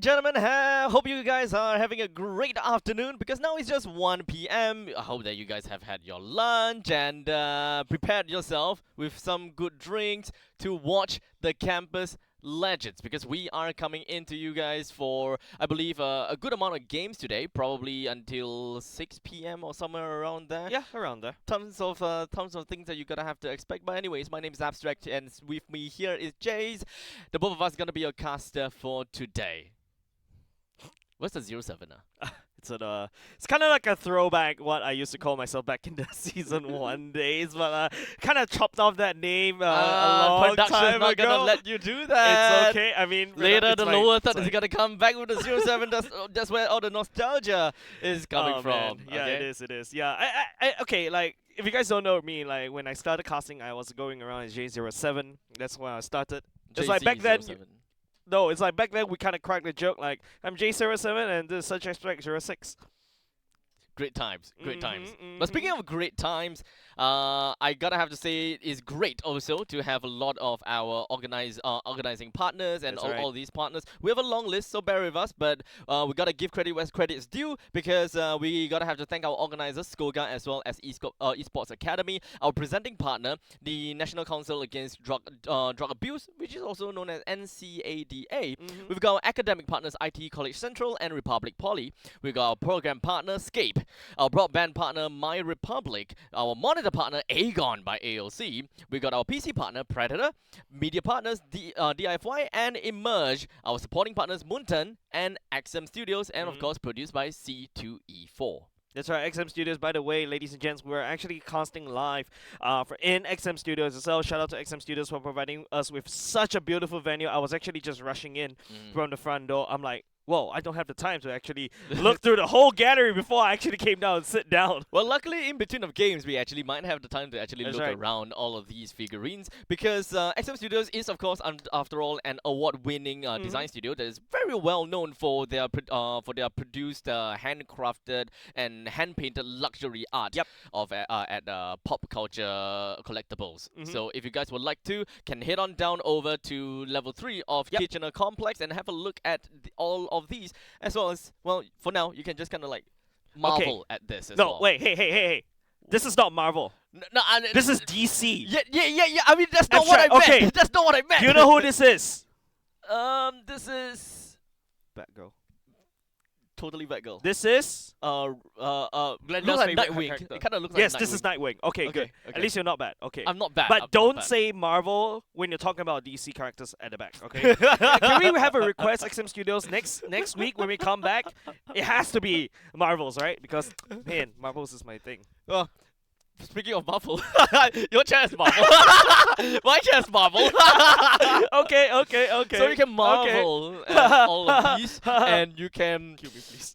and gentlemen, hope you guys are having a great afternoon because now it's just 1 p.m. I hope that you guys have had your lunch and prepared yourself with some good drinks to watch the campus legends because we are coming into you guys for, I believe, a good amount of games today, probably until 6 p.m. or somewhere around there. Yeah, around there. Tons of things that you're gonna have to expect. But anyways, my name is Abstract, and with me here is Jace. The both of us gonna be your caster for today. What's the 07? It's kind of like a throwback what I used to call myself back in the season 1 days, but kind of chopped off that name a long Production's time not ago. gonna let you do that. It's okay. I mean, Later, it's the fine, lower third it's is fine. gonna come back with the 07. That's where all the nostalgia is coming Oh, from. man. Yeah, okay? it is. Yeah, okay. Like, if you guys don't know me, like when I started casting, I was going around as J07. That's when I started. It's like back then. JC07. No, it's like back then we kind of cracked the joke. Like I'm J07 and this is such aspect 06. Great times, great times. Mhm. But speaking of great times, I gotta have to say it's great also to have a lot of our organizing partners and That's right. all these partners. We have a long list, so bear with us. But we gotta give credit where credit is due because we gotta have to thank our organizers, Skoga, as well as Esports Academy, our presenting partner, the National Council Against Drug Abuse, which is also known as NCADA. We've got our academic partners, IT College Central and Republic Poly. We've got our program partner, Scape. Our broadband partner, My Republic. Our monitor partner, Aegon by AOC. We got our PC partner, Predator. Media partners, DIFY and Emerge. Our supporting partners, Moonton and XM Studios. And of course, produced by C2E4. That's right, XM Studios. By the way, ladies and gents, we're actually casting live in XM Studios as well. Shout out to XM Studios for providing us with such a beautiful venue. I was actually just rushing in from the front door. I'm like, whoa, I don't have the time to actually look through the whole gallery before I actually came down and sit down. Well, luckily, in between of games, we actually might have the time to actually That's look right. around all of these figurines because XM Studios is, of course, after all, an award-winning design studio that is very well known for their produced, handcrafted and hand-painted luxury art of at pop culture collectibles. So, if you guys would like to, can head on down over to level 3 of Kitchener Complex and have a look at all of these, as well as, well, for now, you can just kind of like marvel at this as well. No, wait, hey. This is not Marvel. No, This is DC. Yeah. I mean, that's not what I meant. Okay. That's not what I meant. Do you know who this is? This is Batgirl. totally Batgirl. This is... Glenda's looks like favorite Nightwing. character. It kind of looks like Yes, Nightwing. this is Nightwing. Okay, good. Okay. At least you're not bad. Okay. I'm not bad. But I'm not don't bad. say Marvel when you're talking about DC characters at the back, okay? Can we have a request, XM Studios, next week when we come back? It has to be Marvels, right? Because, man, Marvels is my thing. Well, speaking of Marvel, your chair is Marvel. My chair is Marvel. Okay. So you can marvel at all of these, and you can Kill me, please.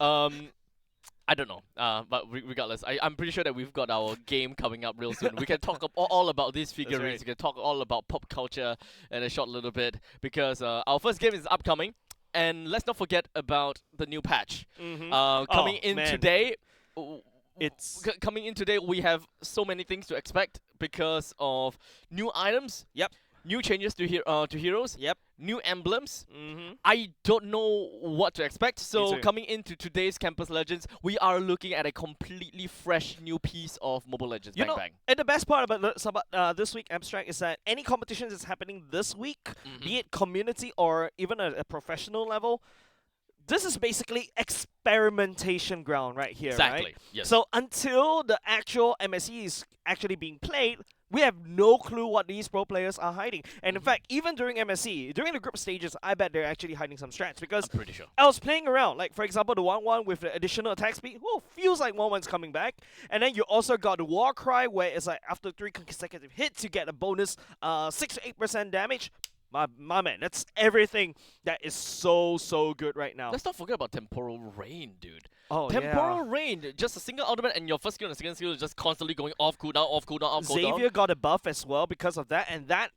I don't know. But regardless, I'm pretty sure that we've got our game coming up real soon. We can talk all about these figurines. right. We can talk all about pop culture in a short little bit because our first game is upcoming. And let's not forget about the new patch. Coming in man. today. Coming in today, we have so many things to expect because of new items. Yep. New changes to heroes. Yep. New emblems. I don't know what to expect. So too. coming into today's Campus Legends, we are looking at a completely fresh new piece of Mobile Legends. You Bang know, bang. and the best part about this week Abstract is that any competitions that's happening this week, be it community or even a professional level, this is basically experimentation ground right here, Exactly. right? Yes. So until the actual MSE is actually being played, we have no clue what these pro players are hiding. And in fact, even during MSE, during the group stages, I bet they're actually hiding some strats because I'm pretty sure. I was playing around. Like, for example, the 1-1 with the additional attack speed, feels like 1-1's coming back. And then you also got the War Cry, where it's like after 3 consecutive hits, you get a bonus 6 to 8% damage. My man, that's everything that is so good right now. Let's not forget about Temporal Rain, dude. Oh, Temporal yeah. Rain, just a single ultimate, and your first skill and the second skill is just constantly going off cooldown, off cooldown, off cooldown. Xavier got a buff as well because of that, and that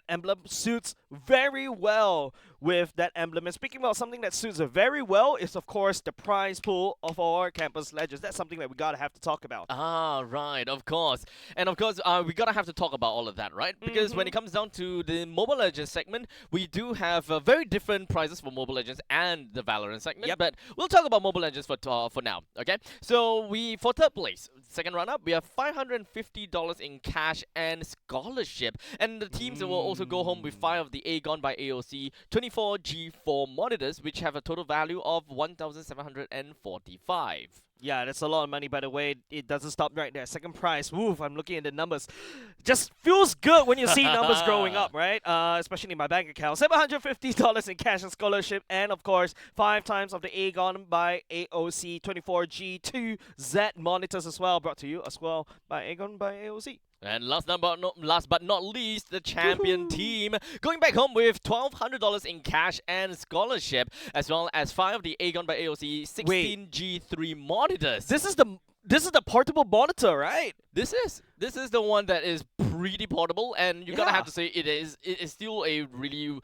emblem suits very well with that emblem. And speaking about something that suits very well is, of course, the prize pool of our campus legends. That's something that we gotta have to talk about. Ah, right, of course. And of course, we gotta have to talk about all of that, right? Because when it comes down to the Mobile Legends segment, we do have very different prizes for Mobile Legends and the Valorant segment. Yep. But we'll talk about Mobile Legends for now, okay? So for third place, second run-up, we have $550 in cash and scholarship. And the teams will also go home with 5 of the Aegon by AOC 24G4 monitors, which have a total value of 1,745. Yeah, that's a lot of money, by the way. It doesn't stop right there. Second prize, woof, I'm looking at the numbers. Just feels good when you see numbers growing up, right? Especially in my bank account. $750 in cash and scholarship, and of course, 5 times of the Aegon by AOC 24G2Z monitors as well, brought to you as well by Aegon by AOC. And last but not least, the champion team going back home with $1,200 in cash and scholarship, as well as 5 of the Aegon by AOC 16G3 monitors. This is the portable monitor, right? This is the one that is pretty portable, and you gotta Yeah. have to say it is still a really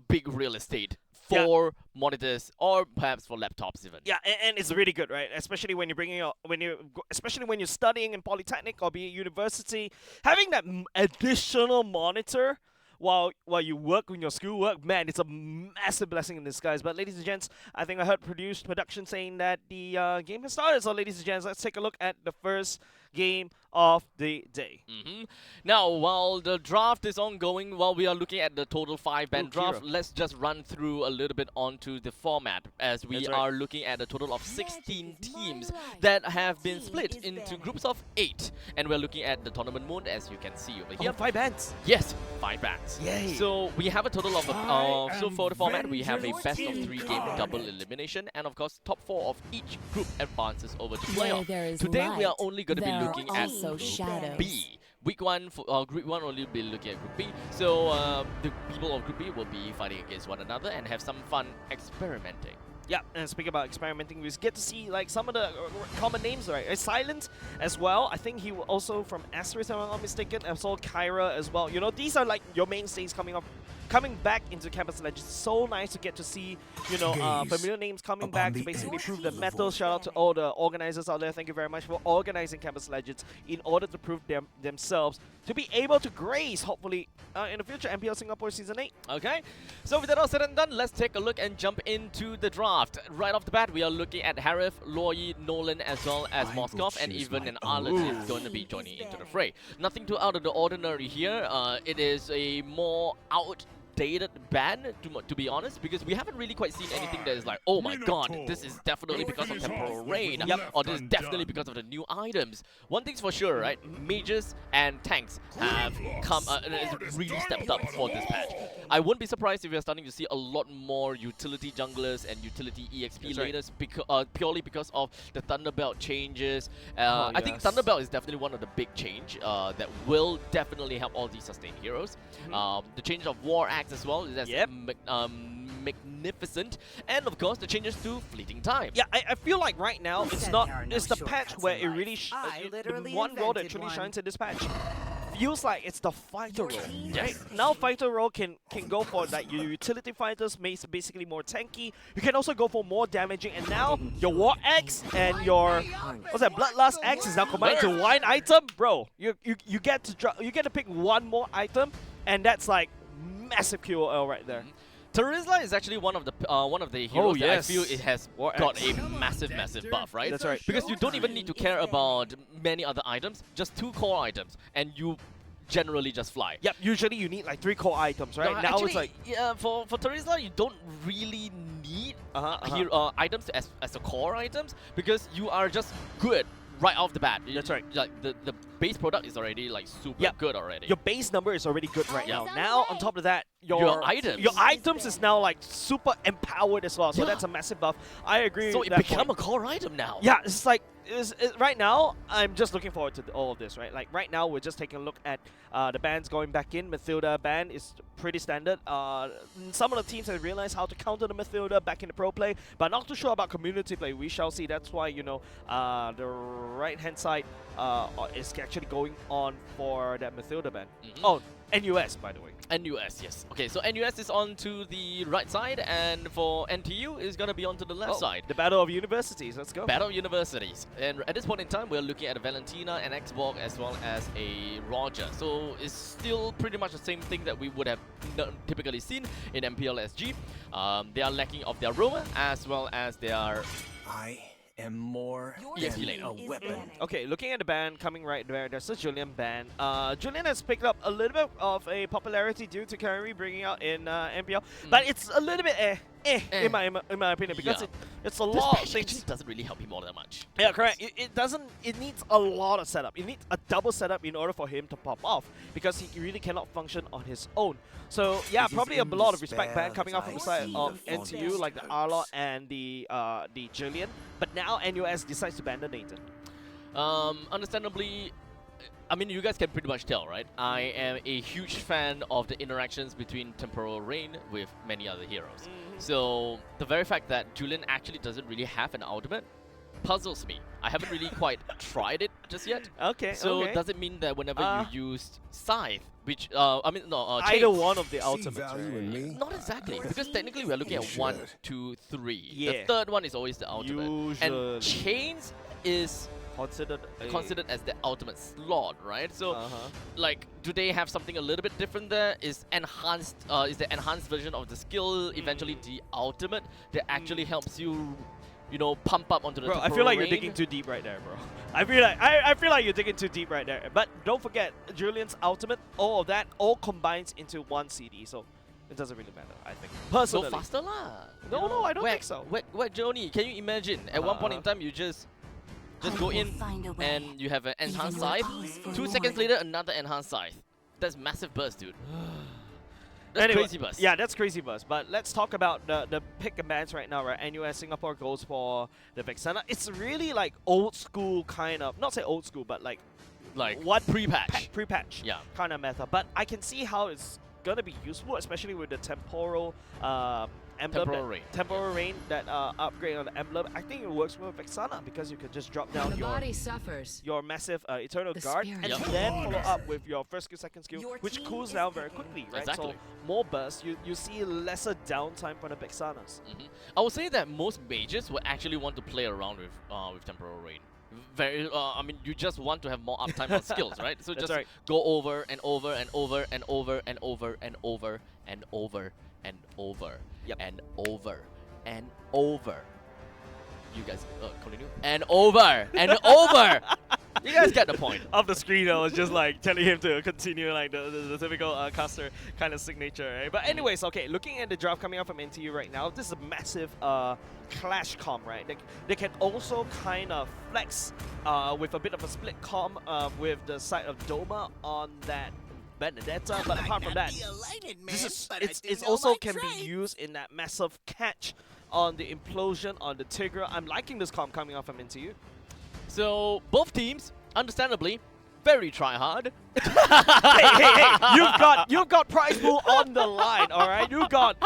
big real estate for monitors or perhaps for laptops even. Yeah, and it's really good, right? Especially when you're especially when you're studying in polytechnic or be at university, having that additional monitor while you work on your schoolwork, man, it's a massive blessing in disguise. But ladies and gents, I think I heard production saying that the game has started. So ladies and gents, let's take a look at the first game of the day. Now, while the draft is ongoing, while we are looking at the total 5-man draft, Kira. let's just run through a little bit onto the format, as we That's right. are looking at a total of 16 teams that have been split into groups of 8. And we're looking at the tournament mode, as you can see over here. 5 bands. Yes, 5 bands. Yay. So we have a total of, so for the format, we have a best of 3 game double elimination, and of course, top 4 of each group advances over to Where playoff. there is Today, we are light, only going to be there are looking at also Group shadows. B. Week 1, Group 1 only be looking at Group B. So the people of Group B will be fighting against one another and have some fun experimenting. Yeah, and speaking about experimenting, we get to see like some of the common names, right? Silent as well. I think he also from Asterisk, if I'm not mistaken. I saw Kyra as well. You know, these are like your mainstays coming back into Campus Legends. So nice to get to see, you know, familiar names coming back to basically prove the metal. Shout out to all the organizers out there. Thank you very much for organizing Campus Legends in order to prove themselves to be able to grace, hopefully, in the future, MPL Singapore Season 8. Okay, so with that all said and done, let's take a look and jump into the draft. Right off the bat, we are looking at Harith, Loyi, Nolan, as well as Moskov, and even an Arlen is going to be joining into the fray. Nothing too out of the ordinary here. It is a more outdated ban, to be honest, because we haven't really quite seen anything that is like, oh my god, this is definitely because of Temporal Rain, or this is definitely because of the new items. One thing's for sure, right? Mages and tanks have really stepped up for this patch. I wouldn't be surprised if we're starting to see a lot more utility junglers and utility EXP laners purely because of the Thunderbelt changes. I think Thunderbelt is definitely one of the big change that will definitely help all these sustained heroes. The change of War Axe as well, that's magnificent, and of course the changes to Fleeting Time. Yeah, I feel like right now it's the patch where it really the one role that truly shines in this patch feels like it's the fighter role. Yes. Now fighter role can go for like your utility fighters, basically more tanky. You can also go for more damaging, and now your War Axe and your Bloodlust Axe is now combined to one item, bro. You get to pick one more item, and that's like massive QOL right there. Terizla is actually one of the heroes that I feel it has got a massive buff, right? That's right. Because you don't even need to care about many other items, just 2 core items, and you generally just fly. Yep, usually you need like 3 core items, right? No, now actually, it's like... Yeah, for Terizla, you don't really need items as a core items, because you are just good right off the bat. That's right. Like the base product is already like super good already. Your base number is already good right now. Now on top of that, your items is now like super empowered as well. So that's a massive buff. I agree. So with it that become point. a core item now. Yeah, it's like right now, I'm just looking forward to all of this, right? Like right now, we're just taking a look at the bans going back in. Mathilda ban is pretty standard. Some of the teams have realized how to counter the Mathilda back in the pro play, but not too sure about community play. We shall see. That's why, the right-hand side is actually going on for that Mathilda ban. Oh, NUS, by the way. NUS, yes. Okay, so NUS is on to the right side, and for NTU is going to be on to the left side. The Battle of Universities. Let's go. Battle of Universities. And at this point in time, we're looking at a Valentina, an Xborg, as well as a Roger. So it's still pretty much the same thing that we would have typically seen in MPLSG. They are lacking of their Roma, as well as their... I am more EXP than lane. a weapon. Okay, looking at the ban coming right there, there's a Julian ban. Julian has picked up a little bit of a popularity due to Kyrie bringing out in MPL, but it's a little bit in my opinion, because it's a lot of things. It doesn't really help him all that much. Yeah, correct. It doesn't. It needs a lot of setup. It needs a double setup in order for him to pop off, because he really cannot function on his own. So yeah, probably a lot of respect ban coming out from the side of NTU, like the Arlot and the Julian. But now NUS decides to ban the Nathan. Understandably, I mean, you guys can pretty much tell, right? I am a huge fan of the interactions between Temporal Rain with many other heroes. So the very fact that Julian actually doesn't really have an ultimate puzzles me. I haven't really quite tried it just yet. Okay. So okay. does it mean that whenever you used Scythe, which either one of the ultimates, right? Not exactly, because technically we are looking at 1, 2, 3. Yeah. The third one is always the ultimate. Usually. And Chains is considered as the ultimate slot, right? So, like, do they have something a little bit different there? Is enhanced? Is the enhanced version of the skill eventually the ultimate that actually helps you, pump up onto the? Bro, I feel like you're digging too deep right there, bro. I feel like you're digging too deep right there. But don't forget, Julian's ultimate, all of that, all combines into one CD. So it doesn't really matter, I think. Personally. So faster lah. No, I don't think so. Wait, Joni, can you imagine? At one point in time, you just go in and you have an enhanced scythe. 2 seconds later, another enhanced scythe. That's massive burst, dude. That's crazy burst. Yeah, that's crazy burst. But let's talk about the pick and bans right now, right? NUS Singapore goes for the Vexana. It's really like old school kind of, not say old school, but like what pre-patch? Pre-patch kind of method. But I can see how it's gonna be useful, especially with the temporal emblem, temporal rain that upgrade on the emblem. I think it works well with Vexana, because you can just drop down your massive Eternal Guard and then follow up with your first skill, second skill, which cools down very quickly, right? Exactly. So more burst, you see lesser downtime for the Vexanas. I would say that most mages would actually want to play around with temporal rain. I mean, you just want to have more uptime on skills, right? So just go over and over and over and over and over and over and over and over and over and over. You guys continue. And over and over. You guys get the point. Off the screen, I was just like telling him to continue like the typical caster kind of signature, right? But anyways, okay, looking at the draft coming out from NTU right now, this is a massive clash comp, right? They can also kind of flex with a bit of a split comp with the side of Doma on that Benedetta, but apart from that, it's also can be used in that massive catch on the implosion on the Tigra. I'm liking this comp coming out from NTU. So both teams, understandably, very try-hard. hey, you've got prize pool on the line, all right? You got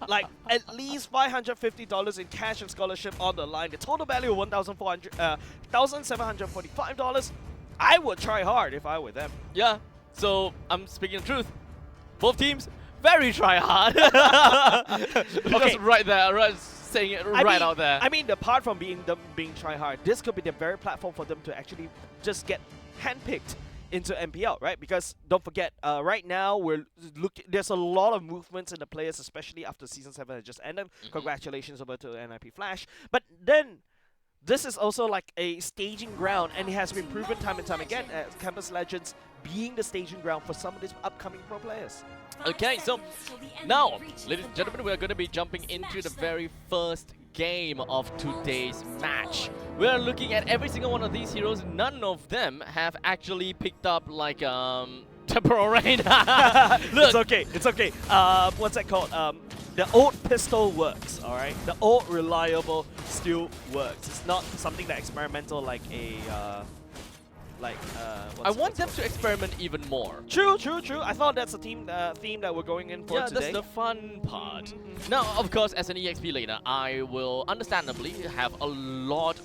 like at least $550 in cash and scholarship on the line. The total value of $1,745. I would try hard if I were them. Yeah. So I'm speaking the truth. Both teams, very try-hard. Just right there, saying it out there. I mean, apart from being try-hard, this could be the very platform for them to actually just get handpicked into MPL, right? Because don't forget, right now there's a lot of movements in the players, especially after Season 7 has just ended. Congratulations over to NIP Flash. But then this is also like a staging ground, and it has been proven time and time again as Campus Legends being the staging ground for some of these upcoming pro players. Okay, so now, ladies and gentlemen, we're going to be jumping into the very first game of today's match. We're looking at every single one of these heroes. None of them have actually picked up like temporal rain. Look, it's okay. What's that called? the old pistol works, alright? The old reliable still works. It's not something that experimental like a I want them to experiment even more. True. I thought that's a theme that we're going in for Yeah, today. that's the fun part. Now, of course, as an EXP laner, I will understandably have a lot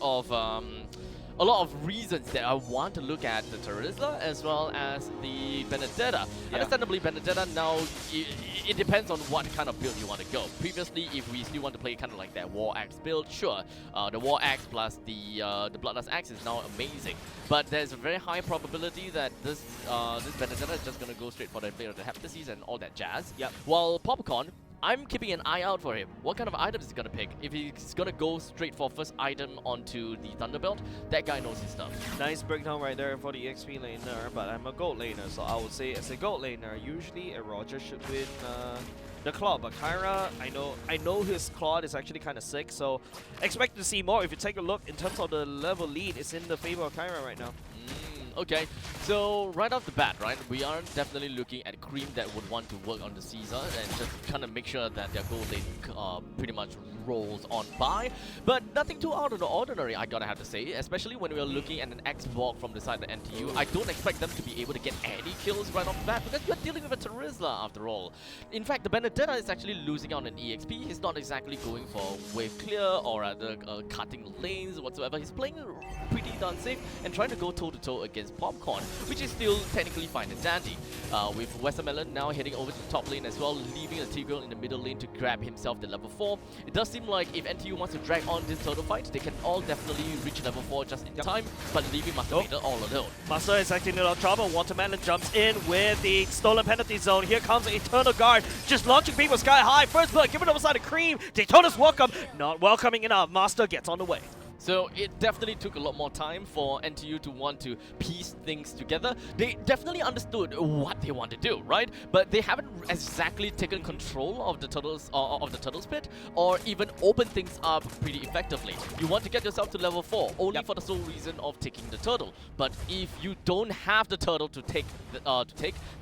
of reasons that I want to look at the Terizla as well as the Benedetta. Yeah. Understandably, Benedetta now, it depends on what kind of build you want to go. Previously, if we still want to play kind of like that War Axe build, sure, the War Axe plus the Bloodlust Axe is now amazing. But there's a very high probability that this Benedetta is just going to go straight for the Blade of the Heptases and all that jazz. Yep. While Popcorn, I'm keeping an eye out for him. What kind of items is he gonna pick? If he's gonna go straight for first item onto the Thunderbelt, that guy knows his stuff. Nice breakdown right there for the EXP laner, but I'm a gold laner, so I would say as a gold laner, usually a Roger should win the Claw, but Kyra, I know his Claw is actually kind of sick, so expect to see more. If you take a look in terms of the level lead, it's in the favor of Kyra right now. Okay, so right off the bat, right, we are definitely looking at Cream that would want to work on the Caesar and just kind of make sure that their gold lane pretty much rolls on by. But nothing too out of the ordinary, I gotta have to say, especially when we are looking at an X-Walk from the side of the NTU. I don't expect them to be able to get any kills right off the bat because you're dealing with a Terizla after all. In fact, the Benedetta is actually losing out on EXP. He's not exactly going for wave clear or rather cutting lanes whatsoever. He's playing pretty darn safe and trying to go toe-to-toe against Popcorn, which is still technically fine and dandy. With Westermelon now heading over to the top lane as well, leaving a Tigreal in the middle lane to grab himself the level 4. It does seem like if NTU wants to drag on this total fight, they can all definitely reach level 4 just in time, but leaving Master Vader all alone. Master is actually in a lot of trouble. Watermelon jumps in with the stolen penalty zone. Here comes the Eternal Guard, just launching people sky high. First blood given over side of Cream. Daytona's welcome, not welcoming enough. Master gets on the way. So it definitely took a lot more time for NTU to want to piece things together. They definitely understood what they want to do, right? But they haven't exactly taken control of the turtles pit, or even open things up pretty effectively. You want to get yourself to level 4 only for the sole reason of taking the turtle. But if you don't have the turtle to take,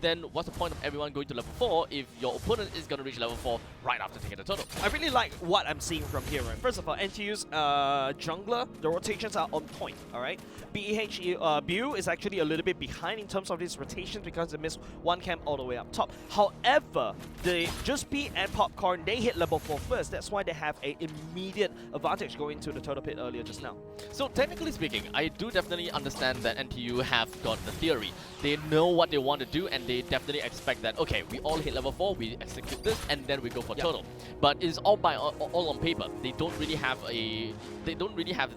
then what's the point of everyone going to level 4 if your opponent is going to reach level 4 right after taking the turtle? I really like what I'm seeing from here, right? First of all, NTU's jungler, the rotations are on point, alright? BU is actually a little bit behind in terms of these rotations because they missed one camp all the way up top. However, the Just Be and Popcorn, they hit level 4 first. That's why they have an immediate advantage going to the turtle pit earlier just now. So technically speaking, I do definitely understand that NTU have got the theory. They know what they want to do and they definitely expect that, okay, we all hit level 4, we execute this, and then we go for turtle. But it's all on paper. They don't really have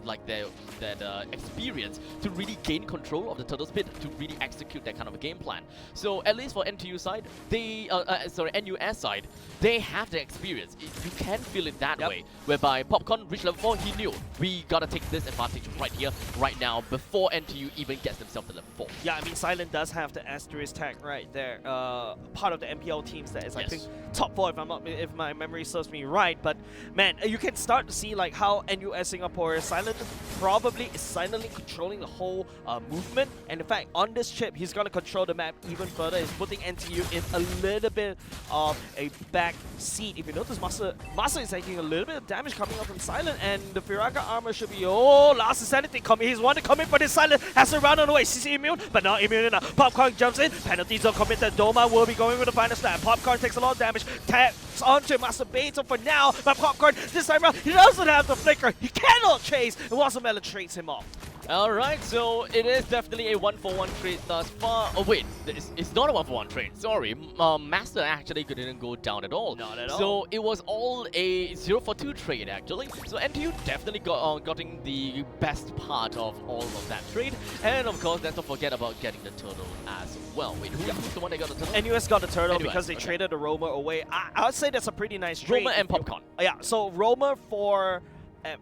like that experience to really gain control of the turtle's pit to really execute that kind of a game plan. So at least for NTU side, NUS side, they have the experience. You can feel it that way, whereby Popcorn reached level 4, he knew we gotta take this advantage right here, right now, before NTU even gets themselves to level 4. Yeah, I mean, Silent does have the asterisk tag right there. Part of the MPL teams that is, I think, top 4 if my memory serves me right. But man, you can start to see like how NUS Singapore Silent probably is silently controlling the whole movement. And in fact, on this chip, he's gonna control the map even further. He's putting NTU in a little bit of a back seat. If you notice, Master is taking a little bit of damage coming up from Silent, and the Firaga armor should be last insanity coming. He's one to come in, but his Silent has to run on the way. CC immune, but not immune enough. Popcorn jumps in, penalty zone committed. Doma will be going with the final snap. Popcorn takes a lot of damage, taps onto Master Beta for now, but Popcorn this time around, he doesn't have the flicker. He cannot chase, and Watermelon trades him off. Alright, so it is definitely a 1-for-1 trade thus far. Oh wait, it's not a 1-for-1 trade, sorry. Master actually didn't go down at all. Not at all. So it was all a 0-for-2 trade actually. So NTU definitely gotten the best part of all of that trade. And of course, let's not forget about getting the turtle as well. Wait, who's the one that got the turtle? NUS got the turtle NUS, because they traded the Roamer away. I would say that's a pretty nice trade. Roamer and Popcorn. Yeah, so Roamer for...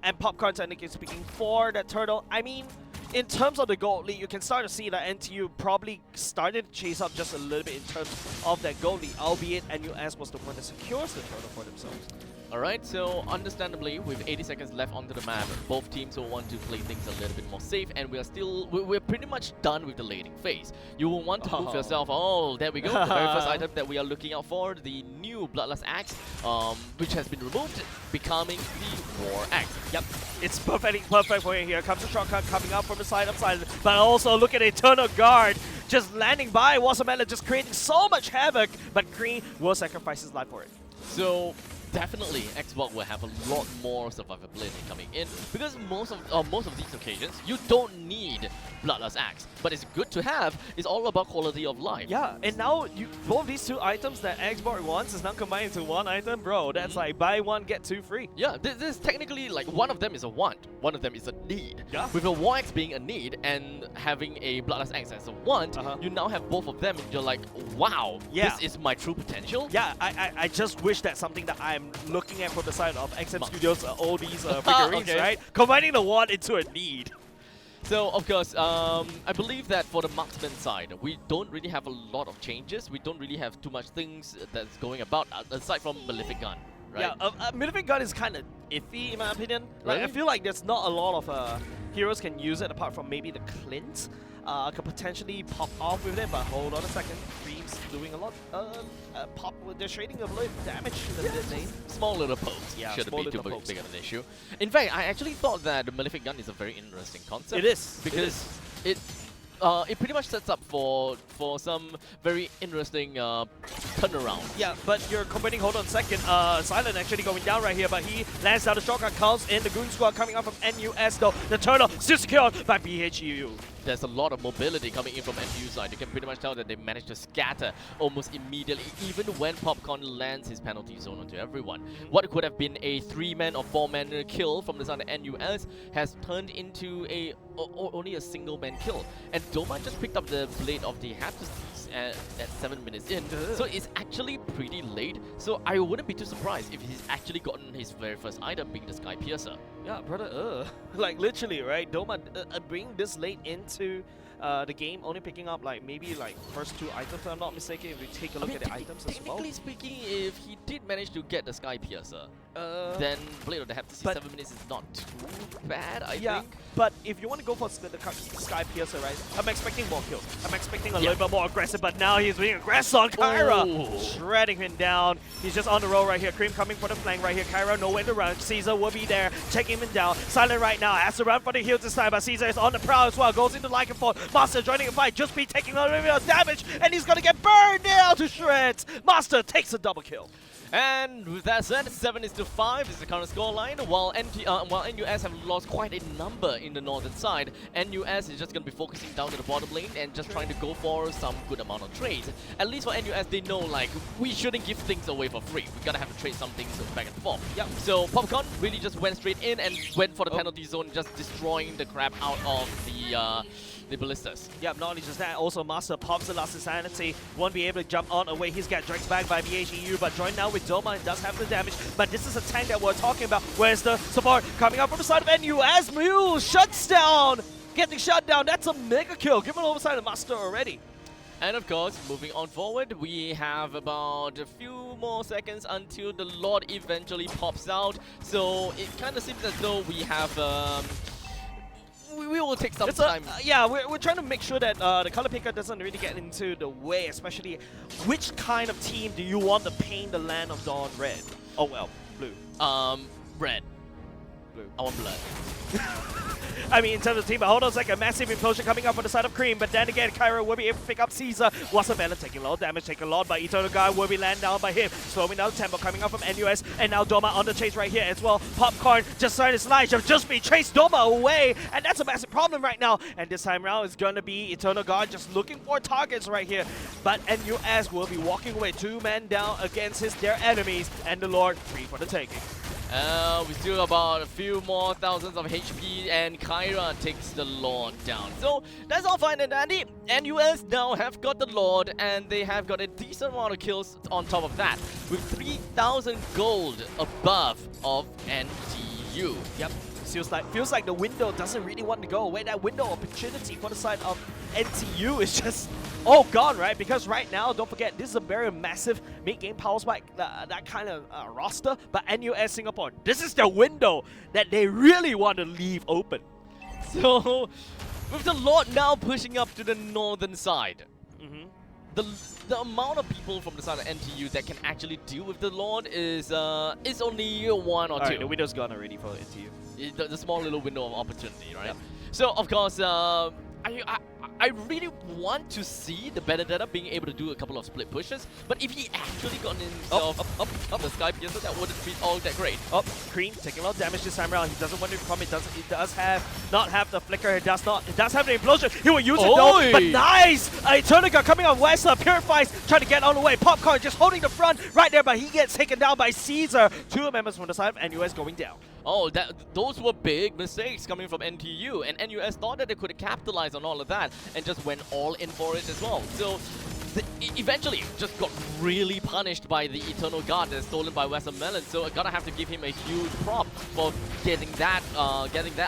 and Popcorn, technically speaking, for that turtle. I mean, in terms of the gold lead, you can start to see that NTU probably started to chase up just a little bit in terms of that gold lead, albeit NUS was the one that secures the turtle for themselves. Alright, so understandably, with 80 seconds left onto the map, both teams will want to play things a little bit more safe, and we're pretty much done with the lading phase. You will want to move yourself. Oh, there we go. The very first item that we are looking out for, the new Bloodlust Axe, which has been removed, becoming the War Axe. Yep, it's perfect for you. Here comes the shortcut coming up from the side of Silent, but also look at Eternal Guard just landing by Wasamela, just creating so much havoc, but Kree will sacrifice his life for it. So definitely Xbox will have a lot more survivability coming in, because most of these occasions you don't need Bloodlust Axe, but it's good to have. It's all about quality of life. Yeah, and now both these two items that Xbox wants is now combined into one item, bro. That's like buy one get two free. Yeah, this is technically like one of them is a want, one of them is a need. Yeah. With a War Axe being a need and having a Bloodlust Axe as a want, you now have both of them, and you're like, wow, this is my true potential. Yeah, I just wish that's something that I'm looking at from the side of XM Studios, all these figurines, right? Combining the want into a need. So, of course, I believe that for the marksman side, we don't really have a lot of changes. We don't really have too much things that's going about, aside from Malefic Gun, right? Yeah, Malefic Gun is kind of iffy in my opinion. Like, Really? I feel like there's not a lot of heroes can use it apart from maybe the Clint. Could potentially pop off with it, but hold on a second. Cream's doing a lot. Pop, they're trading a little damage to the mid lane. Small little pokes. Yeah, Shouldn't small be too little pokes. big of an issue. In fact, I actually thought that the Malefic Gun is a very interesting concept. It is. Because it pretty much sets up for some very interesting turnaround. Yeah, but you're combining, hold on a second, Silent actually going down right here, but he lands down the shotgun, calls in the Goon Squad coming up from NUS though. The turtle still secured by BHEU. There's a lot of mobility coming in from NU side. You can pretty much tell that they managed to scatter almost immediately, even when Popcorn lands his penalty zone onto everyone. What could have been a 3-man or 4-man kill from the side of NUS has turned into only a single-man kill. And Doma just picked up the Blade of the Haptesties at 7 minutes in. So it's actually pretty late. So I wouldn't be too surprised if he's actually gotten his very first item, being the Sky Piercer. Yeah, brother, like literally, right? Doma bringing this late into the game, only picking up like maybe like first 2 items, if I'm not mistaken, if we take a look at the items as well. Technically speaking, if he did manage to get the Sky Piercer, then Blade of the Haptesties 7 minutes is not too bad, I think. But if you want to go for the Sky Piercer, right, I'm expecting more kills. I'm expecting a little bit more aggressive, but now he's being aggressive on Kyra. Shredding him down. He's just on the roll right here. Cream coming for the flank right here. Kyra nowhere to run. Caesar will be there. Checking him down. Silent right now. Has to run for the heal this time, but Caesar is on the prowl as well. Goes into Lycanford. Master joining the fight. Just be taking a little bit of damage, and he's going to get burned down to shreds. Master takes a double kill. And with that said, 7-5 is the current scoreline. While NUS have lost quite a number in the northern side, NUS is just going to be focusing down to the bottom lane and just trying to go for some good amount of trades. At least for NUS, they know like we shouldn't give things away for free. We gotta have to trade some things back and forth. Yep. So Popcorn really just went straight in and went for the penalty zone, just destroying the crap out of the ballistas. Yep, not only just that, also Master pops the last insanity. Won't be able to jump on away. He's got dragged back by BHEU, but joined now with Doma and does have the damage. But this is a tank that we're talking about. Where's the support coming up from the side of NUS? Mule shuts down, getting shut down. That's a mega kill. Given over side of Master already. And of course, moving on forward, we have about a few more seconds until the Lord eventually pops out. So it kind of seems as though we have we will take some time. Yeah, we're trying to make sure that the color picker doesn't really get into the way, especially which kind of team do you want to paint the land of Dawn red? Oh well, blue. Red. Blue. I want blood. I mean, in terms of team, but hold on a second. Massive implosion coming up on the side of Cream, but then again, Kyra will be able to pick up Caesar. Wasamela taking a lot of damage, taking a lot, but Eternal Guard will be landed down by him. Slowing down the tempo coming up from NUS, and now Doma on the chase right here as well. Popcorn just started his line, just be chased Doma away, and that's a massive problem right now. And this time around, it's going to be Eternal Guard just looking for targets right here. But NUS will be walking away 2 men down against their enemies, and the Lord free for the taking. We still got about a few more thousands of HP, and Kyra takes the Lord down. So that's all fine and dandy. NUS now have got the Lord, and they have got a decent amount of kills on top of that, with 3,000 gold above of NTU. Yep. Feels like the window doesn't really want to go away. That window opportunity for the side of NTU is just all gone, right? Because right now, don't forget, this is a very massive mid-game power spike, that kind of roster. But NUS Singapore, this is the window that they really want to leave open. So, with the Lord now pushing up to the northern side, the amount of people from the side of NTU that can actually deal with the Lord is only one or two. Alright, the window's gone already for NTU. The small little window of opportunity, right? Yep. So of course, I really want to see the Benedetta being able to do a couple of split pushes, but if he actually got himself up the Sky Piercer, that wouldn't be all that great. Oh, Cream taking a lot of damage this time around. He doesn't want to come. He does not have the flicker. It does have the implosion. He will use it though. But nice! Eternica coming on Westler. Purifies, trying to get all the way. Popcorn just holding the front right there, but he gets taken down by Caesar. Two members from the side of NUS going down. Oh, those were big mistakes coming from NTU, and NUS thought that they could capitalize on all of that and just went all in for it as well. So eventually just got really punished by the Eternal Guard that's stolen by Western Melon. So I gotta have to give him a huge prop for getting that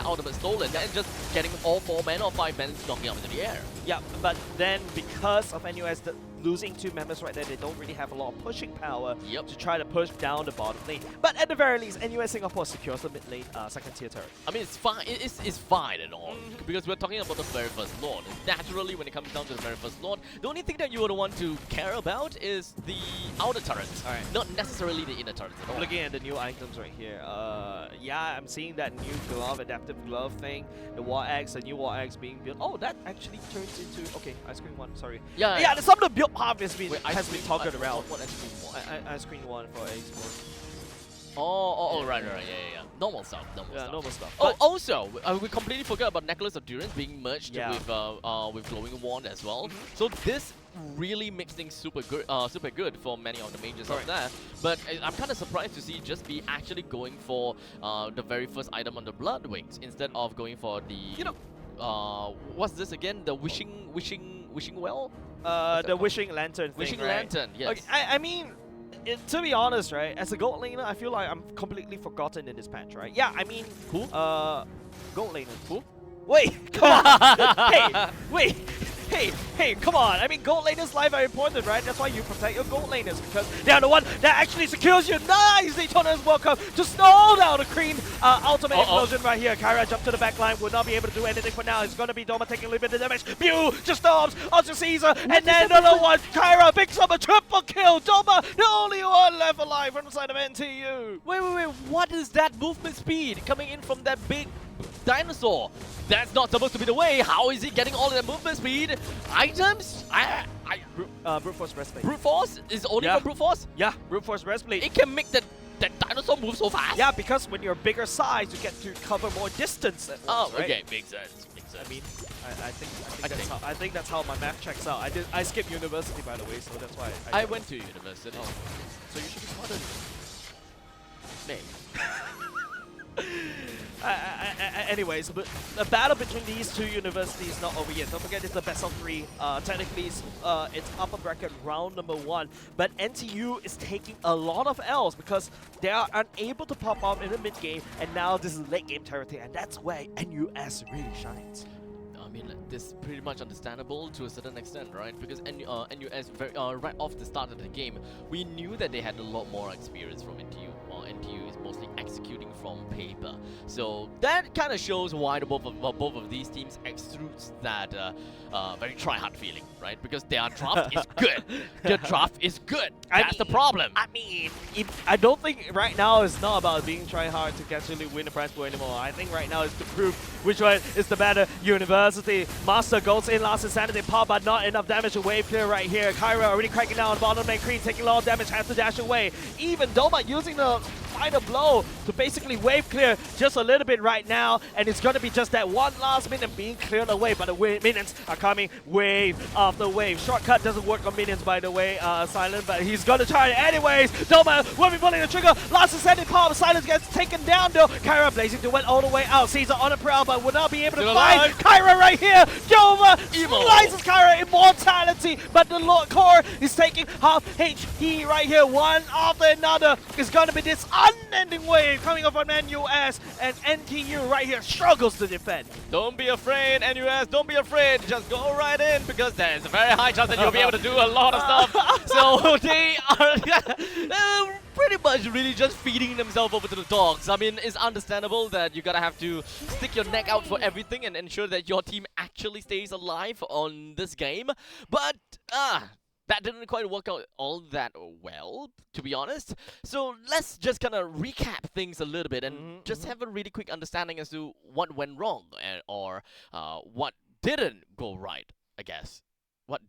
ultimate stolen and just getting all 4 men or 5 men knocking up into the air. Yeah, but then because of NUS losing 2 members right there, they don't really have a lot of pushing power to try to push down the bottom lane. But at the very least, NUS Singapore secures the mid lane second tier turret. I mean, it's fine. It's fine and all because we're talking about the very first Lord. And naturally, when it comes down to the very first Lord, the only thing that you would want to care about is the outer turrets, not necessarily the inner turrets at all. I'm looking at the new items right here. Yeah, I'm seeing that new glove, adaptive glove thing. The War Axe, the new War Axe being built. Oh, that actually turns into Ice Cream 1. Sorry. Yeah. Some of the build path has been toggled around. What Ice Cream 1? Ice Cream 1 for export. Right, yeah. Normal stuff. Normal stuff. Oh, also, we completely forgot about Necklace of Durance being merged with Glowing Wand as well. So this really makes things super good for many of the majors out there. But I'm kind of surprised to see just be actually going for the very first item on the Blood Wings instead of going for the what's this again? The wishing well? The Wishing Lantern thing. Wishing Lantern, yes. Okay, I mean, to be honest, right, as a gold laner, I feel like I'm completely forgotten in this patch, right? Yeah, I mean, who? Gold laner. Who? Wait, come on! Hey, wait! Hey, come on! I mean, gold laners' life are important, right? That's why you protect your gold laners, because they're the one that actually secures you. Nice! Daytona is welcome to slow down the Cream ultimate explosion right here. Kyra jumped to the back line, will not be able to do anything for now. It's going to be Doma taking a little bit of damage. Mew just storms onto Caesar, and then another one. Kyra picks up a triple kill. Doma, the only one left alive from the side of NTU. Wait, what is that movement speed coming in from that big dinosaur? That's not supposed to be the way. How is he getting all of that movement speed? Items? Brute Force Breastplate. Brute Force is only for Brute Force? Yeah, Brute Force Breastplate. It can make that dinosaur move so fast? Yeah, because when you're bigger size, you get to cover more distance at once, right? Okay, makes sense. I mean, I think that's how my math checks out. I skipped university, by the way, so that's why. I went to university. Oh. So you should be smarter than me. Anyways, but the battle between these two universities is not over yet. Don't forget, it's the best of 3. Technically, it's upper bracket round number 1. But NTU is taking a lot of L's because they are unable to pop up in the mid game, and now this is late game territory, and that's where NUS really shines. I mean, this is pretty much understandable to a certain extent, right? Because NUS, right off the start of the game, we knew that they had a lot more experience from NTU, while NTU is mostly executing from paper. So that kind of shows why both of these teams exudes that very try-hard feeling, right? Because their draft is good. Their draft is good. That's the problem. I mean, I don't think right now it's not about being try-hard to actually win the prize pool anymore. I think right now it's to prove which one is the better university. Master goes in last insanity pop, but not enough damage to wave clear right here. Kyra already cracking down on bottom lane. Cream taking a lot of damage, has to dash away. Even Doma using the final blow to basically wave clear just a little bit right now, and it's going to be just that one last minion being cleared away, but the minions are coming wave after wave. Shortcut doesn't work on minions, by the way, Silent, but he's going to try it anyways. Doma will be pulling the trigger. Last ascending pop, Silent gets taken down though. Kyra blazing to went all the way out. Caesar on the prowl, but will not be able to find Kyra right here. Doma slices Kyra immortality, but the Lord Core is taking half HP right here. One after another is going to be this unending wave coming up on NUS, and NTU right here struggles to defend. Don't be afraid, NUS. Don't be afraid. Just go right in because there's a very high chance that you'll be able to do a lot of stuff. So they are pretty much really just feeding themselves over to the dogs. I mean, it's understandable that you gotta have to stick your neck out for everything and ensure that your team actually stays alive on this game. But that didn't quite work out all that well, to be honest. So let's just kind of recap things a little bit and just have a really quick understanding as to what went wrong or what didn't go right, I guess. What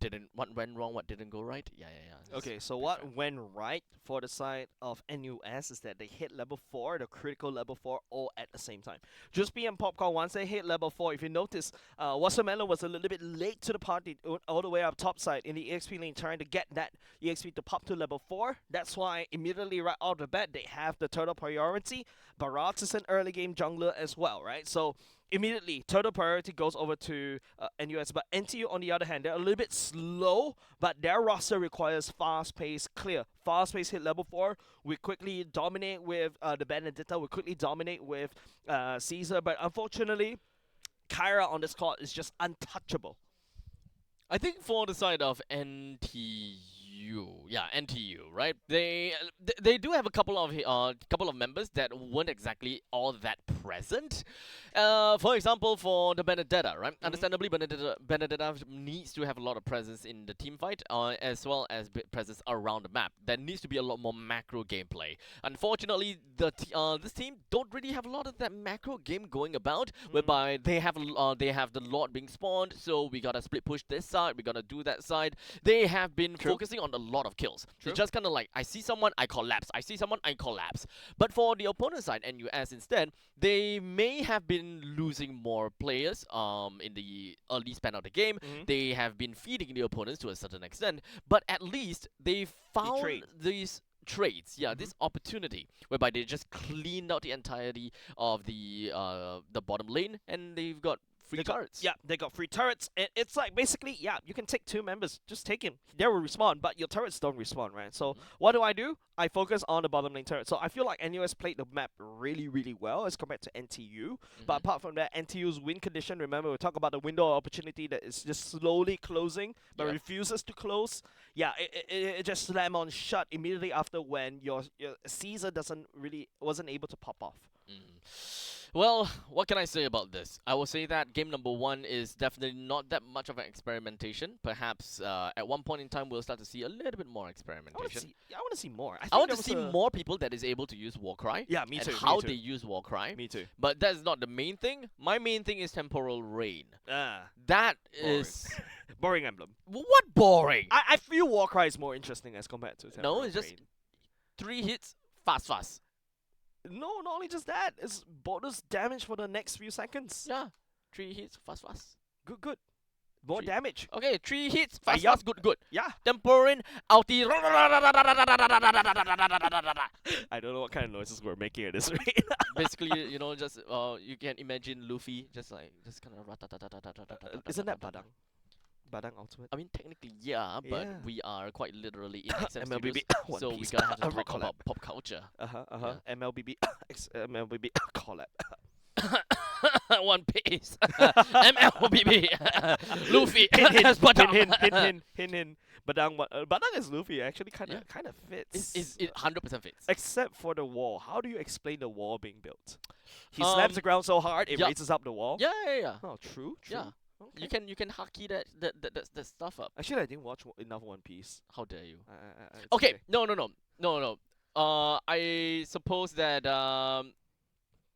went wrong, what didn't go right? Yeah. Okay, so what went right for the side of NUS is that they hit level 4, the critical level 4, all at the same time. Juicebeat and Popcorn, once they hit level 4, if you notice, Watermelon was a little bit late to the party, all the way up top side in the EXP lane, trying to get that EXP to pop to level 4. That's why immediately right out of the bat, they have the turtle priority. Barat is an early game jungler as well, right? So immediately, turtle priority goes over to NUS, but NTU on the other hand, they're a little bit slow, but their roster requires fast-paced clear. Fast-paced hit level 4, we quickly dominate with the Benedetta, we quickly dominate with Caesar, but unfortunately, Kyra on this court is just untouchable. I think for the side of NTU, right? They do have a couple of members that weren't exactly all that present. For example, for the Benedetta, right? Understandably, Benedetta needs to have a lot of presence in the team fight, as well as presence around the map. There needs to be a lot more macro gameplay. Unfortunately, this team don't really have a lot of that macro game going about, whereby they have the Lord being spawned, so we gotta split push this side, we gotta do that side. They have been focusing on a lot of kills. It's just kind of like, I see someone, I collapse. I see someone, I collapse. But for the opponent side, NUS instead, they may have been losing more players in the early span of the game. They have been feeding the opponents to a certain extent, but at least they found these trades, this opportunity whereby they just cleaned out the entirety of the bottom lane, and they've got free turrets. They got free turrets. It's like basically, you can take 2 members, just take him. They will respawn, but your turrets don't respawn, right? So what do? I focus on the bottom lane turret. So I feel like NUS played the map really, really well as compared to NTU. But apart from that, NTU's win condition, remember we talk about the window of opportunity that is just slowly closing, but refuses to close. It just slammed on shut immediately after when your Caesar wasn't able to pop off. Well, what can I say about this? I will say that game number 1 is definitely not that much of an experimentation. Perhaps at one point in time we'll start to see a little bit more experimentation. I want to see more. I want to see more people that is able to use Warcry. Yeah, me too. And how they use Warcry. Me too. But that's not the main thing. My main thing is Temporal Rain. boring. That is boring emblem. What boring? I feel Warcry is more interesting as compared to Temporal No, it's just Rain. 3 hits, fast. No, not only just that. It's bonus damage for the next few seconds. Yeah, 3 hits, fast. Good. More damage. Okay, 3 hits, Yup. fast, good. Yeah. Temporin, ulti. I don't know what kind of noises we're making at this rate. Basically, just you can imagine Luffy just kind of. Isn't that Badang? Badang ultimate? I mean, technically, but we are quite literally in XM MLBB Studios, so we gotta have to talk about pop culture. MLBB MLBB collab. One Piece. MLBB. Luffy. Hint. Badang is Luffy. Actually, kind of fits. It 100% fits. Except for the wall. How do you explain the wall being built? He slaps the ground so hard it raises up the wall. Yeah. Oh, true. Yeah. Okay. You can haki that stuff up. Actually, I didn't watch enough One Piece. How dare you? Okay. No. I suppose that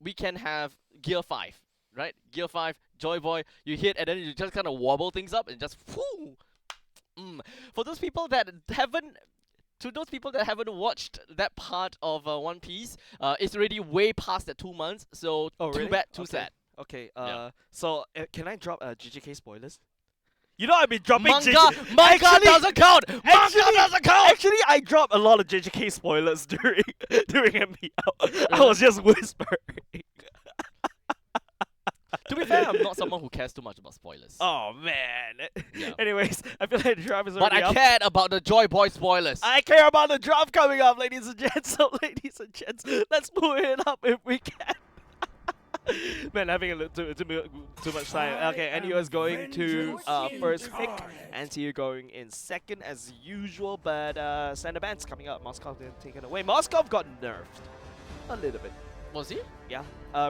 we can have Gear 5, right? Gear 5, Joy Boy, you hit and then you just kind of wobble things up and just whoo. For those people that haven't watched that part of One Piece, it's already way past the 2 months, so too bad, too sad. Okay, so can I drop GGK spoilers? You know I've been dropping Manga doesn't count! Manga doesn't count! Actually, I dropped a lot of JJK spoilers during MPL. I was just whispering. To be fair, I'm not someone who cares too much about spoilers. Oh man, Yeah. Anyways, I feel like the draft is But already I up. cared about the Joy Boy spoilers. I care about the draft coming up, ladies and gents. So, ladies and gents, let's move it up if we can. Man, having a little too much time. Okay, NU is going to first pick. NTU going in second as usual, but center band's coming up. Moskov didn't take it away. Moskov got nerfed a little bit. Was he? Yeah,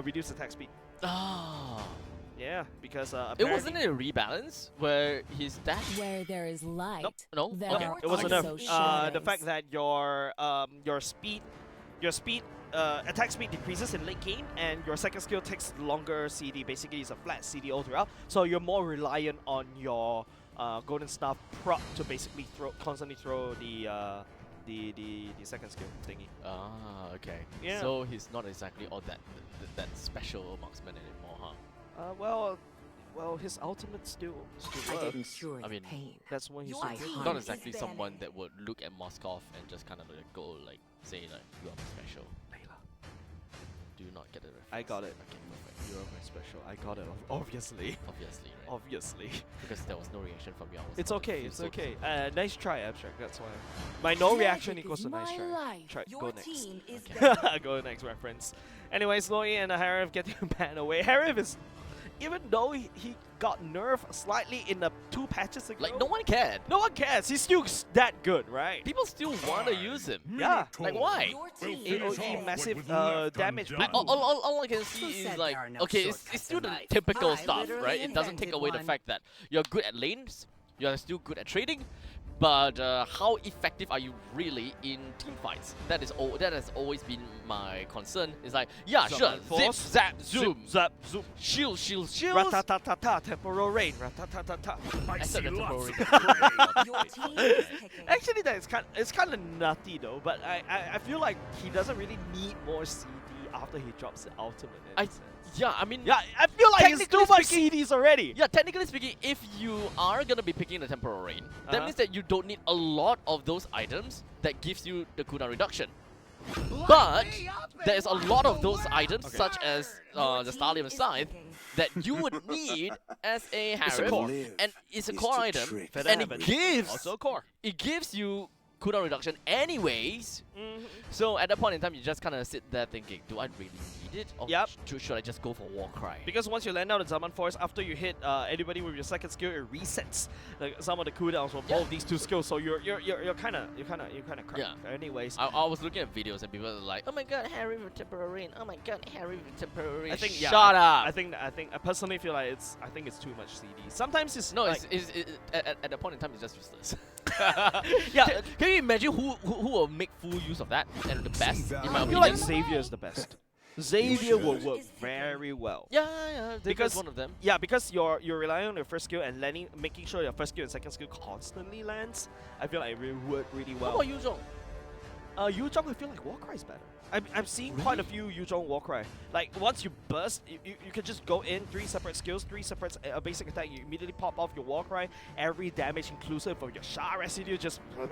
reduced attack speed. Ah. Yeah, because It apparently wasn't a rebalance where his dash. Where there is light, No. there Okay. are it was also enough. The fact shadows. that your speed, attack speed decreases in late game, and your second skill takes longer CD. Basically, it's a flat CD all throughout. So you're more reliant on your golden staff prop to basically constantly throw the second skill thingy. Ah, okay. Yeah. So he's not exactly all that special marksman anymore, huh? Well, his ultimate still I works. didn't cure I mean, pain. That's when he's Your still team Not is exactly banning. someone that would look at Moskov and just kind of like go like say like you are special. Layla. Do you not get the reference? I got it. Okay, perfect. You're very special. I got it. Obviously. Obviously, right? Obviously. Because there was no reaction from you. I was It's about to okay. feel It's so okay. Nice try, Abstract. That's why. My no reaction equals to nice try. Your Go next. team is Okay. Go next reference. Anyways, Loi and Harif getting banned away. Harif is, even though he got nerfed slightly in the 2 patches ago, Like no one cared. no one cares. He's still that good, right? People still want to use him. Yeah. Like why? Your team is AOE banning. massive damage. All I can see Who is said like there are no okay, it's shortcuts still in the life? typical I stuff, literally right? It doesn't take invented away the one. fact that you're good at lanes, you're still good at trading, but how effective are you really in team fights? That has always been my concern. It's like yeah, sure, Summon zip, force, zap, zoom, Zap, zoom. shield, shields. Ratatatata, temporal rain. Ratatatata. Except the temporary. Your team is picking. Actually, it's kind of nutty though. But I feel like he doesn't really need more CD after he drops the ultimate. In a sense. Yeah, I mean, Yeah, I feel like it's too Technically much CDs already. yeah, technically speaking, if you are gonna be picking the temporal rain, that Uh-huh. means that you don't need a lot of those items that gives you the cooldown reduction. But there is a lot of those items, Okay. such as Your the team Starlium is Scythe, picking. that you would need as a It's a Harif, core. and it's a Is core to item, trick Feather and it Heaven. gives Also core. you cooldown reduction anyways. So at that point in time, you just kind of sit there thinking, do I really need it, or Yep. should I just go for Warcry? Because once you land out the Zaman Force, after you hit anybody with your second skill, it resets some of the cooldowns for both these 2 skills. So you're kind of cracked. Yeah. Anyways, I was looking at videos and people were like, oh my god, Harry with temporary rain. Oh my god, Harry with temporary rain. I think yeah, Shut up. I personally feel like I think it's too much CD. Sometimes it's No, like, at that point in time, it's just useless. yeah. Can you imagine who will make full use of that and the best, in my I feel opinion? like Xavier is the best. Xavier will work very well. Yeah, Because- because one of them. Yeah, because you're relying on your first skill and making sure your first skill and second skill constantly lands. I feel like it will work really How well. about you, Zhong? Yuzhong, I feel like Warcry is better. I'm seeing quite a few Yuzhong Warcry. Like once you burst, you can just go in 3 separate skills, 3 separate basic attack. You immediately pop off your Warcry. Every damage inclusive of your Shah residue just. But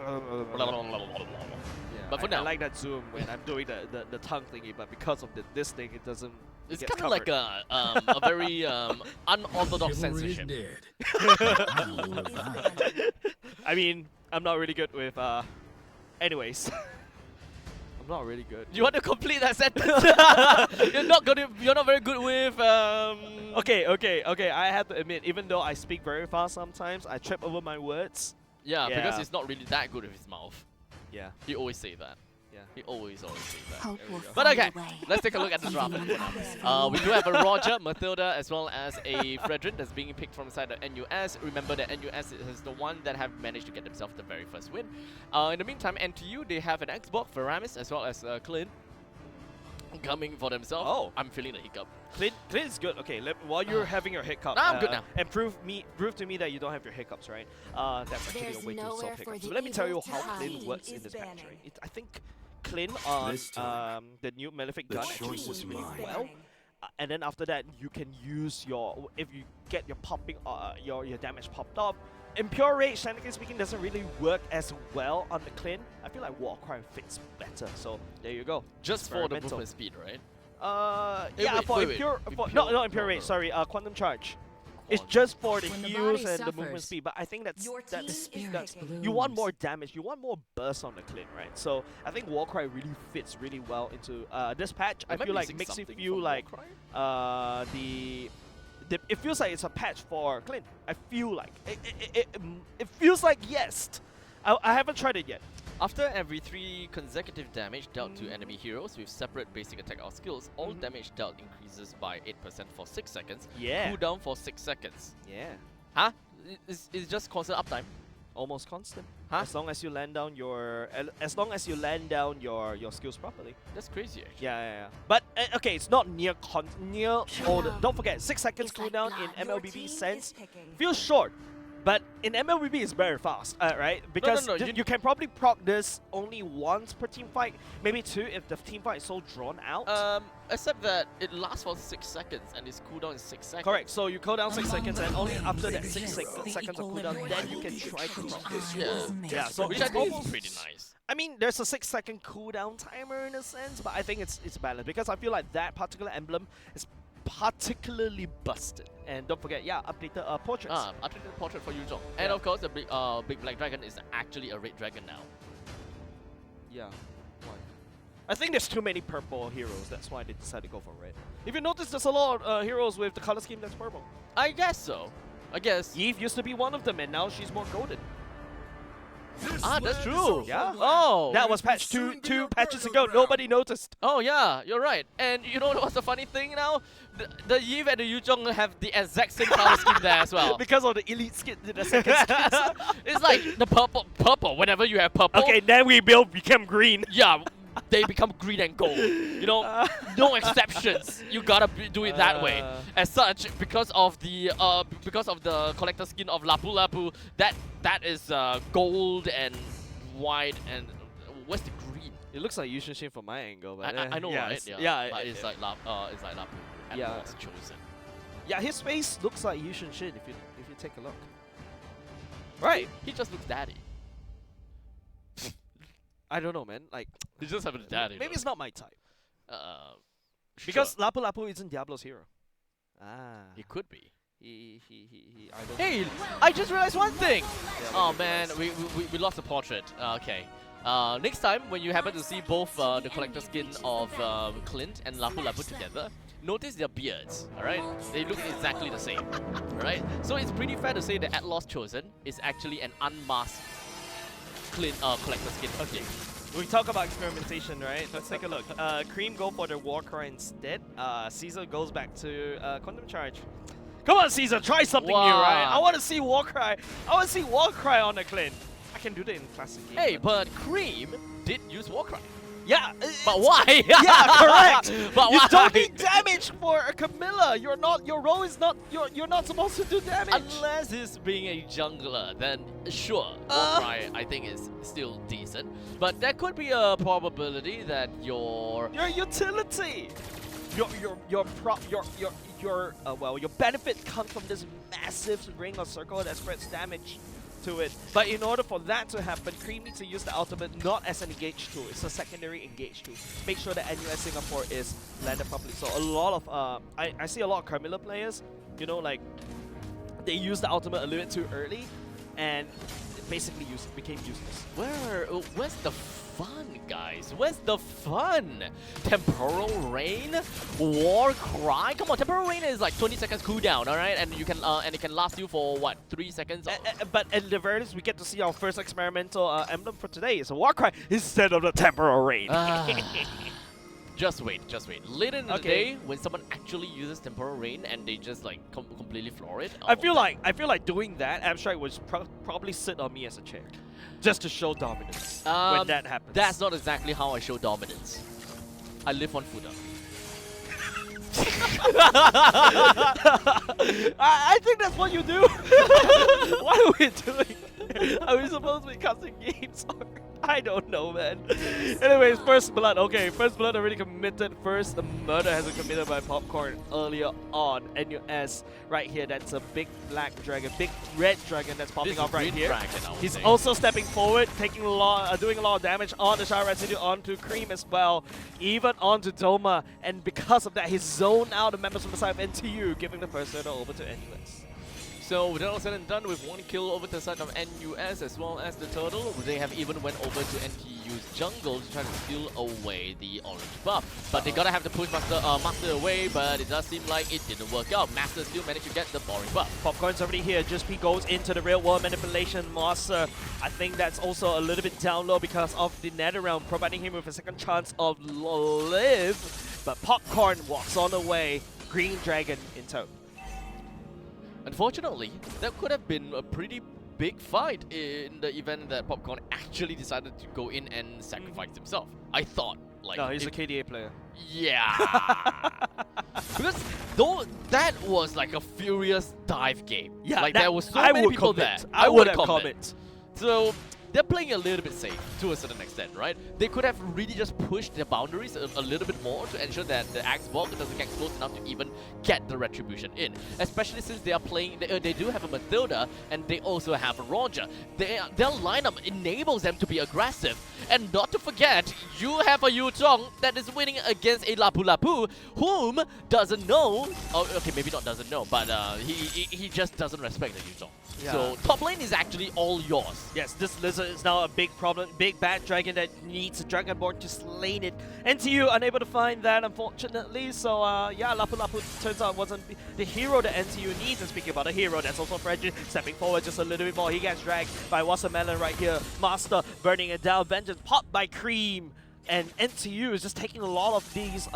for I now, like that zoom when I'm doing the tongue thingy, but because of this thing, it doesn't. it's gets kind of like covered. a very unorthodox censorship. I mean, I'm not really good with. Anyways, I'm not really good. You want to complete that sentence? You're not very good with Okay. I have to admit, even though I speak very fast sometimes, I trip over my words. Yeah, because Yeah. he's not really that good with his mouth. Yeah. He always say that. Yeah. He always say that. Hope There we will go. But find okay, a way. let's take a look at the draft. We do have a Roger, Matilda, as well as a Fredrin that's being picked from inside the NUS. Remember that NUS is the one that have managed to get themselves the very first win. In the meantime, NTU, they have an Xbox, Faramis, as well as Clint coming for themselves. Oh. I'm feeling the hiccup. Clint is good. Okay, while you're having your hiccup, Nah, I'm good now. And prove to me that you don't have your hiccups, right? That's actually There's a way to nowhere solve for hiccups. the So let me tell you evil how to Clint hide. works in Is this patch, banning. right? I think Clint on This time, the new Malefic the gun choice actually is works really mine. well. And then after that, you can use if you get your popping, your damage popped up. Impure Rage, technically speaking, doesn't really work as well on the Clint. I feel like Warcry fits better. So there you go. Just for the Experimental. movement speed, right? Yeah, wait, for wait, Impure, wait. no, Impure- Impure no, Rage. no. Sorry, Quantum Charge. It's on. just for the When the heals body and the movement suffers, speed, but I think that's your team is picking. you want more damage, you want more burst on the Clint, right? So I think Warcry really fits really well into this patch. I Am feel like missing makes you something feel from like Warcry? it feels like it's a patch for Clint. I feel like it feels like yes. I haven't tried it yet. After every 3 consecutive damage dealt to enemy heroes with separate basic attack or skills, all damage dealt increases by 8% for 6 seconds. Yeah. Cooldown for 6 seconds. Yeah. Huh? It's just constant uptime. Almost constant. Huh? As long as you land down your your skills properly. That's crazy actually. Yeah. But okay, it's not near all the. Don't forget, 6 seconds Is that cooldown blood? in Your MLBB team sense is picking. feels short. But in MLBB it's very fast, right? Because no, you can probably proc this only once per team fight, maybe 2 if the team fight is so drawn out. Except that it lasts for 6 seconds and its cooldown is 6 seconds. Correct. So you cool down 6 Among seconds, the and only clans after that exists 6 the seconds of cooldown, then you can try to proc this. Yeah. So Which it's I think almost is pretty nice. I mean, there's a 6-second cooldown timer in a sense, but I think it's balanced because I feel like that particular emblem is particularly busted. And don't forget, yeah, updated portraits. Updated portrait for Yuzhong. And Yeah. of course, the big black dragon is actually a red dragon now. Yeah. Why? I think there's too many purple heroes. That's why they decided to go for red. If you notice, there's a lot of heroes with the color scheme that's purple. I guess so. I guess. Eve used to be one of them, and now she's more golden. That's true. Yeah. Oh. That was patch two patches ago. Nobody noticed. Oh yeah, you're right. And you know what's the funny thing now? The Eve and the Yuzhong have the exact same color scheme there as well. Because of the elite skin, the second skin. It's like the purple. Whenever you have purple, Okay, then we became green. yeah, they become green and gold. You know, no exceptions. You gotta do it that way. As such, because of the collector skin of Lapu Lapu, that is gold and white and where's the green? It looks like Yushin Shin from my angle, but I know, yeah, right? it's- Yeah, yeah, but it's like Lapu and Yeah. was chosen. yeah, his face looks like Yushin Shin if you take a look. Right. He just looks daddy. I don't know, man. Like He just have a daddy. maybe it's not my type Because because Lapu Lapu isn't Diablo's hero. Ah, he could be. he I don't. Hey, I just realized one thing. Yeah, Oh man, we lost the portrait. Okay. Next time when you happen to see both the collector skin of Clint and Lapu Lapu together, notice their beards. All right, they look exactly the same. All right, so it's pretty fair to say that Atlas Chosen is actually an unmasked Clint collector skin. Okay. We talk about experimentation, right? Let's take a look. Cream go for the Warcry instead. Caesar goes back to Quantum Charge. Come on, Caesar, try something new, right? Wow. I want to see Warcry. I want to see Warcry on the Clint. I can do that in classic game. Hey, but Cream did use Warcry. yeah, But why? yeah, correct. But You why? don't need damage for a Camilla. You're not. Your role is not. You're not supposed to do damage. Unless he's being a jungler, then sure, Warcry I think is still decent. But there could be a probability that your Your utility. Your benefit comes from this massive ring or circle that spreads damage to it. But in order for that to happen, Cream needs to use the ultimate not as an engage tool. It's a secondary engage tool. Make sure that NUS Singapore is landed properly. So a lot of I see a lot of Carmilla players, you know, like they use the ultimate a little bit too early, and it basically became useless. where's the fun, guys? Where's the fun? Temporal Rain, Warcry. Come on, Temporal Rain is like 20 seconds cooldown, all right, and you can and it can last you for what 3 seconds. But at the very least, we get to see our first experimental emblem for today. It's a Warcry instead of the Temporal Rain. Just wait. Later in the Okay. day, when someone actually uses Temporal Rain and they just like completely floor it. I feel like doing that, Abstract would probably sit on me as a chair, just to show dominance when that happens. That's not exactly how I show dominance. I live on Fuda. I think that's what you do. What are we doing? Are we supposed to be casting games? Or I don't know, man. Anyways, First Blood. Okay, First Blood already committed. First, the murder has been committed by Popcorn earlier on. NUS right here. That's a big black dragon, big red dragon that's popping This off right green here. dragon, I would He's say. also stepping forward, taking a lot, doing a lot of damage on the Shower Residue, onto Cream as well, even onto Doma. And because of that, he's zoned out the members from the side of NTU, giving the first turtle over to NUS. So with that all said and done, with one kill over to the side of NUS as well as the Turtle, they have even went over to NTU's jungle to try to steal away the orange buff. But they gotta have to push Master away, but it does seem like it didn't work out. Master still managed to get the orange buff. Popcorn's already here. Just he goes into the real world manipulation master. I think that's also a little bit down low because of the nether realm, providing him with a second chance of live. But Popcorn walks on the way. Green Dragon in tow. Unfortunately, that could have been a pretty big fight in the event that Popcorn actually decided to go in and sacrifice himself. I thought, like... No, he's a KDA player. Yeah! Because though that was like a furious dive game. Yeah, like that, there was so I many would people comment. there. I would comment. So they're playing a little bit safe to a certain extent, right? They could have really just pushed their boundaries a little bit more to ensure that the Axe Walk doesn't get close enough to even get the retribution in. Especially since they are playing, they do have a Mathilda and they also have a Roger. Their lineup enables them to be aggressive. And not to forget, you have a Yu Zhong that is winning against a Lapu Lapu, whom doesn't know, okay, maybe not doesn't know, but he just doesn't respect the Yu Zhong. Yeah. So top lane is actually all yours. Yes, this lizard is now a big problem, big bad dragon that needs a Dragonborn to slay it. NTU unable to find that, unfortunately. So yeah, Lapu Lapu turns out wasn't the hero that NTU needs. And speaking about a hero, that's also Frederick stepping forward just a little bit more. He gets dragged by Watermelon right here. Master burning it down. Vengeance popped by Cream. And NTU is just taking a lot of these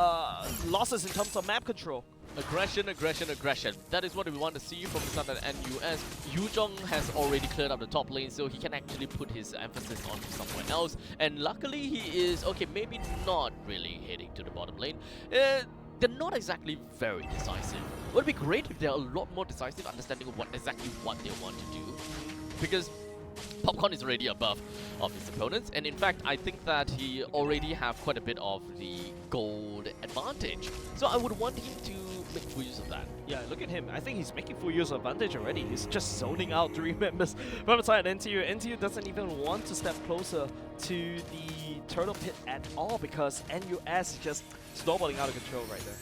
losses in terms of map control. Aggression, aggression, aggression. That is what we want to see from the start of NUS. Yu Zhong has already cleared up the top lane, so he can actually put his emphasis on somewhere else. And luckily, he is, okay, maybe not really heading to the bottom lane. They're not exactly very decisive. It would be great if they're a lot more decisive, understanding of exactly what they want to do. Because Popcorn is already above of his opponents, and in fact, I think that he already have quite a bit of the gold advantage. So I would want him to make full use of that. Yeah, look at him. I think he's making full use of advantage already. He's just zoning out 3 members from the side of NTU. NTU doesn't even want to step closer to the turtle pit at all because NUS is just snowballing out of control right there.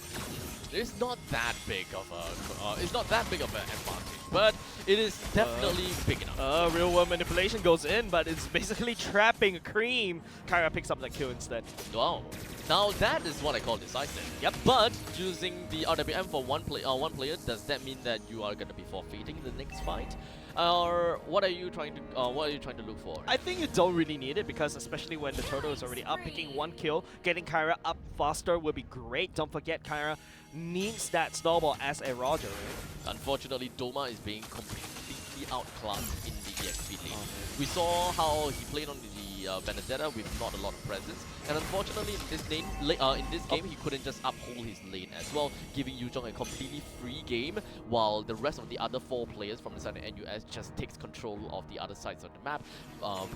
It's not that big of a, it's not that big of an advantage, but it is definitely big enough. Real world manipulation goes in, but it's basically trapping Cream. Kyra picks up that kill instead. Wow. Now that is what I call decisive. Yep. But choosing the RWM for one player, does that mean that you are gonna be forfeiting the next fight? Or what are you trying to look for? I think you don't really need it because especially when the turtle is already up, picking 1 kill, getting Kyra up faster will be great. Don't forget Kyra needs that snowball as a Roger, right? Unfortunately, Doma is being completely outclassed in the EXP lane. We saw how he played on the Benedetta with not a lot of presence, and unfortunately in this game he couldn't just uphold his lane as well, giving Yu Zhong a completely free game, while the rest of the other 4 players from the side of NUS just takes control of the other sides of the map,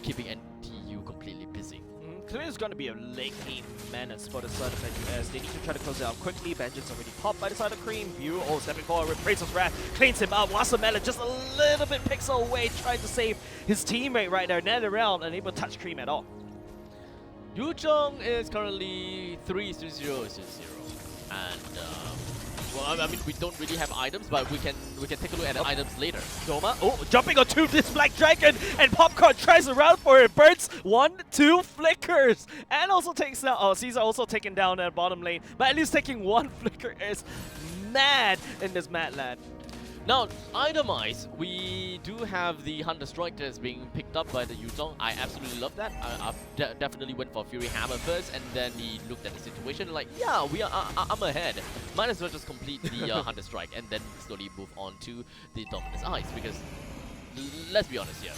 keeping NTU completely busy. Clearly it's going to be a late game menace for the side of NUS. They need to try to close it out quickly. Vengeance already popped by the side of Cream. View stepping forward with Prince's Wrath. Cleans him out. Watermelon just a little bit pixel away, trying to save his teammate right there. Nether around, unable to touch Cream at all. Yu Zhong is currently 3-0-0. And well, I mean, we don't really have items, but we can take a look at the items later. Doma, jumping onto this Black Dragon, and Popcorn tries around for it. Burns 1, 2 flickers, and also takes down. Oh, Caesar also taken down at bottom lane, but at least taking 1 flicker is mad in this Mad Lad. Now, itemize, we do have the Hunter Strike that's being picked up by the Yu Zhong. I absolutely love that. I definitely went for Fury Hammer first, and then he looked at the situation like, yeah, I'm ahead. Might as well just complete the Hunter Strike, and then slowly move on to the Dominus Ice, because let's be honest here,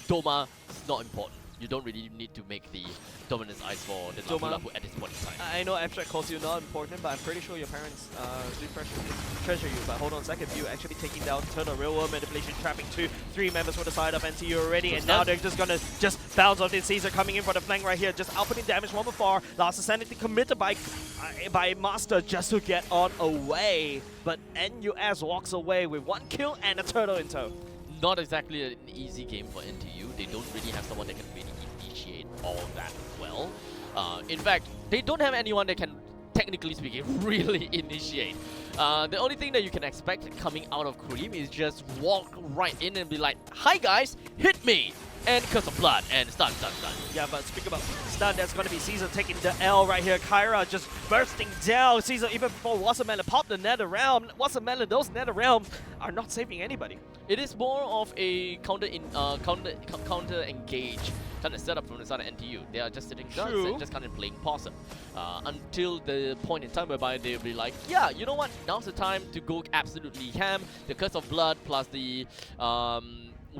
Doma is not important. You don't really need to make the Dominus Ice for the Lapu Lapu at this point in time. I know Abstract calls you not important, but I'm pretty sure your parents do treasure you. But hold on a second, you actually taking down Turtle, real world manipulation, trapping 3 members for the side of NTU already, and now they're just gonna bounce off this Caesar coming in for the flank right here, just outputting damage from afar. Last Sanity committed by Master just to get on away, but NUS walks away with 1 kill and a Turtle in tow. Not exactly an easy game for NTU. They don't really have someone that can really initiate all of that well. In fact, they don't have anyone that can technically speaking, really initiate. The only thing that you can expect coming out of Cream is just walk right in and be like, "Hi guys, hit me!" And Curse of Blood, and stun. Yeah, but speaking about stun, that's going to be Caesar taking the L right here. Kyra just bursting down. Caesar, even before Watermelon popped the Nether Realm. Watermelon, those Nether Realms are not saving anybody. It is more of a counter engage kind of setup from the side of NTU. They are just sitting guns True. and just kind of playing possum until the point in time whereby they'll be like, yeah, you know what? Now's the time to go absolutely ham. The Curse of Blood plus the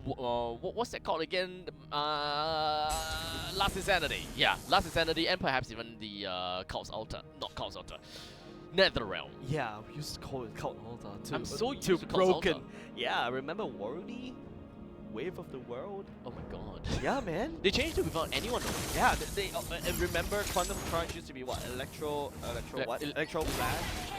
what's that called again? Last Insanity. Yeah, Last Insanity, and perhaps even the Cult's Altar. Not Cult's Altar. Nether Realm. Yeah, we used to call it Cult Altar too. I'm so used too to Cult's broken. Altar. Yeah, remember Worldy? Wave of the World? Oh my god. Yeah, man. They changed it without anyone knowing. Yeah, they remember Quantum Crunch used to be what? Electro Flash?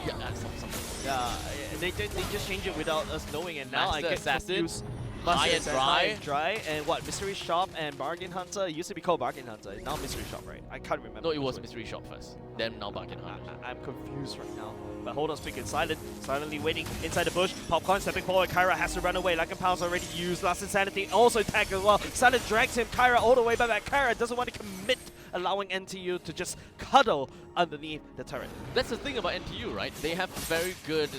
Yeah, something. Yeah, they just changed it without us knowing, and now I Master get Assassin, confused. High and Assassin, Dry. High and Dry, and what? Mystery Shop and Bargain Hunter. It used to be called Bargain Hunter. Now Mystery Shop, right? I can't remember. No, it was which way. Mystery Shop first. Then now Bargain Hunter. I'm confused right now. But hold on, speaking silently waiting inside the bush. Popcorn stepping forward. Kyra has to run away. Like a Pound's already used. Last Insanity also tagged as well. Silent drags him. Kyra all the way back. Kyra doesn't want to commit, allowing NTU to just cuddle underneath the turret. That's the thing about NTU, right? They have very good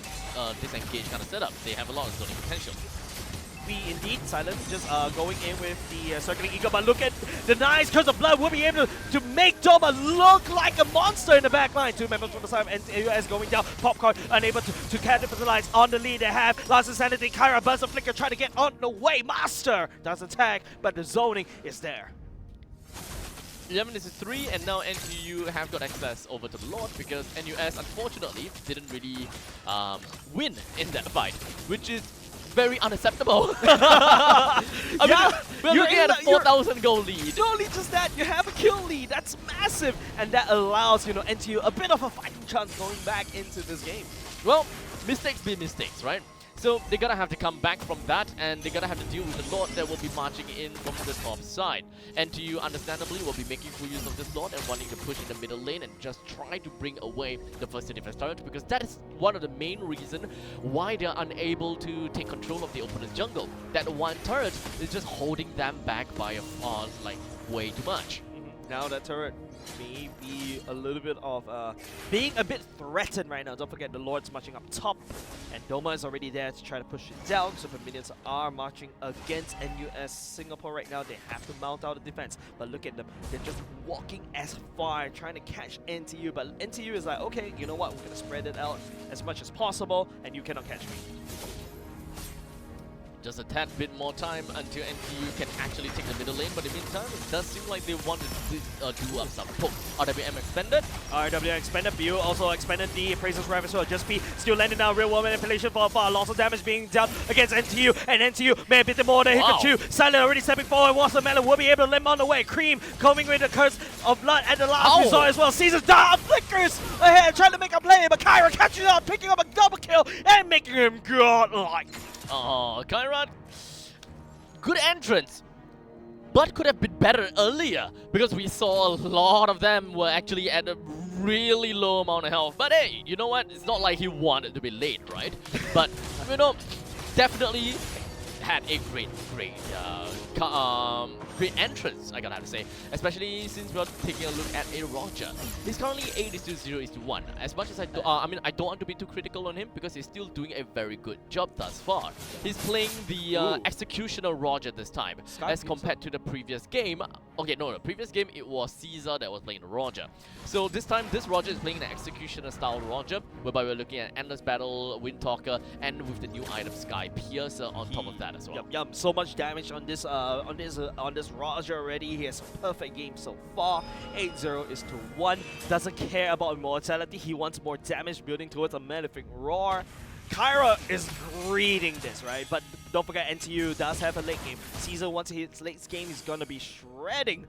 disengage kind of setup. They have a lot of zoning potential. We indeed, Silent, just going in with the Circling Eagle, but look at the nice Curse of Blood. Will be able to make Doma look like a monster in the back line. Two members from the side of NTUS going down. Popcorn unable to capitalize on the lead they have. Last Insanity, Kyra, Buzz of Flicker trying to get on the way. Master does attack, but the zoning is there. 11 is 3, and now NTU have got access over to the Lord because NUS unfortunately didn't really win in that fight, which is very unacceptable. I mean, we're looking at a 4,000 goal lead. Not only just that, you have a kill lead. That's massive, and that allows NTU a bit of a fighting chance going back into this game. Well, mistakes be mistakes, right? So they're gonna have to come back from that, and they're gonna have to deal with the Lord that will be marching in from the top side. NTU understandably will be making full use of this Lord and wanting to push in the middle lane and just try to bring away the first defense turret, because that is one of the main reasons why they're unable to take control of the opponent's jungle. That one turret is just holding them back by like way too much. Now that turret may be a little bit of being a bit threatened right now. Don't forget the Lord's marching up top, and Doma is already there to try to push it down. Super Minions are marching against NUS Singapore right now. They have to mount out a defense, but look at them. They're just walking as far, trying to catch NTU, but NTU is like, okay, you know what? We're gonna spread it out as much as possible, and you cannot catch me. Just a tad bit more time until NTU can actually take the middle lane, but in the meantime, it does seem like they want to do up some poke. RWM expanded. RWM expanded, Bu also expanded the Appraiser's Wrath as well. Just be still landing now, real world manipulation for lots of damage being dealt against NTU, and NTU may a bit more than Hikachu. Silent already stepping forward, Watermelon will be able to limp on the way. Cream coming with the Curse of Blood at the last resort as well. Caesar's down, flickers ahead, trying to make a play, but Kyra catching up, picking up a double kill, and making him godlike. Oh, Kyra, good entrance, but could have been better earlier because we saw a lot of them were actually at a really low amount of health. But hey, you know what? It's not like he wanted to be late, right? But, definitely had a great entrance, I gotta have to say. Especially since we're taking a look at a Roger. He's currently 8:0:1. As much as I don't want to be too critical on him because he's still doing a very good job thus far. He's playing the Executioner Roger this time, as compared to the previous game. Okay, no, the previous game it was Caesar that was playing the Roger. So this time, this Roger is playing the Executioner style Roger, whereby we're looking at Endless Battle, Windtalker, and with the new item Sky Piercer on top of that as well. Yep, so much damage on this Roger already. He has a perfect game so far. 8-0 Doesn't care about immortality. He wants more damage building towards a Malefic Roar. Kyra is reading this, right? But don't forget, NTU does have a late game. Caesar, once he hits late game, he's gonna be shredding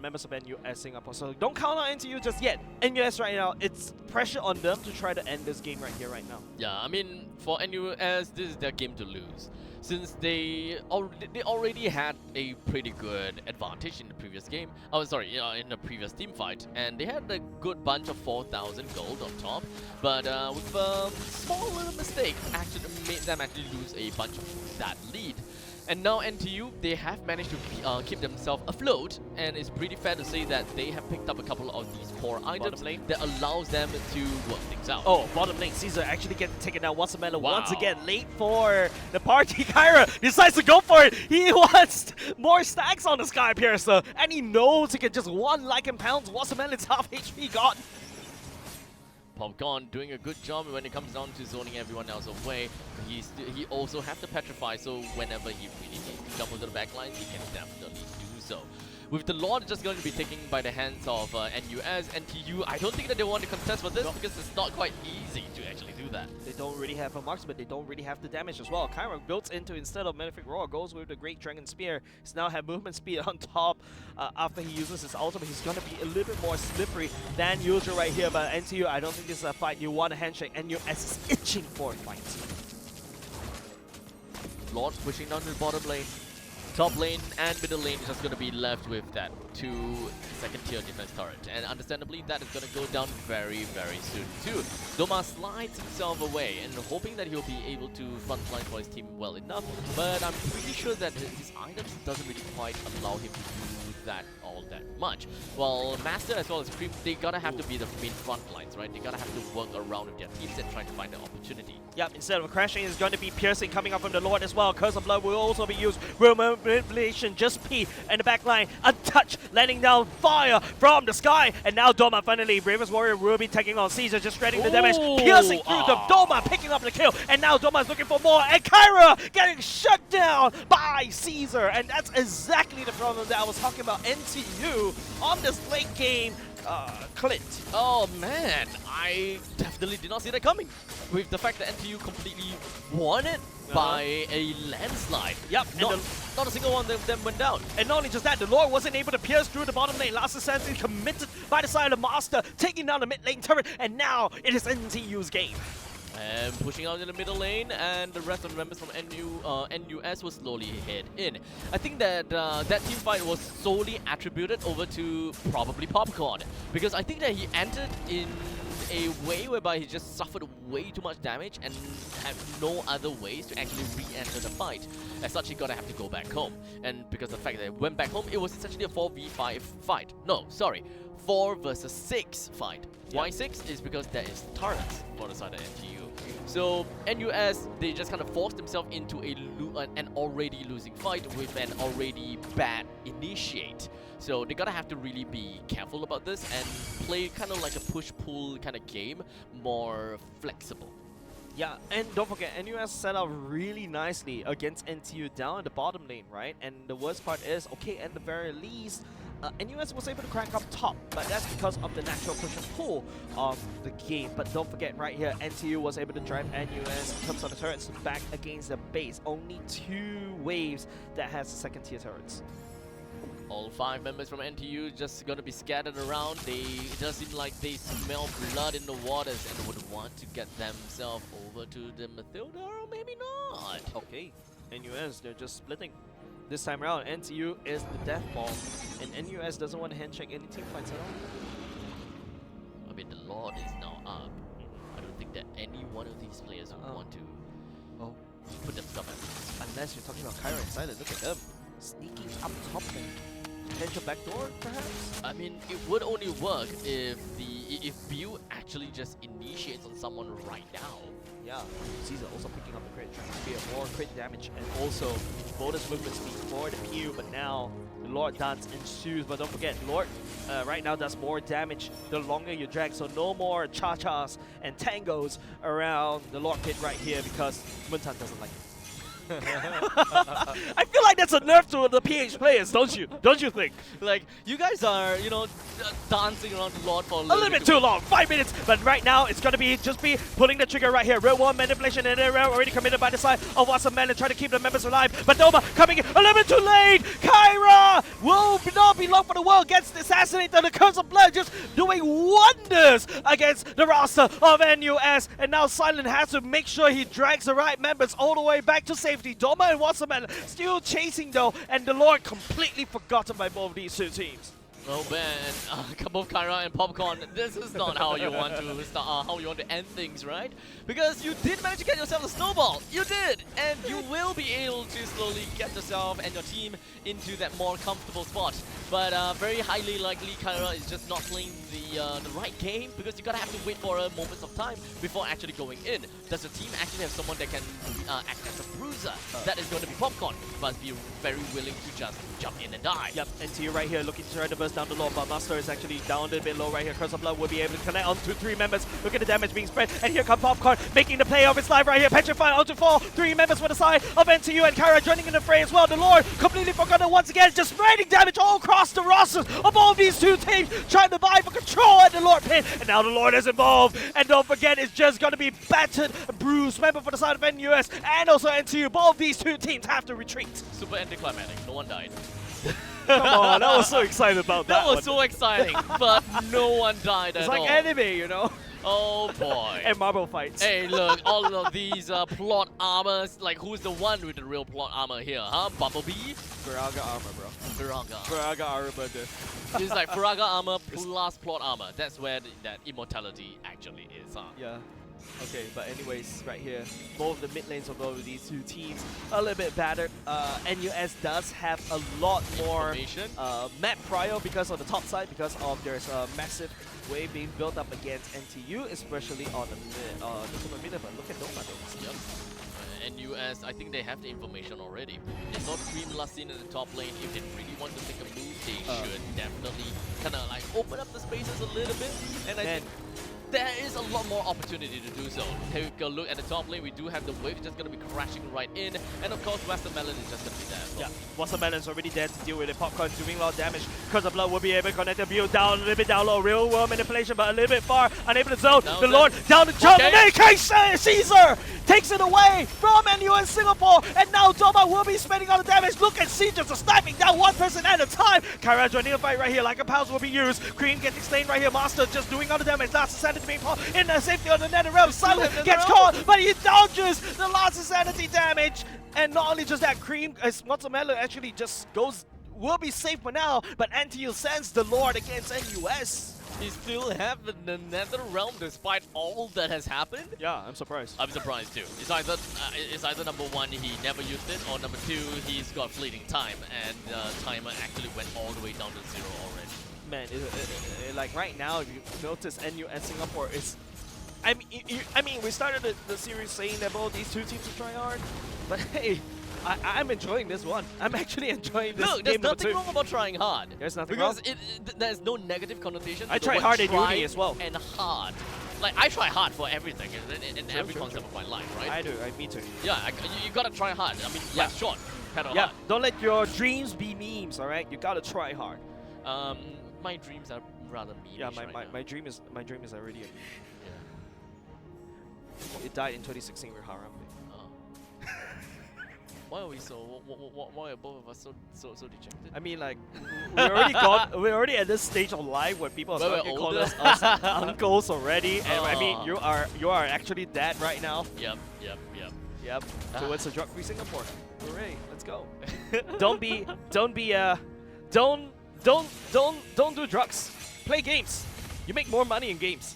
members of NUS Singapore. So don't count on NTU just yet. NUS right now, it's pressure on them to try to end this game right here, right now. Yeah, I mean, for NUS, this is their game to lose. since they already had a pretty good advantage in the previous game. Oh, sorry, in the previous team fight, and they had a good bunch of 4,000 gold on top. But with a small little mistake, actually made them actually lose a bunch of that lead. And now NTU, they have managed to keep themselves afloat, and it's pretty fair to say that they have picked up a couple of these core items that allows them to work things out. Oh, bottom lane, Caesar actually getting taken down. Watermelon Wow. once again, late for the party. Kyra decides to go for it. He wants more stacks on the Sky Piercer, and he knows he can just one like and pounds. Watermelon's half HP gone. Popcorn doing a good job when it comes down to zoning everyone else away. He also has to petrify, so whenever he really needs to jump onto the backlines, he can definitely do so. With the Lord just going to be taken by the hands of NUS, NTU, I don't think that they want to contest for this because it's not quite easy to actually do that. They don't really have a marksman, they don't really have the damage as well. Kyra built into, instead of Malefic Roar, goes with the Great Dragon Spear. He's now have movement speed on top. After he uses his ultimate, he's going to be a little bit more slippery than usual right here. But NTU, I don't think this is a fight you want a handshake. NUS is itching for a fight. Lord pushing down to the bottom lane. Top lane and middle lane is just going to be left with that 2 second-tier defense turret. And understandably, that is going to go down very, very soon too. Doma slides himself away and hoping that he'll be able to frontline for his team well enough. But I'm pretty sure that his items doesn't really quite allow him to do that all that much. Well, Master as well as Creep, they gotta have to be the main front lines, right? They gotta have to work around with their teams and try to find an opportunity. Yep, instead of crashing, it's going to be piercing coming up from the Lord as well. Curse of Blood will also be used. Real manipulation, just P in the back line. A touch, letting down fire from the sky. And now Doma finally, Bravest Warrior will be taking on Caesar, just shredding the damage. Piercing through the Doma, picking up the kill. And now Doma is looking for more. And Kyra getting shut down by Caesar. And that's exactly the problem that I was talking about. NTU on this late game. Clint. Oh man, I definitely did not see that coming. With the fact that NTU completely won it by a landslide. Yep, not a single one of them went down. And not only just that, the Lord wasn't able to pierce through the bottom lane. Last Assassin committed by the side of the Master, taking down the mid lane turret, and now it is NTU's game. And pushing out in the middle lane, and the rest of the members from NUS will slowly head in. I think that that team fight was solely attributed over to probably Popcorn, because I think that he entered in a way whereby he just suffered way too much damage and had no other ways to actually re-enter the fight. As such, he gotta have to go back home. And because of the fact that he went back home, it was essentially a 4v5 fight. No, sorry, 4 versus 6 fight. Why 6 is because there is turrets for the side of NTU. So NUS, they just kind of forced themselves into an already losing fight with an already bad initiate. So they gotta have to really be careful about this and play kind of like a push-pull kind of game, more flexible. Yeah, and don't forget, NUS set up really nicely against NTU down in the bottom lane, right? And the worst part is, okay, at the very least, NUS was able to crank up top, but that's because of the natural push and pull of the game. But don't forget, right here, NTU was able to drive NUS in terms of the turrets back against the base. Only 2 waves that has the second tier turrets. All 5 members from NTU just gonna be scattered around. It does seem like they smell blood in the waters and would want to get themselves over to the Mathilda, or maybe not. Okay, NUS, they're just splitting. This time around, NTU is the death ball, and NUS doesn't want to handshake any team fights at all. I mean, the Lord is now up. I don't think that any one of these players would want to put themselves at risk. Unless you're talking about Kyra inside it, look at them. Sneaking up top lane. Potential backdoor, perhaps? I mean, it would only work if Bill actually just initiates on someone right now. Yeah, Caesar also picking up the crit, trying to be more crit damage, and also bonus movement speed for the Pew. But now the Lord dance ensues. But don't forget, Lord right now does more damage the longer you drag. So no more cha-chas and tangos around the Lord pit right here because Muntan doesn't like it. I feel like that's a nerf to the PH players, don't you? Don't you think? Like, you guys are, you know, dancing around the Lord for A little bit too long, 5 minutes, but right now it's gonna be just be pulling the trigger right here. Real one manipulation and they're already committed by the side of Wasaman and trying to keep the members alive. But Noma coming in a little bit too late. Kyra will not not be long for the world. Gets assassinated. The Curse of Blood just doing wonders against the roster of NUS. And now Silent has to make sure he drags the right members all the way back to safety. Doma and Wasserman still chasing though, and the Lord completely forgotten by both of these two teams. Oh man, both Kyra and Popcorn, this is not how you want to start, how you want to end things, right? Because you did manage to get yourself a snowball, you did, and you will be able to slowly get yourself and your team into that more comfortable spot. But very highly likely Kyra is just not playing the right game, because you gotta have to wait for a moment of time before actually going in. Does the team actually have someone that can act as a bruiser? That is going to be Popcorn, but be very willing to just jump in and die. Yep, NTU right here looking to try to burst down the low, but Master is actually down a little bit low right here. Curse of Blood will be able to connect onto 3 members. Look at the damage being spread, and here comes Popcorn making the play of his life right here. Petrified onto 4, 3 members for the side of NTU, and Kyra joining in the fray as well. The Lord completely forgotten once again, just spreading damage all across the rosters of all of these two teams, trying to vie for control at the Lord pit, and now the Lord is involved. And don't forget, it's just going to be battered, bruised member for the side of NUS and also NTU. Both these two teams have to retreat. Super anticlimactic, no one died. Come on, I was so excited about that. That was so exciting, but no one died It's at like all. anime, you know? Oh boy. And marble fights. Hey, look, all of these plot armors, like who's the one with the real plot armor here, huh? Bumblebee? Faraga armor, bro. Faraga. Faraga armor, brother. It's like Faraga armor plus plot armor. That's where that immortality actually is, huh? Yeah. Okay, but anyways, right here, both the mid lanes of both of these two teams a little bit battered. NUS does have a lot more Information. map prior because of the top side, because of there's a massive wave being built up against NTU, especially on the super mid. But look at Doma though. Yep. NUS, I think they have the information already. They saw Cream last seen in the top lane. If they really want to make a move, they should definitely kind of like open up the spaces a little bit. And I think there is a lot more opportunity to do so. Take a look at the top lane. We do have the wave just going to be crashing right in. And of course, Western Melon is just going to be there as well. Yeah, Watermelon's already there to deal with it. Popcorn doing a lot of damage. Curse of Blood will be able to connect the build down a little bit down low. Real world manipulation, but a little bit far. Unable to zone. Down the there. Lord down the jump. Okay. Caesar takes it away from NUS Singapore. And now Doma will be spending all the damage. Look at Siege just sniping down one person at a time. Kyra joining the fight right here. Like a pals will be used. Cream getting slain right here. Master just doing all the damage. Last Insanity being caught in the safety on the nether realm. Silent gets caught, but he dodges the last Insanity damage. And not only just that, Cream, as Watermelon actually just will be safe for now, but NTU sends the Lord against NUS. He still have the Nether Realm despite all that has happened? Yeah, I'm surprised. I'm surprised too. It's either number one, he never used it, or number two, he's got fleeting time, and timer actually went all the way down to 0 already. Man, like right now, if you notice NUS Singapore is... I mean, we started the series saying that both these two teams are trying hard, but hey, I'm enjoying this one. I'm actually enjoying this Look, there's game number nothing 2. wrong about trying hard. There's nothing because wrong. there's no negative connotation. I to the tried word hard in try uni as well. And hard. Like, I try hard for everything in True, every true, concept of my life, right? I do, me too. Yeah, you gotta try hard. I mean, Yeah. life's short. Pedal Yeah, hard. don't let your dreams be memes, alright? You gotta try hard. My dreams are rather mean. Yeah, my dream is already a... It died in 2016 with Harambe. Why are we so? Why are both of us so dejected? I mean, like, we're already at this stage of life where people are Where we're starting to call older. us uncles already, and I mean, you are actually dad right now. Yep. Yep. Ah. Towards a drug-free Singapore. Hooray! Let's go. don't do drugs. Play games. You make more money in games.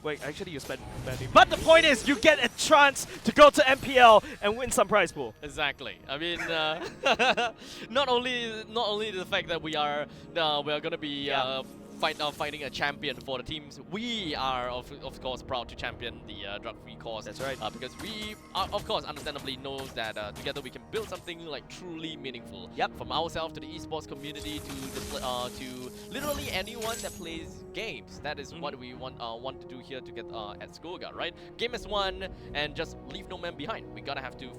Wait, actually you spend money. But the point is, you get a chance to go to MPL and win some prize pool. Exactly. I mean, not only the fact that we are gonna be fighting a champion for the teams. We are of course proud to champion the drug-free cause. That's right. Because we of course understandably knows that together we can build something like truly meaningful. Yep. From ourselves to the esports community to literally anyone that plays games. That is what we want to do here to get at Skoga, right? Game is won, and just leave no man behind. We gotta have to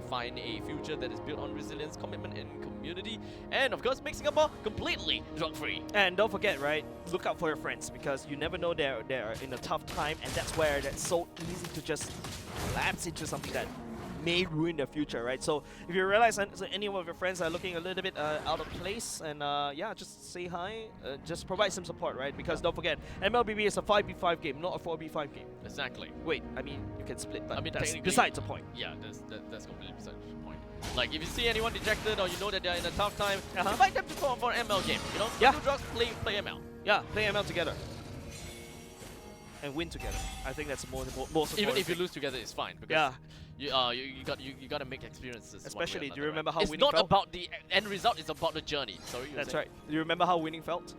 find a future that is built on resilience, commitment, and community, and of course make Singapore completely drug-free. And don't forget, right? Look out for your friends, because you never know they're in a tough time, and that's where that's so easy to just lapse into something that may ruin their future, right? So if you realize any of your friends are looking a little bit out of place, and yeah, just say hi, just provide some support, right? Because don't forget, MLBB is a 5v5 game, not a 4v5 game. Exactly. Wait, I mean, you can split, but I mean, that's technically- besides the point. Yeah, that's completely beside the point. Like, if you see anyone dejected or you know that they're in a tough time, Uh-huh. invite them to form for an ML game. You know, Yeah. do drugs, play ML. Yeah, play ML together. And win together. I think that's most important. Even if you lose together, it's fine because Yeah, you gotta make experiences. one way or especially, do you another, remember right? how it's winning not felt? about the end result; it's about the journey. Sorry, you were That's saying? right. Do you remember how winning felt?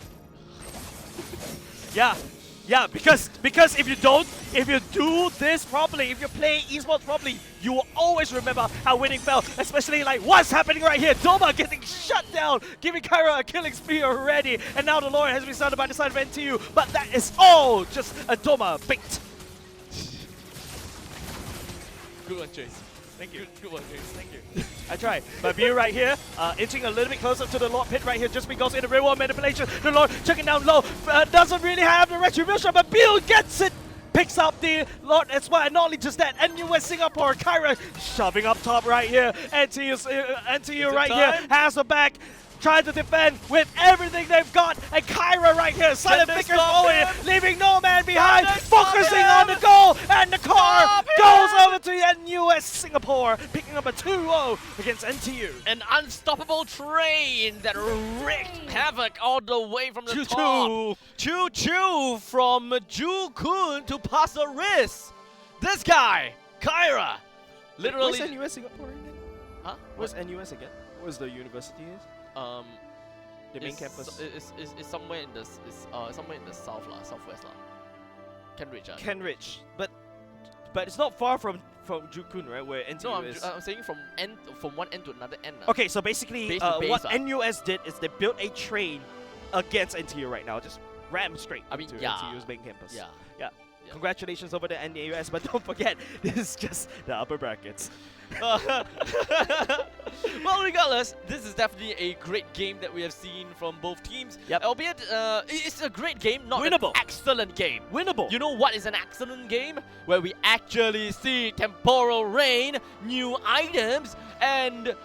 Yeah, because if you do this properly, if you play esports properly, you will always remember how winning felt. Especially like what's happening right here. Doma getting shut down, giving Kyra a killing spree already, and now the Lord has been started by the side of NTU. But that is all just a Doma bait. Good one, Chase. Thank you. Good one, Chase. Thank you. I tried. But View right here, inching a little bit closer to the Lord pit right here, just because in the real world manipulation, the Lord checking down low, doesn't really have the retribution, but Bill gets it! Picks up the Lord as well, and not only just that, NUS Singapore, Kyra shoving up top right here, NTU right here, has the back, trying to defend with everything they've got, and Kyra right here, silent they figures stop forward, him? leaving no man behind, Can they stop focusing him? on the goal, and the car Stop goes him? over to NUS Singapore, picking up a 2-0 against NTU. An unstoppable train that wreaked havoc all the way from the top. Choo-choo from Ju-kun to Pasir Ris. This guy, Kyra, literally. Where's NUS Singapore again? Huh? Where's NUS again? Where's the university is? The main It's- campus. It's somewhere in the somewhere in the southwest lah. Kentridge. Kenridge. But it's not far from Ju-kun, right? Where NTU No, is. I'm saying from one end to another end. Okay, so basically, Base to base, what ah. NUS did is they built a train against NTU right now. Just ram straight I mean, to yeah. NTU's main campus. Yeah. Yeah. Yeah. Congratulations over the NAUS, but don't forget, this is just the upper brackets. Well, regardless, this is definitely a great game that we have seen from both teams. Yep. Albeit, it's a great game, not Winnable. an excellent game. Winnable. You know what is an excellent game? Where we actually see temporal rain, new items, and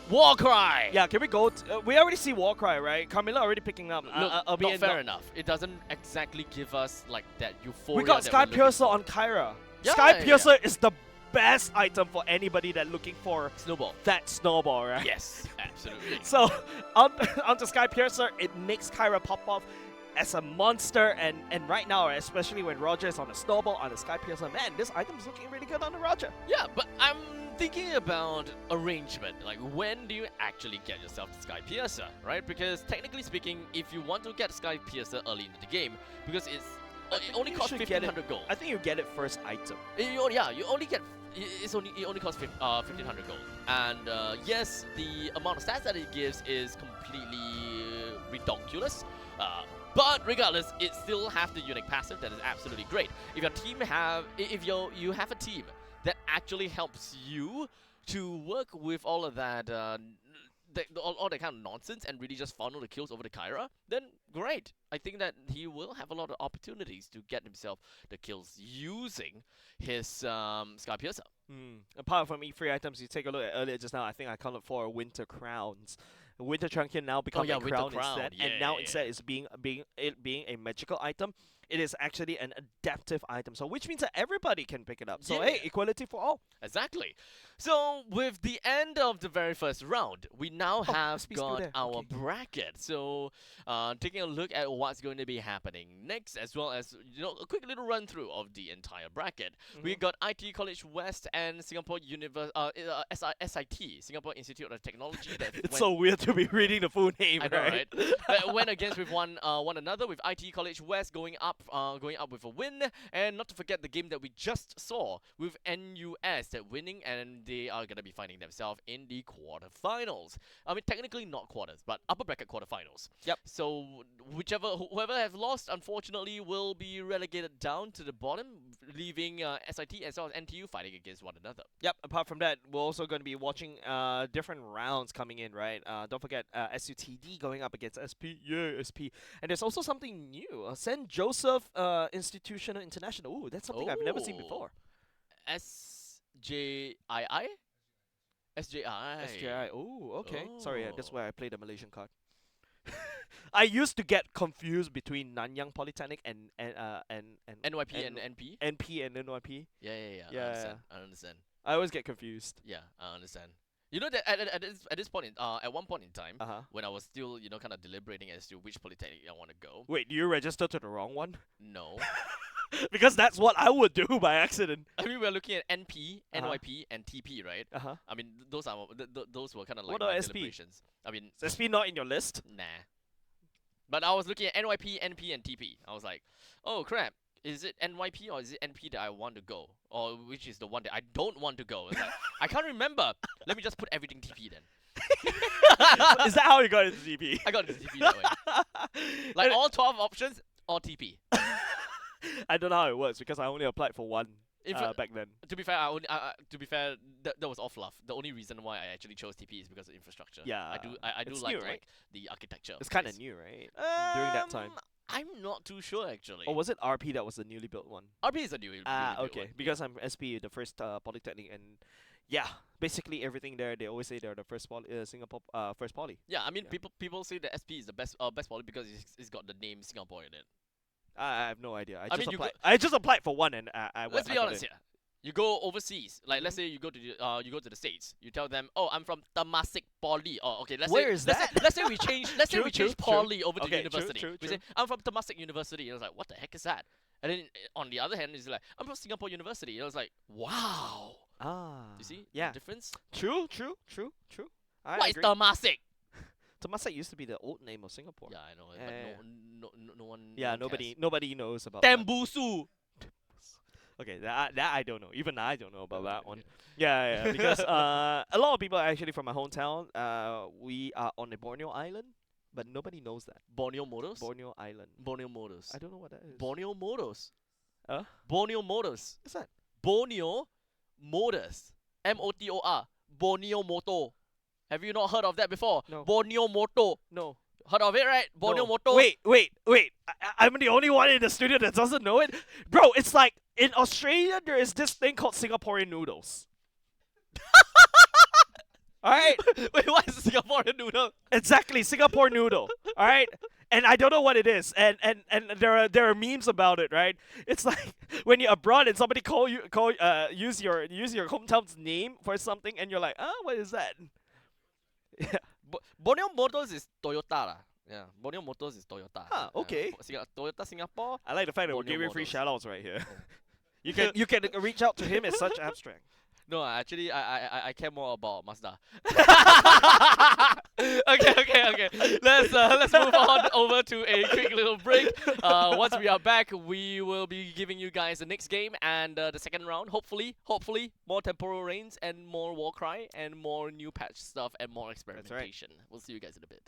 Warcry. Yeah, can we go? We already see Warcry, right? Carmilla already picking up. Look, albeit not fair not- enough. It doesn't exactly give us like that euphoria. We got that Sky we're looking Piercer for. on Kyra. Yeah, Sky yeah. Piercer is the best item for anybody that looking for Snowball. that snowball, right? Yes, absolutely. So onto Sky Piercer, it makes Kyra pop off as a monster, and right now, especially when Roger is on a snowball on the Sky Piercer, man, this item is looking really good on the Roger. Yeah, but I'm thinking about arrangement. Like, when do you actually get yourself the Sky Piercer, right? Because technically speaking, if you want to get Sky Piercer early into the game, because it only you costs should get it. 1,500 gold. I think you get it first item. You only get it only costs 1,500 gold, and yes, the amount of stats that it gives is completely ridiculous. But regardless, it still have the unique passive that is absolutely great. If your team if you have a team that actually helps you to work with all of that, all that kind of nonsense and really just funnel the kills over to Kyra, then great. I think that he will have a lot of opportunities to get himself the kills using his Sky Piercer. Apart from E3 items, you take a look at earlier just now, I think I counted for Winter Crowns. Winter Trunkian now become yeah, a Winter crown Crown. instead, Yeah, and now yeah, instead it's being a magical item. It is actually an adaptive item, so which means that everybody can pick it up. So Yeah. hey, equality for all. Exactly. So with the end of the very first round, we now have SP's still got there. our Okay. bracket. So taking a look at what's going to be happening next, as well as a quick little run through of the entire bracket. We got IT College West and Singapore SIT, Singapore Institute of Technology. That It's went- so weird to be reading the full name, I know, right? right? That went against with one another, with IT College West going up with a win, and not to forget the game that we just saw with NUS that winning, and they are gonna be finding themselves in the quarterfinals. I mean, technically not quarters, but upper bracket quarterfinals. Yep. So whoever have lost, unfortunately, will be relegated down to the bottom, leaving SIT as well as NTU fighting against one another. Yep, apart from that, we're also going to be watching different rounds coming in, right? Don't forget SUTD going up against SP. Yeah, SP. And there's also something new. St. Joseph Institutional International. Ooh, that's something I've never seen Oh. before. SJII? SJI. SJI. Oh, okay. Sorry, that's Oh. where I play the Malaysian card. I used to get confused between Nanyang Polytechnic and NYP and and NP? NP and NYP. Yeah, yeah, yeah. Yeah, I understand. I understand. I always get confused. Yeah, I understand. You know that at this point in at one point in time, Uh-huh. when I was still kind of deliberating as to which polytechnic I want to go. Wait, do you register to the wrong one? No, Because that's what I would do by accident. I mean we're looking at NP, Uh-huh. NYP, and TP, right? Uh-huh. I mean those are those were kind of like What my about SP? deliberations. I mean Is SP not in your list? nah, but I was looking at NYP, NP, and TP. I was like, oh crap. Is it NYP or is it NP that I want to go? Or which is the one that I don't want to go? It's like, I can't remember. Let me just put everything TP then. Is that how you got into GP? I got into TP that way. Like all 12 options, all TP. I don't know how it works because I only applied for one In fact, back then. to be fair, that was all fluff. The only reason why I actually chose TP is because of infrastructure. Yeah, I do it's like new, right? the architecture. It's kind of new, right? During that time. I'm not too sure actually. Or was it RP that was the newly built one? RP is a new. Ah, built okay. one, Because I'm SP, the first polytechnic, and yeah, basically everything there. They always say they're the first Singapore first poly. yeah. I mean, Yeah. people say that SP is the best poly because it's got the name Singapore in it. I have no idea. I mean, you I just applied for one, and I Let's I be got honest in. here. You go overseas, like let's Mhm. say you go to the States. You tell them, oh, I'm from Temasek Poly. Oh, okay. Let's Where say, is let's that? Say, let's say we change. Let's say True, we true, change true. Poly over to Okay, true, university. true, We true. say I'm from Temasek University. And I was like, what the heck is that? And then on the other hand, it's like I'm from Singapore University. And I was like, wow. Ah. You see? Yeah. The difference. True. I What is agree. Temasek? Temasek used to be the old name of Singapore. Yeah, I know. Yeah, But yeah, no one. Yeah, no one cares. nobody knows about that. Tembusu. Okay, that I don't know. Even I don't know about that one. Okay. Yeah, because a lot of people are actually from my hometown. We are on the Borneo Island, but nobody knows that. Borneo Motors. Borneo Island. Borneo Motors. I don't know what that is. Borneo Motors. Huh? Borneo Motors. What's that? Borneo Motors. MOTOR. Borneo Moto. Have you not heard of that before? No. Borneo Moto. No. Heard of it, right? Borneo No. Moto. Wait. I'm the only one in the studio that doesn't know it. Bro, it's like in Australia there is this thing called Singaporean noodles. Alright? Wait, what is Singaporean noodle? Exactly, Singapore noodle. Alright? And I don't know what it is. And there are memes about it, right? It's like when you're abroad and somebody use your hometown's name for something and you're like, what is that? Yeah. Borneo Motors is Toyota lah. Yeah, Borneo Motors is Toyota. okay. Toyota Singapore. I like the fact that we're Borneo giving free Motors. shoutouts right here. You can reach out to him as such abstract. No, actually, I care more about Mazda. Okay. Let's move on over to a quick little break. Once we are back, we will be giving you guys the next game and the second round. Hopefully, more temporal rains and more Warcry and more new patch stuff and more experimentation. We'll see you guys in a bit.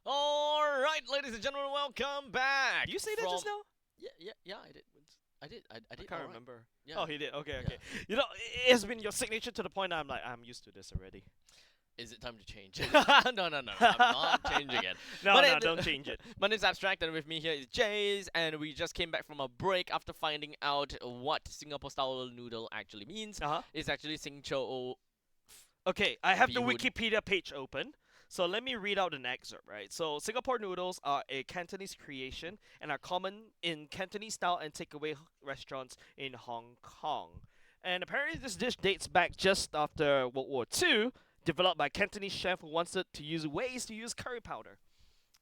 All right, ladies and gentlemen, welcome back. Did you say that just from- now? Yeah, I did. I did. I I did. can't alright. remember. Yeah. Oh, he did. Okay, Yeah. okay. You know, it has been your signature to the point I'm like, I'm used to this already. Is it time to change? No. I'm not changing it. No, But no, it- don't change it. My name's Abstract, and with me here is Jace, and we just came back from a break after finding out what Singapore-style noodle actually means. Uh-huh. It's actually Sing Cho. Okay, I have the Bee-hoon. Wikipedia page open. So let me read out an excerpt, right? So Singapore noodles are a Cantonese creation and are common in Cantonese style and takeaway restaurants in Hong Kong. And apparently this dish dates back just after World War II, developed by Cantonese chef who wanted to use ways to use curry powder.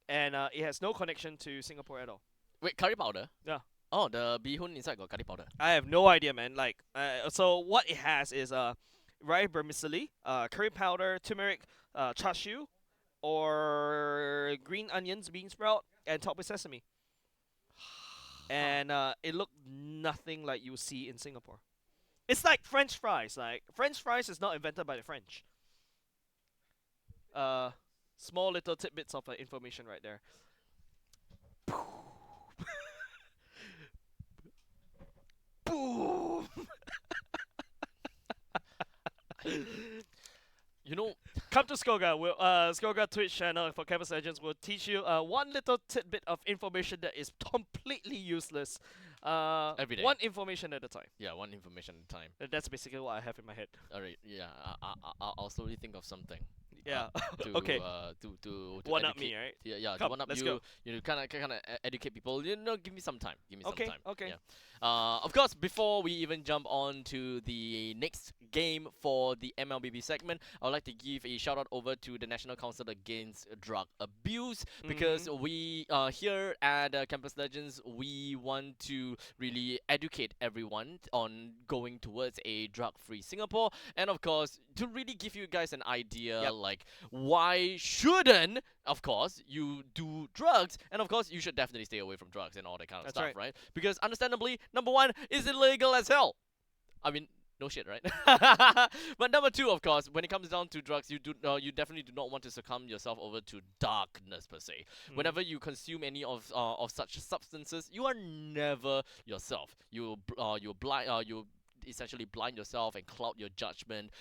And it has no connection to Singapore at all. Wait, curry powder? Yeah. Oh, the bee-hoon inside got curry powder. I have no idea, man. Like, so what it has is rye vermicelli, curry powder, turmeric, char siu, or green onions, bean sprout, and topped with sesame. And it looked nothing like you see in Singapore. It's like French fries. Like French fries is not invented by the French. Small little tidbits of information right there. Boom. You know, Come to Skoga. We'll, Skoga Twitch channel for Campus Legends will teach you one little tidbit of information that is completely useless. Every day. One information at a time. yeah, one information at a time. That's basically what I have in my head. Alright, yeah, I'll slowly think of something. Yeah. To, Okay. To One up educate- me, right? Yeah, to Come, one up let's you. go. You kind of educate people. You know, give me some time. Give me some Okay, time. okay. Yeah. Of course, before we even jump on to the next game for the MLBB segment, I would like to give a shout out over to the National Council Against Drug Abuse because we here at Campus Legends we want to really educate everyone on going towards a drug-free Singapore, and of course to really give you guys an idea Yep. like why shouldn't of course you do drugs, and of course you should definitely stay away from drugs and all that kind of That's stuff, right. Because understandably, number one, is illegal as hell. I mean, no shit, right? But number two, of course, when it comes down to drugs, you definitely do not want to succumb yourself over to darkness per se. Whenever you consume any of such substances, you are never yourself. You essentially blind yourself and cloud your judgment.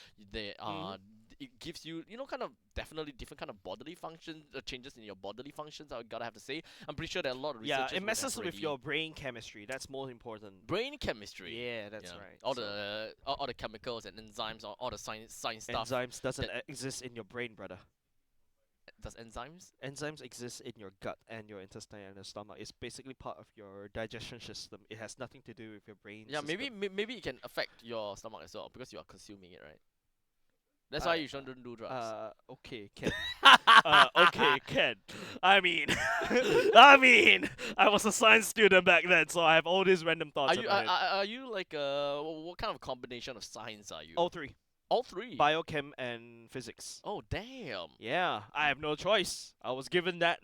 It gives you, kind of definitely different kind of bodily functions, changes in your bodily functions. I gotta have to say, I'm pretty sure that a lot of Yeah, researchers it would messes have with already- your brain chemistry. That's more important. brain chemistry. Yeah, that's Yeah. right. All So all the chemicals and enzymes, all the science stuff. enzymes doesn't that- exist in your brain, brother. Does enzymes? Enzymes exist in your gut and your intestine and your stomach. It's basically part of your digestion system. It has nothing to do with your brain. Yeah, system. maybe it can affect your stomach as well because you are consuming it, right? That's why you shouldn't do drugs. Okay, Ken. Okay, Ken. I mean, I was a science student back then, so I have all these random thoughts Are in you my head. are you like what kind of combination of science are you? All three: All three. biochem and physics. Oh damn. Yeah, I have no choice. I was given that.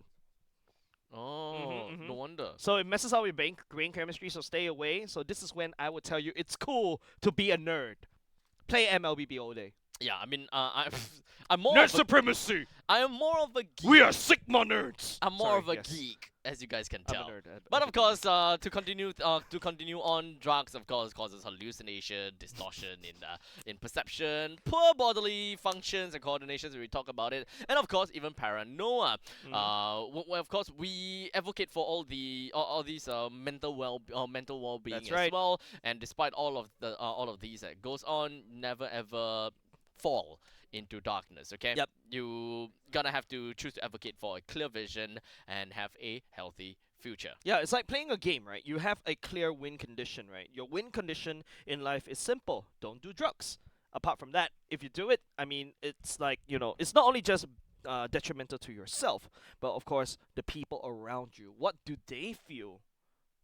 Oh, no wonder. So it messes up with brain chemistry, so stay away. So this is when I would tell you it's cool to be a nerd. Play MLBB all day. Yeah, I mean, I'm more Nerd of a, supremacy! I am more of a geek. We are Sigma nerds! I'm more Sorry, of a yes. geek, as you guys can I'm a tell. nerd. But of course, to continue on, drugs of course causes hallucination, distortion in perception, poor bodily functions and coordinations. We talk about it, and of course even paranoia. Of course we advocate for all these mental well-being That's as right. well. And despite all of these that goes on, never ever fall into darkness. Okay. Yep. You gonna have to choose to advocate for a clear vision and have a healthy future. Yeah, it's like playing a game, right? You have a clear win condition, right? Your win condition in life is simple. Don't do drugs. apart from that, if you do it, I mean, it's like, it's not only just detrimental to yourself, but of course the people around you. What do they feel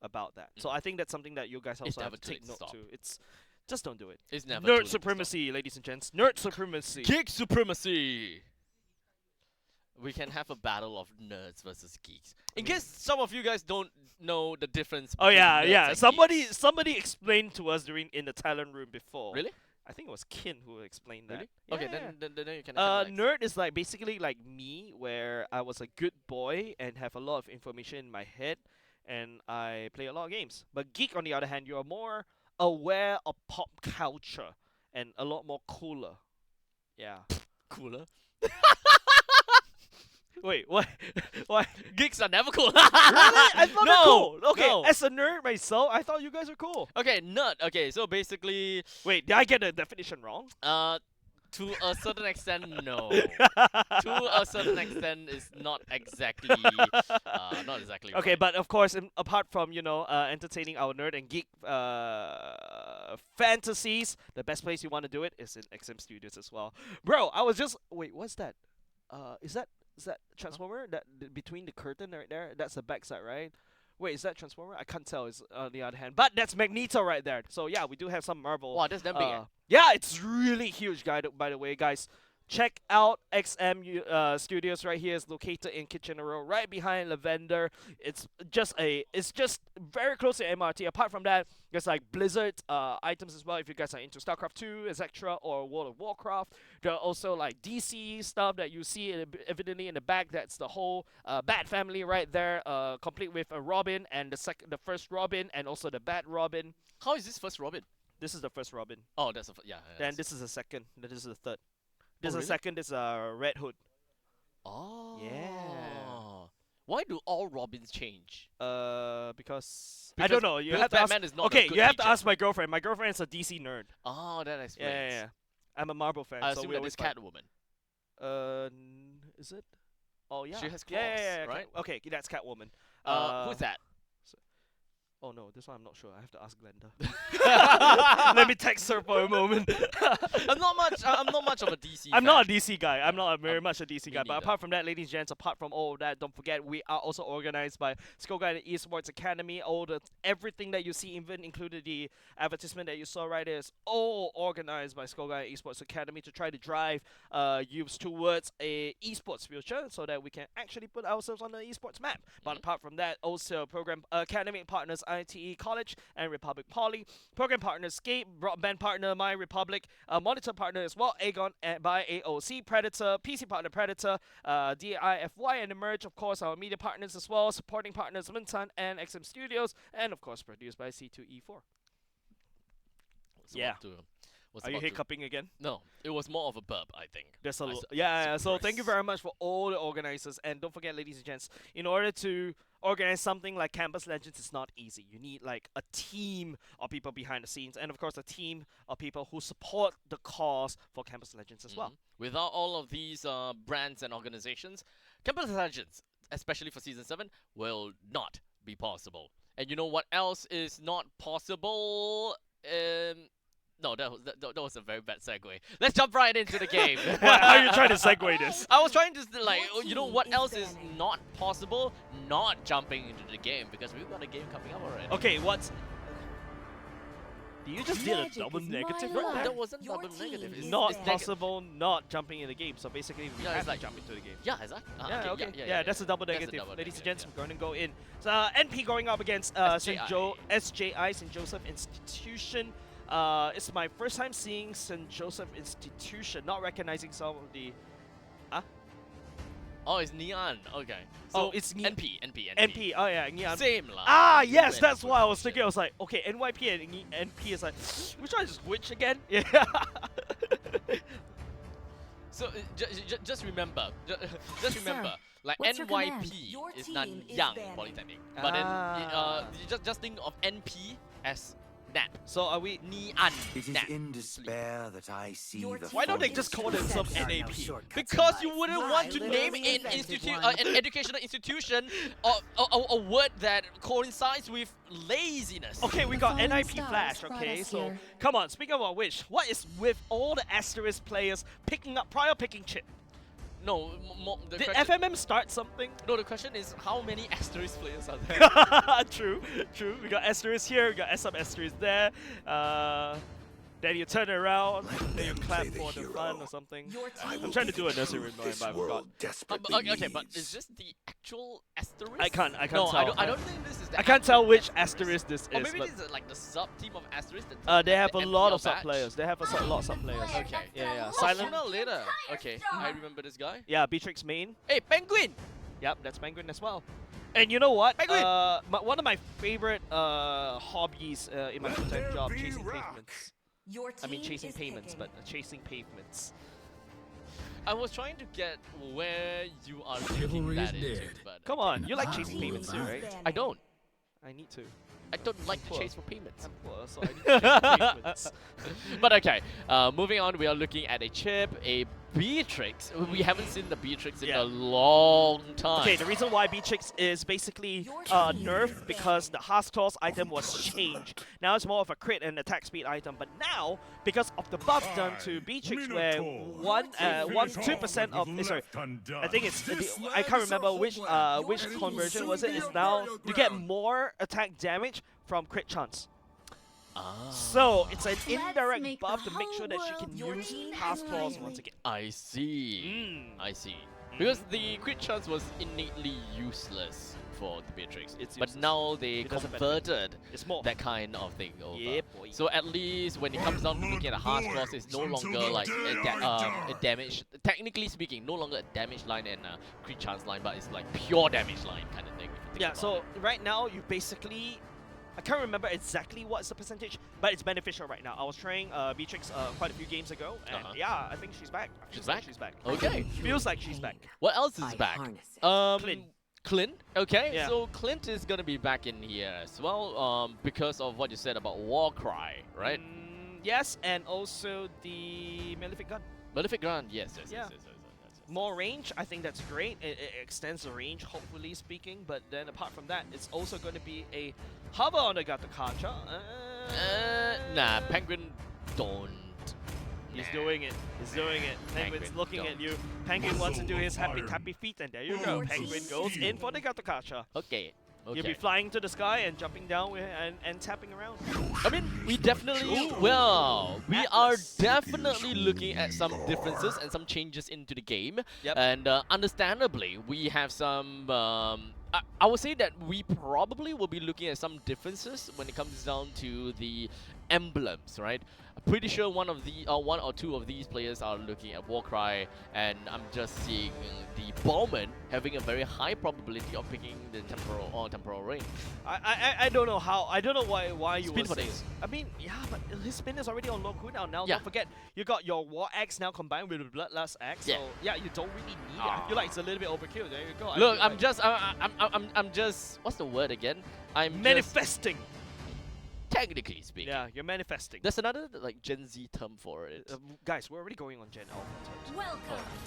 about that? So I think that's something that you guys also have never to too take late to note stop. to. It's just don't do it. It's never too late Nerd to stop. supremacy, ladies and gents. Nerd supremacy. Geek supremacy. We can have a battle of nerds versus geeks. In case some of you guys don't know the difference. Oh between yeah, nerds yeah. and Somebody geeks. explained to us in the talent room before. Really? I think it was Kin who explained that. Really? Yeah, Okay, yeah, yeah. then you can. elaborate. Nerd is like basically like me, where I was a good boy and have a lot of information in my head, and I play a lot of games. But geek, on the other hand, you are more aware of pop culture and a lot more cooler. Yeah. Cooler. Wait, what? Why? Geeks are never cool. Really? I thought they're No, cool. Okay, no. as a nerd myself, I thought you guys were cool. Okay, nerd. Okay, so basically, Wait, did I get the definition wrong? to a certain extent, no. To a certain extent, is not exactly, not exactly. Okay, right. but of course, apart from entertaining our nerd and geek fantasies, the best place you want to do it is in XM Studios as well. Bro, I was just what's that? Is that Transformer between the curtain right there? That's the backside, right? Wait, is that Transformer? I can't tell. It's on the other hand, but that's Magneto right there. So yeah, we do have some Marvel. Wow, that's damn big. Yeah, it's really huge, guy. By the way, guys, check out XM Studios right here. It's located in Kitchener Road, right behind Lavender. It's just very close to MRT. Apart from that, there's like Blizzard items as well. If you guys are into StarCraft 2, etc., or World of Warcraft, there are also like DC stuff that you see evidently in the back. That's the whole Bat family right there, complete with a Robin and the first Robin, and also the Bat Robin. How is this first Robin? This is the first Robin. Oh, that's yeah. Then this is the second. Then this is the third. This is really? the second. This is Red Hood. Oh. Yeah. Why do all Robins change? Because I don't know. You because have to ask. Batman is not a Okay, good you have to teacher. ask my girlfriend. My girlfriend is a DC nerd. Oh, that Yeah, explains. yeah, yeah. I'm a Marvel fan. I so assume we that always is Catwoman. Is it? Oh yeah. She has Yeah, yeah, claws, yeah, right? Okay, that's Catwoman. Who's that? Oh no, this one I'm not sure. I have to ask Glenda. Let me text her for a moment. I'm not much of a DC. I'm fan. not a DC guy. I'm not very much a DC me guy. But neither. apart from that, ladies and gents, apart from all of that, don't forget we are also organized by Skullguide Esports Academy. Everything that you see, even included the advertisement that you saw right there, is all organized by Skullguide Esports Academy to try to drive youths towards a esports future, so that we can actually put ourselves on the esports map. But apart from that, also program academic partners ITE College and Republic Poly, program partners Scape, broadband partner My Republic, monitor partner as well Aegon by AOC, Predator, PC partner Predator, DIFY and Emerge, of course our media partners as well, supporting partners Mintan and XM Studios, and of course produced by C2E4. Yeah. Are you hiccuping again? No, it was more of a burp, I think. There's a I lot. s- Yeah. So thank you suppress. very much for all the organizers, and don't forget, ladies and gents, in order to organize something like Campus Legends, it's not easy. You need like a team of people behind the scenes, and of course a team of people who support the cause for Campus Legends as well. Without all of these brands and organizations, Campus Legends, especially for Season 7, will not be possible. And you know what else is not possible? No, that was a very bad segue. Let's jump right into the game. How are you trying to segue this? I was trying to like, Your you know team what is else is banning. not possible? Not jumping into the game, because we've got a game coming up already. Okay, what's? You just did a Magic double is negative my right life. there. That wasn't Your double team negative. is It's Not it's possible not jumping in the game, so basically we Yeah, have it's to like- jump into the game. Yeah, exactly. Yeah, okay. Yeah, That's a double That's a negative. double Ladies and negative, gents, we're going to go in. So NP going up against SJI, St. Joseph Institution. It's my first time seeing St. Joseph Institution, not recognizing some of the... Oh, it's Neon. Okay. Oh, So it's NP. NP, oh yeah, Ngee Same lah. Ah, You yes, went that's for why I that was shit. thinking. I was like, okay, NYP and NP is like, which one is which again? Yeah. So just remember, just remember, like what's your command? NYP Your is team is Nanyang banning. Polytechnic, but then Ah. you just think of NP as nap. So are we? Ni an It is nap. in despair that I see Your the team Why don't they folly just of call themselves There are no NAP? shortcuts in Because you life. wouldn't My want to name literally an invented one. an educational institution a word that coincides with laziness. Okay, we The got falling NIP stars Flash. brought Okay, us so here. come on. Speaking about which, what is with all the asterisk players picking up prior picking chip? No, the Did question, FMM start something? no, the question is how many asterisk players are there? True, true. We got asterisk here. We got some asterisk there. Then you turn around, Let then you them clap play the for the hero. fun or something. Your I team I'm trying to do a is nursery who rhyme, this but I forgot. world desperately Okay, but needs. is this the actual asterisk? I can't No, tell. I don't think this is the I can't tell actual which asterisk this Or is. maybe but this is like the sub team of asterisk. The they have a the lot MPL of sub batch. players. They have a lot of sub players. Okay. Yeah, yeah. Oh, Silent. sooner or later. Okay, I remember this guy. Yeah, Beatrix main. Hey, Penguin! Yep, that's Penguin as well. And you know what? Penguin! One of my favorite hobbies in my full-time job, chasing pavements. Your I mean, team chasing is payments, picking. but chasing pavements. I was trying to get where you are linking Chivalry that is into, dead. but Come on, you like I chasing will payments too, not. right? I don't. I need to. I don't like to Poor. chase for payments. I'm poor, so I need to chase payments. But okay, moving on, we are looking at a chip, a Beatrix. We haven't seen the Beatrix in Yeah. a long time. Okay, the reason why Beatrix is basically nerfed because the Hearth Claws item was changed. Now it's more of a crit and attack speed item, but now because of the buff done to Beatrix, where 2% of sorry, I think it's I can't remember which conversion was it. Is now you get more attack damage from crit chance. Ah. So it's an Let's indirect make buff the to make sure that she whole can world use your Hearth team Claws and once again. I see. Mm. I see. Because the crit chance was innately useless for the Beatrix. It's but useless. now they It doesn't benefit. converted It's more. that kind of thing over. Yeah, boy. So at least when it comes down to looking at the Hearth Claws, it's no longer like a damage. Technically speaking, no longer a damage line and a crit chance line, but it's like pure damage line kind of thing. If you think Yeah, about so it. right now you basically, I can't remember exactly what's the percentage, but it's beneficial right now. I was trying Beatrix quite a few games ago, and yeah, I think she's back. She's Feels like back? She's back. Okay. Feels like she's back. What else is I back? harness it. Clint. Clint. Okay, Yeah. so Clint is gonna be back in here as well. Because of what you said about Warcry, right? Yes, and also the Malefic Gun. Malefic Gun. Yes. Yeah. More range, I think that's great. It extends the range, hopefully speaking. But then apart from that, it's also going to be a hover on the Gatakacha. Nah, Penguin don't. He's doing it. He's doing it. Penguin's Penguin looking don't. at you. Penguin wants to do his happy tappy feet, and there you go. Your Penguin team goes is in for the Gatakacha. Okay. You'll be flying to the sky and jumping down and tapping around. I mean, we definitely will. We are definitely looking at some differences and some changes into the game. Yep. And understandably, we have some. I would say that we probably will be looking at some differences when it comes down to the emblems, right? I'm pretty sure one or two of these players are looking at Warcry, and I'm just seeing the Bowman having a very high probability of picking the temporal rain. I don't know how. I don't know why you Spin would for say. days. I mean, yeah, but his spin is already on low cooldown now. Yeah. Don't forget, you got your War Axe now combined with the Bloodlust Axe. Yeah. So yeah, you don't really need it. I feel like it's a little bit overkill. There you go. I Look, feel I'm like I'm just what's the word again? I'm just manifesting. technically speaking. Yeah, you're manifesting. There's another like Gen Z term for it. Guys, we're already going on Gen Alpha terms. Welcome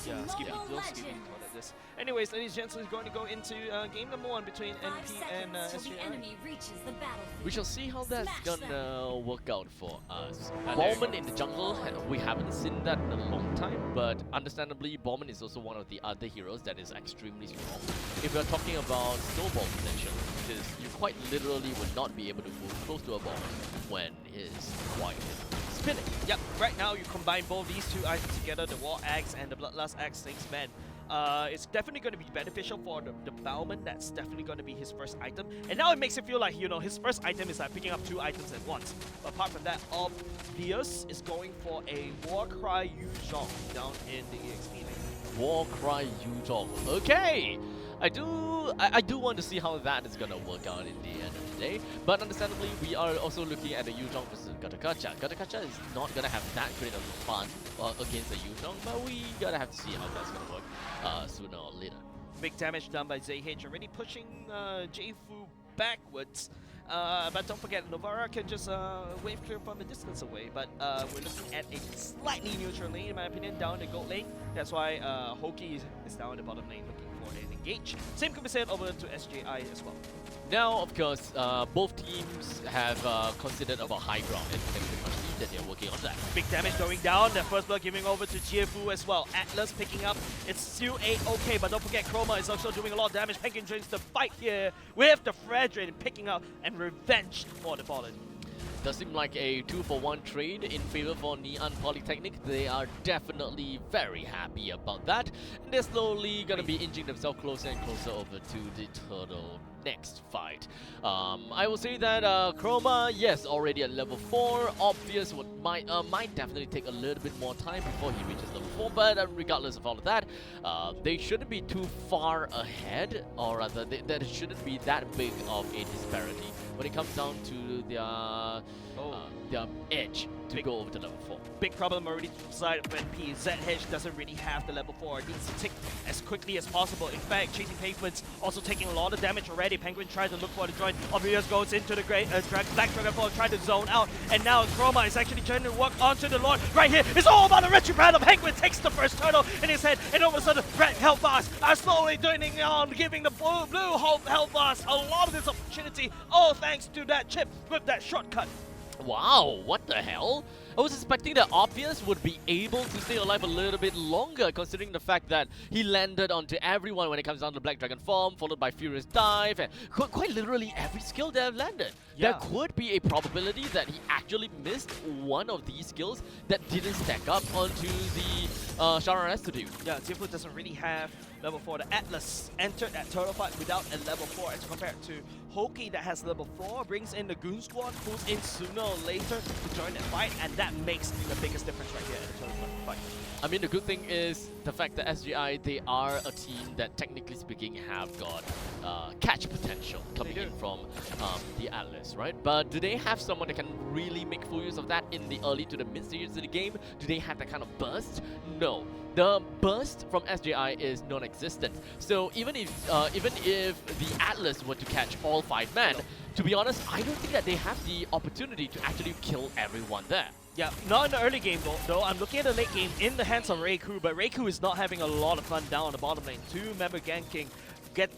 to Yeah, skip it. Mobile Don't skip it. Legends. Call it this. Anyways, ladies and gents, we're going to go into game number 1 between 5 NP and seconds till the SJI. enemy reaches the battlefield. We shall see how that's Smash gonna work out for us. And there you Bowman go. in the jungle, we haven't seen that in a long time, but understandably, Bowman is also one of the other heroes that is extremely strong. If we're talking about snowball potential, because you quite literally would not be able to move close to a Bowman when his quite spinning. Yep, right now you combine both these two items together, the War Axe and the Bloodlust Axe, thanks man. It's definitely going to be beneficial for the Bowman. That's definitely going to be his first item. And now it makes it feel like, you know, his first item is like picking up 2 items at once. But apart from that, Obvious is going for a Warcry Yuzhong down in the EXP lane. Warcry Yuzhong. Okay! I do want to see how that is gonna work out in the end of the day. But understandably, we are also looking at the Yuzhong versus Gatakacha. Gatakacha is not gonna have that great of fun against the Yuzhong, but we gotta have to see how that's gonna work sooner or later. Big damage done by ZH, already pushing Jfu backwards. But don't forget, Novara can just wave clear from a distance away. But we're looking at a slightly neutral lane, in my opinion, down the gold lane. That's why Hoki is down in the bottom lane looking for an engage. Same could be said over to SJI as well. Now, of course, both teams have considered about high ground, and you can pretty much see that they're working on that. Big damage going down. The first blood giving over to Jiefu as well. Atlas picking up. It's still A-okay, but don't forget Chroma is also doing a lot of damage. Penguin joins the fight here with the Fredrin picking up and revenge for the fallen. Does seem like a 2-for-1 trade in favor for Neon Polytechnic. They are definitely very happy about that. And they're slowly gonna be inching themselves closer and closer over to the Turtle next fight. I will say that Chroma, yes, already at level 4. Obvious might definitely take a little bit more time before he reaches level 4, but regardless of all of that, they shouldn't be too far ahead, or rather, there shouldn't be that big of a disparity when it comes down to their edge to go over to level 4. Big problem already to the side of NP. ZH doesn't really have the level 4. It needs to tick as quickly as possible. In fact, Chasing Pavements also taking a lot of damage already. Penguin tries to look for the joint. Obvious goes into the Black Dragon Ball, trying to zone out. And now Chroma is actually trying to work onto the Lord. Right here, it's all about the Retrograde. Penguin takes the first turtle in his head. And all of a sudden, Red Hellbars are slowly turning on, giving the blue Hellbars a lot of this opportunity. All thanks to that chip with that shortcut. Wow, what the hell? I was expecting that Obvious would be able to stay alive a little bit longer, considering the fact that he landed onto everyone when it comes down to Black Dragon Form, followed by Furious Dive, and quite literally every skill that landed. Yeah. There could be a probability that he actually missed one of these skills that didn't stack up onto the Sharon S to do. Yeah, Jiefu doesn't really have level 4. The Atlas entered that turtle fight without a level 4 as compared to Hoki that has level 4, brings in the Goon Squad, pulls in sooner or later to join that fight, and that makes the biggest difference right here in the turtle fight. I mean, the good thing is the fact that SGI, they are a team that technically speaking have got catch potential coming in from the Atlas, right? But do they have someone that can really make full use of that in the early to the mid stages of the game? Do they have that kind of burst? No. The burst from SJI is non-existent. So even if the Atlas were to catch all 5 men, to be honest, I don't think that they have the opportunity to actually kill everyone there. Yeah, not in the early game though. I'm looking at the late game in the hands of Reiku, but Reiku is not having a lot of fun down on the bottom lane. 2-member ganking,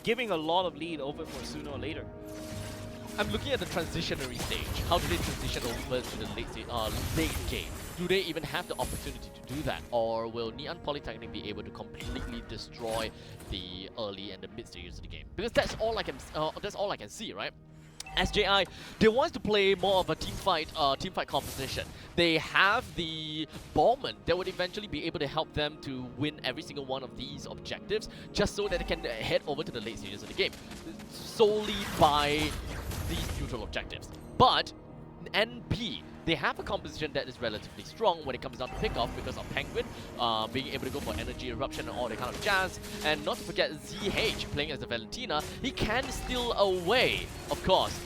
giving a lot of lead over for sooner or later. I'm looking at the transitionary stage. How do they transition over to the late game? Do they even have the opportunity to do that? Or will Neon Polytechnic be able to completely destroy the early and the mid stages of the game? Because that's all I can see, right? SJI, they want to play more of a team fight composition. They have the ballman that would eventually be able to help them to win every single one of these objectives, just so that they can head over to the late stages of the game, solely by these neutral objectives. But NP, they have a composition that is relatively strong when it comes down to pickoff because of Penguin being able to go for energy eruption and all that kind of jazz. And not to forget ZH playing as the Valentina, he can steal away, of course,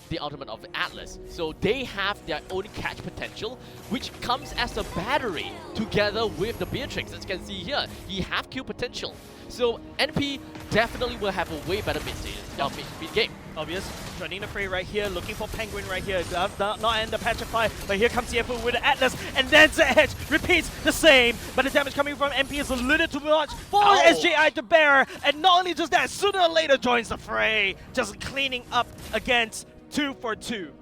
the ultimate of Atlas. So they have their own catch potential, which comes as a battery together with the Beatrix. As you can see here, he have kill potential. So NP definitely will have a way better mid game. Obvious, joining the fray right here, looking for Penguin right here. Not end the Petrify, but here comes Yefu with the Atlas, and then ZH repeats the same. But the damage coming from MP is a little too much for SJI to bear. And not only just that, sooner or later joins the fray, just cleaning up against 2 for 2.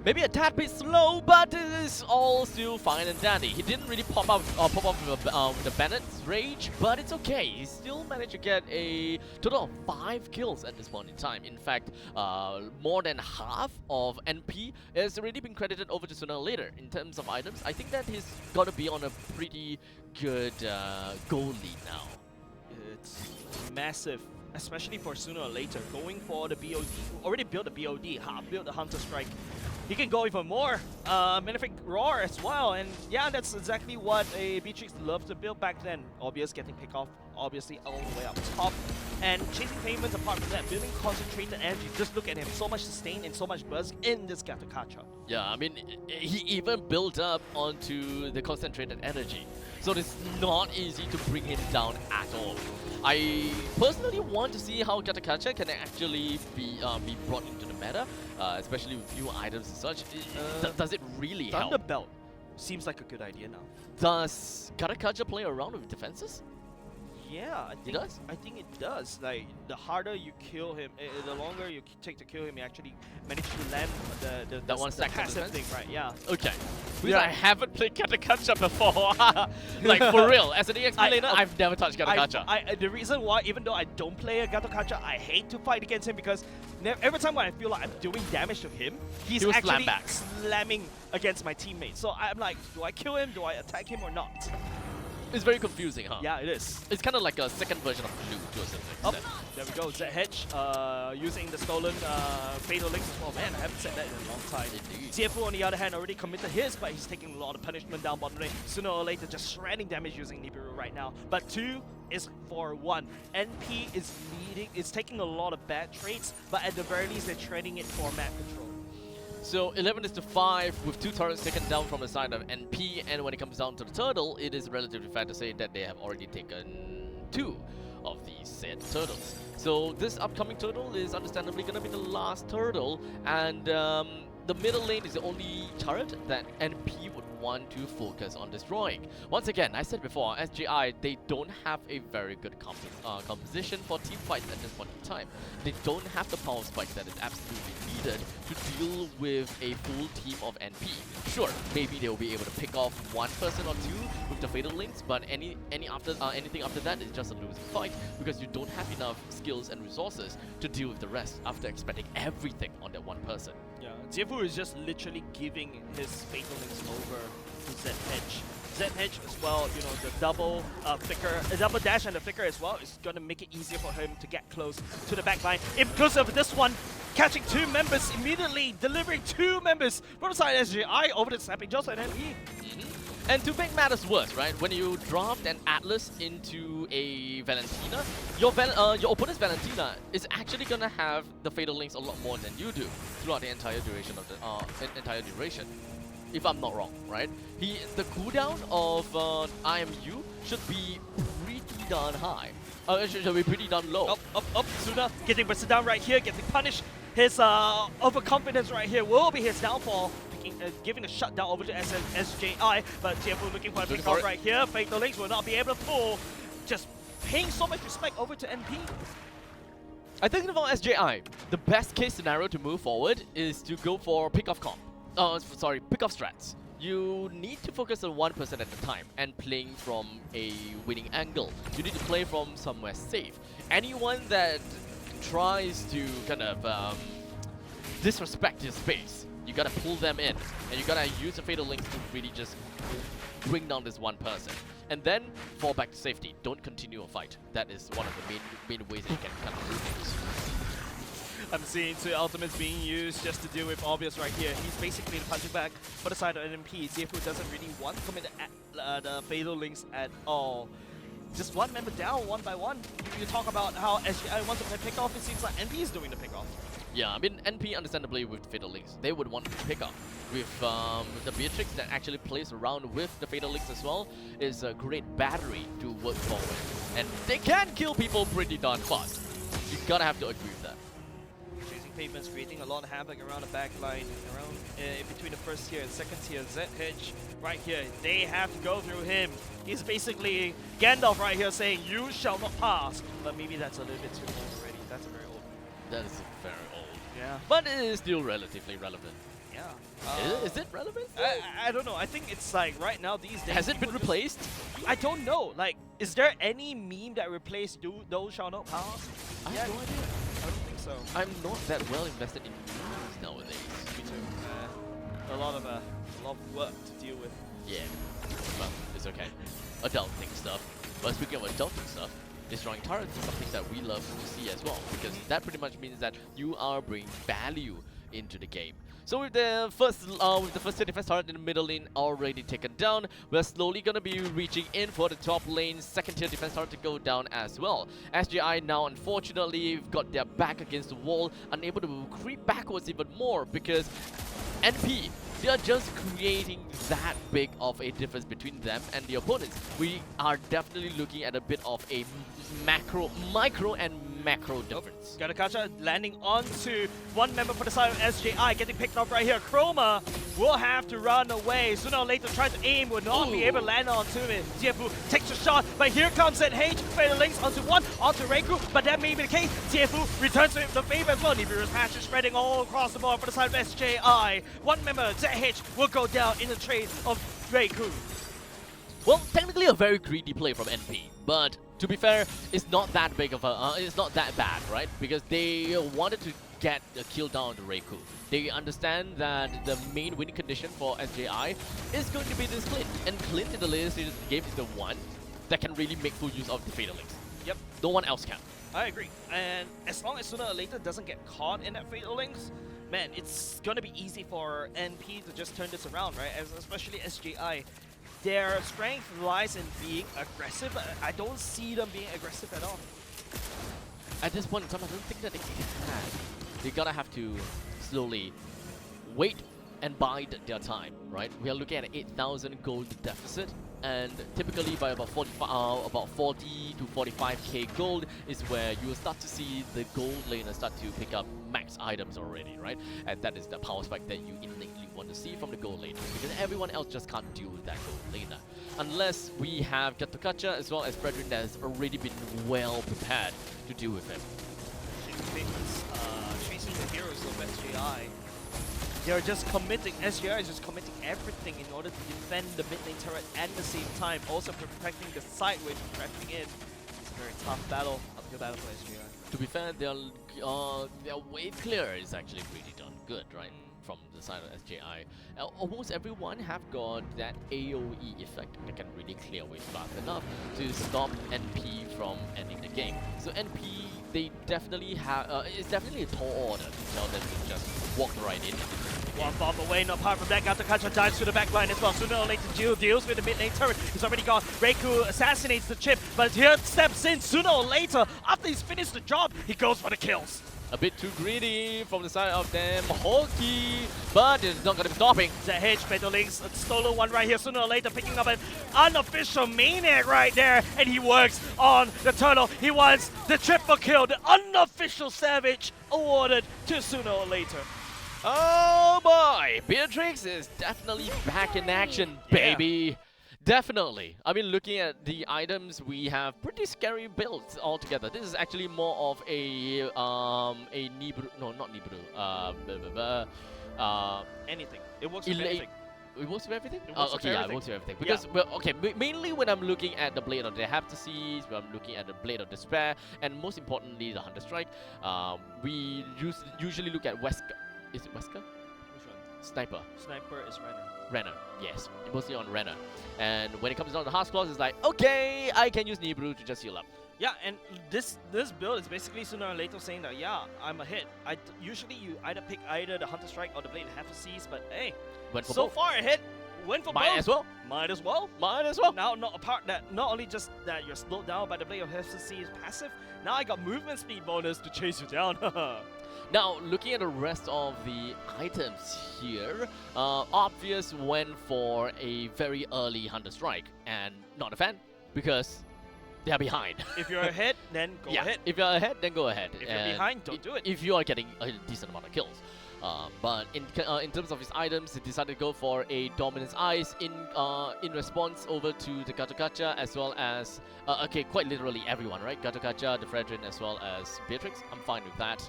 Maybe a tad bit slow, but it is all still fine and dandy. He didn't really pop off with the Bennett's Rage, but it's okay. He still managed to get a total of 5 kills at this point in time. In fact, more than half of NP has already been credited over to sooner or later. In terms of items, I think that he's got to be on a pretty good goal lead now. It's massive, especially for sooner or later. Going for the BOD, already built the BOD, built the Hunter Strike. He can go even more. Magnific Roar as well, and yeah, that's exactly what a Beatrix loved to build back then. Obvious getting picked off, obviously all the way up top. And Chasing Pavements apart from that, building concentrated energy. Just look at him, so much sustain and so much buzz in this Gatakacha. Yeah, I mean, he even built up onto the concentrated energy. So it's not easy to bring him down at all. I personally want to see how Gatakacha can actually be brought into the meta, especially with new items and such. Does it really help? Thunderbelt seems like a good idea now. Does Gatakacha play around with defenses? Yeah, I think does? I think it does. Like the harder you kill him, the longer you take to kill him, you actually manage to land That one stack passive defense? thing, right? Yeah. Okay. Because Yeah. I haven't played Gatakacha before. Like for real, as an EXP laner, I've never touched Gatakacha. The reason why, even though I don't play a Gatakacha, I hate to fight against him because every time when I feel like I'm doing damage to him, he's He will slam actually back. slamming against my teammates. So I'm like, do I kill him? Do I attack him or not? It's very confusing, huh? Yeah, it is. It's kind of like a second version of Blue to a certain Up. extent. There we go. Z-Hedge using the stolen Fatal Links as well. Man, I haven't said that in a long time. Indeed. CFO on the other hand already committed his, but he's taking a lot of punishment down bottom lane. Sooner or later, just shredding damage using Nibiru right now. But 2 is for 1. NP is taking a lot of bad traits, but at the very least, they're trading it for map control. So 11 is to 5 with 2 turrets taken down from the side of NP, and when it comes down to the turtle, it is relatively fair to say that they have already taken 2 of these said turtles. So this upcoming turtle is understandably going to be the last turtle, and the middle lane is the only turret that NP would want to focus on destroying. Once again, I said before, SGI, they don't have a very good composition for team fights at this point in time. They don't have the power spike that is absolutely needed to deal with a full team of NP. Sure, maybe they'll be able to pick off one person or two with the Fatal Links, but anything after that is just a losing fight because you don't have enough skills and resources to deal with the rest after expecting everything on that one person. Yeah, Zifu is just literally giving his Fatal Links over to Z-Hedge. Z-Hedge as well, you know, the double flicker, the double dash and the flicker as well is going to make it easier for him to get close to the back line. Because of this one, catching 2 members immediately, delivering 2 members from the side SGI over the snapping jaws and NP. And to make matters worse, right, when you draft an Atlas into a Valentina, your opponent's Valentina is actually gonna have the Fatal Links a lot more than you do throughout the entire duration of the if I'm not wrong, right? The cooldown of IMU should be pretty darn high. Should be pretty darn low. Up, Suna getting bursted down right here, getting punished. His overconfidence right here will be his downfall. Giving a shutdown over to SJI, but TFO looking for a pick off right here. Fatal Links will not be able to pull. Just paying so much respect over to NP. I think about SJI, the best case scenario to move forward is to go for pick-off comp. Pick-off strats. You need to focus on one person at a time and playing from a winning angle. You need to play from somewhere safe. Anyone that tries to kind of disrespect your space, you gotta pull them in, and you gotta use the Fatal Links to really just bring down this one person. And then fall back to safety. Don't continue a fight. That is one of the main ways that you can kind of do things. I'm seeing 2 ultimates being used just to deal with Obvious right here. He's basically the punching bag for the side of NMP. CFU doesn't really want to commit the Fatal Links at all. Just one member down, one by one. You talk about how SGI wants to play pick off, it seems like NP is doing the pick off. Yeah, I mean, NP, understandably, with Fatal Links, they would want to pick up. With the Beatrix that actually plays around with the Fatal Links as well, is a great battery to work forward. And they can kill people pretty darn fast. You gotta have to agree with that. Chasing pavements, creating a lot of havoc around the back line, around in between the first tier and second tier. Z-Hedge right here, they have to go through him. He's basically Gandalf right here saying, "You shall not pass." But maybe that's a little bit too old already. That's a very old. That is very old. Yeah. But it is still relatively relevant. Yeah. Is it relevant? I don't know. I think it's like right now these days. Has it been people replaced? I don't know. Like, is there any meme that replaced "Those shall not pass"? I have no idea. I don't think so. I'm not that well invested in memes nowadays. Me too. A lot of work to deal with. Yeah. Well, it's okay. Adulting stuff. But speaking of adulting stuff, destroying turrets is something that we love to see as well, because that pretty much means that you are bringing value into the game. So with the first tier defense turret in the middle lane already taken down, we're slowly gonna be reaching in for the top lane second tier defense turret to go down as well. SGI now unfortunately got their back against the wall, unable to creep backwards even more because NP They are just creating that big of a difference between them and the opponents. We are definitely looking at a bit of a micro and macro difference. Gatakacha landing onto one member for the side of SJI, getting picked up right here. Chroma will have to run away. Sooner or later, try to aim, will not be able to land onto it. Tiefu takes a shot, but here comes NH. Fatal links onto one, onto Reiku, but that may be the case. Tiefu returns to the favor as well. Nibiru's patch is spreading all across the board for the side of SJI. One member, ZH, will go down in the trade of Reiku. Well, technically a very greedy play from NP, but to be fair, it's not that big of a, it's not that bad, right? Because they wanted to get a kill down to Reiku. They understand that the main winning condition for SJI is going to be this Clint, and Clint in the latest game is the one that can really make full use of the Fatal Links. Yep. No one else can. I agree. And as long as sooner or later doesn't get caught in that Fatal Links, man, it's going to be easy for NP to just turn this around, right? Especially SJI. Their strength lies in being aggressive, but I don't see them being aggressive at all. At this point in time, I don't think that they can. They gotta have to slowly wait and bide their time, right? We are looking at an 8,000 gold deficit, and typically by about 40 to 45k gold is where you will start to see the gold laner start to pick up max items already, right? And that is the power spike that you innately want to see from the gold laner, because everyone else just can't deal with that gold laner. Unless we have Gatakacha as well as Fredrin that has already been well prepared to deal with him. Chasing the heroes of SJI. They're just committing, SJI is just committing everything in order to defend the mid lane turret at the same time, also protecting the side wave crashing in. It's a very tough battle, uphill battle for SJI. To be fair, their wave clear is actually pretty darn good, right? From the side of SJI. Almost everyone have got that AoE effect that can really clear wave fast enough to stop NP from ending the game. So NP, they definitely have, it's definitely a tall order to tell them to just walk right in. One bomb away, not apart from that, Gatakacha dives to the back line as well. Sooner or later, Jill deals with the mid lane turret. He's already gone. Reiku assassinates the chip, but here steps in sooner or later. After he's finished the job, he goes for the kills. A bit too greedy from the side of them, Hoki, but it's not going to be stopping. ZH, Fatal Links, a stolen one right here, sooner or later picking up an unofficial maniac right there, and he works on the turtle. He wants the triple kill, the unofficial savage awarded to sooner or later. Oh boy, Beatrix is definitely back in action, baby. Definitely. I mean, looking at the items, we have pretty scary builds altogether. This is actually more of a Nibru, no, not Nibru. Anything. It works with anything. It works with everything? It works with yeah, it everything. works with everything. Because, well, okay, mainly when I'm looking at the Blade of the Heptases, when I'm looking at the Blade of Despair, and most importantly, the Hunter Strike, we usually look at Wesker. Is it Wesker? Which one? Sniper. Sniper is Renner. Renner, yes. Mostly on Renner. And when it comes down to Heart's Claws, it's like, okay, I can use Nibru to just heal up. Yeah, and this build is basically sooner or later saying that, yeah, I'm a hit. Usually you either pick either the Hunter Strike or the Blade of Heptases, but hey, Went for so both. far a hit. Went for Might both. as well. Might as well. Might as well. Now, not only just that you're slowed down by the Blade of Heptases passive, now I got movement speed bonus to chase you down. Now, looking at the rest of the items here, Obvious went for a very early Hunter Strike, and not a fan, because they are behind. If you're ahead, then go ahead. If you're ahead, then go ahead. If you're behind, don't do it. If you are getting a decent amount of kills. But in terms of his items, he decided to go for a Dominance Ice in response over to the Gatakacha, as well as okay, quite literally everyone, right? Gatakacha, the Fredrin, as well as Beatrix. I'm fine with that.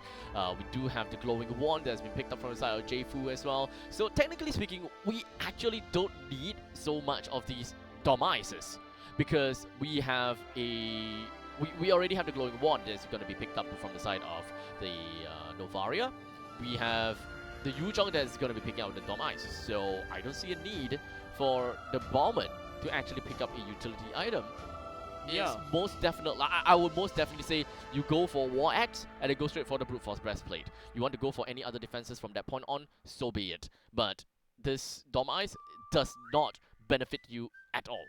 We do have the Glowing Wand that has been picked up from the side of J-Fu as well. So technically speaking, we actually don't need so much of these Dom Ices, because we have we already have the Glowing Wand that's going to be picked up from the side of the Novaria. We have the Yuzhong that's going to be picking up the Dom Ice, so I don't see a need for the Bowman to actually pick up a utility item. Yeah. It's most definitely, I would most definitely say you go for War Axe and then go straight for the Brute Force Breastplate. You want to go for any other defenses from that point on, so be it. But this Dom Ice does not benefit you at all.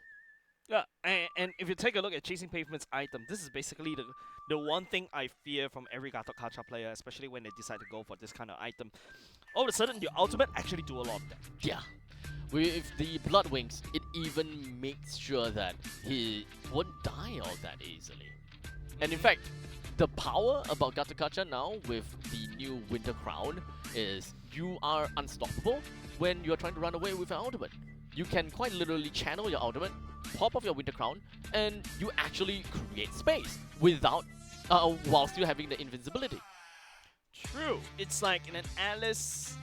Yeah, and if you take a look at Chasing Pavement's item, this is basically the one thing I fear from every Gato Kacha player, especially when they decide to go for this kind of item. All of a sudden, your ultimate actually do a lot of damage. Yeah. With the Blood Wings, it even makes sure that he won't die all that easily. And in fact, the power about Gatakacha now with the new Winter Crown is you are unstoppable when you're trying to run away with an ultimate. You can quite literally channel your ultimate, pop off your Winter Crown, and you actually create space without, while still having the invincibility. True. It's like an Alice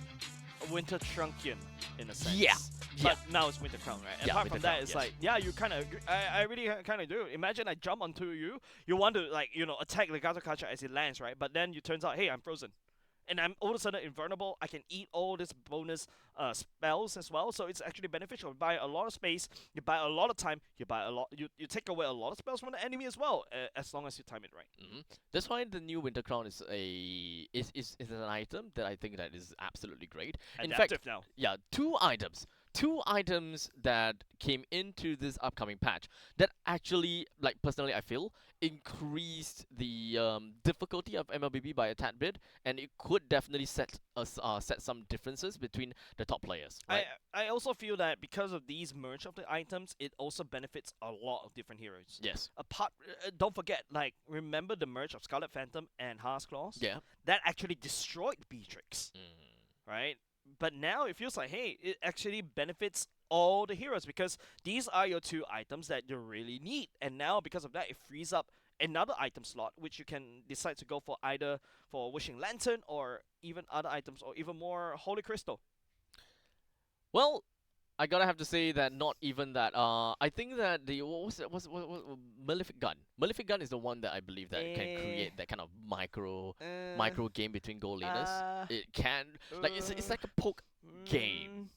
Winter Trunkion in a sense. Yeah. But now it's Winter Crown, right? Yeah, Apart Winter from that, Crown, it's yes. like, yeah, you kind of, I really kind of do. Imagine I jump onto you, you want to, like, you know, attack the Gato Kacha as it lands, right? But then it turns out, hey, I'm frozen. And I'm all of a sudden invulnerable. I can eat all this bonus spells as well, so it's actually beneficial. You buy a lot of space, you buy a lot of time, you buy a lot, you take away a lot of spells from the enemy as well, as long as you time it right. That's why the new Winter Crown is an item that I think that is absolutely great. In fact, Adaptive now. yeah, two items that came into this upcoming patch that actually, like personally, I feel increased the difficulty of MLBB by a tad bit, and it could definitely set some differences between the top players. Right? I also feel that because of these merge of the items, it also benefits a lot of different heroes. Yes. Apart, don't forget, like, remember the merge of Scarlet Phantom and Haas Claws? Yeah. That actually destroyed Beatrix, right? But now it feels like, hey, it actually benefits all the heroes because these are your two items that you really need. And now because of that, it frees up another item slot, which you can decide to go for either for Wishing Lantern or even other items or even more Holy Crystal. Well, I gotta have to say that not even that. I think that the what Malefic Gun. Malefic Gun is the one that I believe that can create that kind of micro game between goal laners. It can it's like a poke game.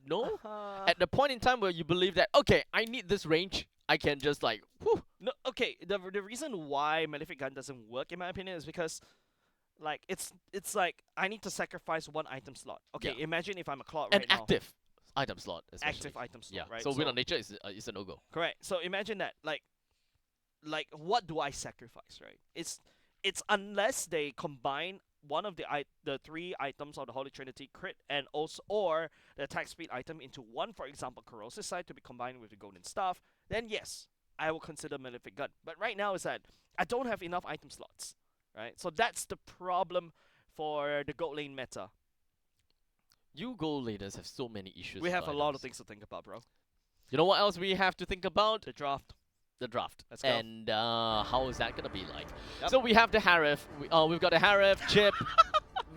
No? At the point in time where you believe that okay, I need this range, I can just like whew. No, okay. The reason why Malefic Gun doesn't work, in my opinion, is because like it's like I need to sacrifice one item slot. Okay, Yeah. imagine if I'm a Claude An right now. active item slot, especially. Active item slot, Yeah. right? So Win on Nature is a no go. Correct. So imagine that, like what do I sacrifice, right? It's unless they combine one of the three items of the Holy Trinity crit and also or the attack speed item into one, for example, Corrosive Side to be combined with the Golden Staff, then yes, I will consider Malefic Gun. But right now is that I don't have enough item slots, right? So that's the problem for the gold lane meta. You gold laners have so many issues. We with have a lot of items. things to think about, bro. You know what else we have to think about? The draft. The draft. Let's go. And how is that gonna be like? Yep. So we have the Harif. We've got the Harif, Chip,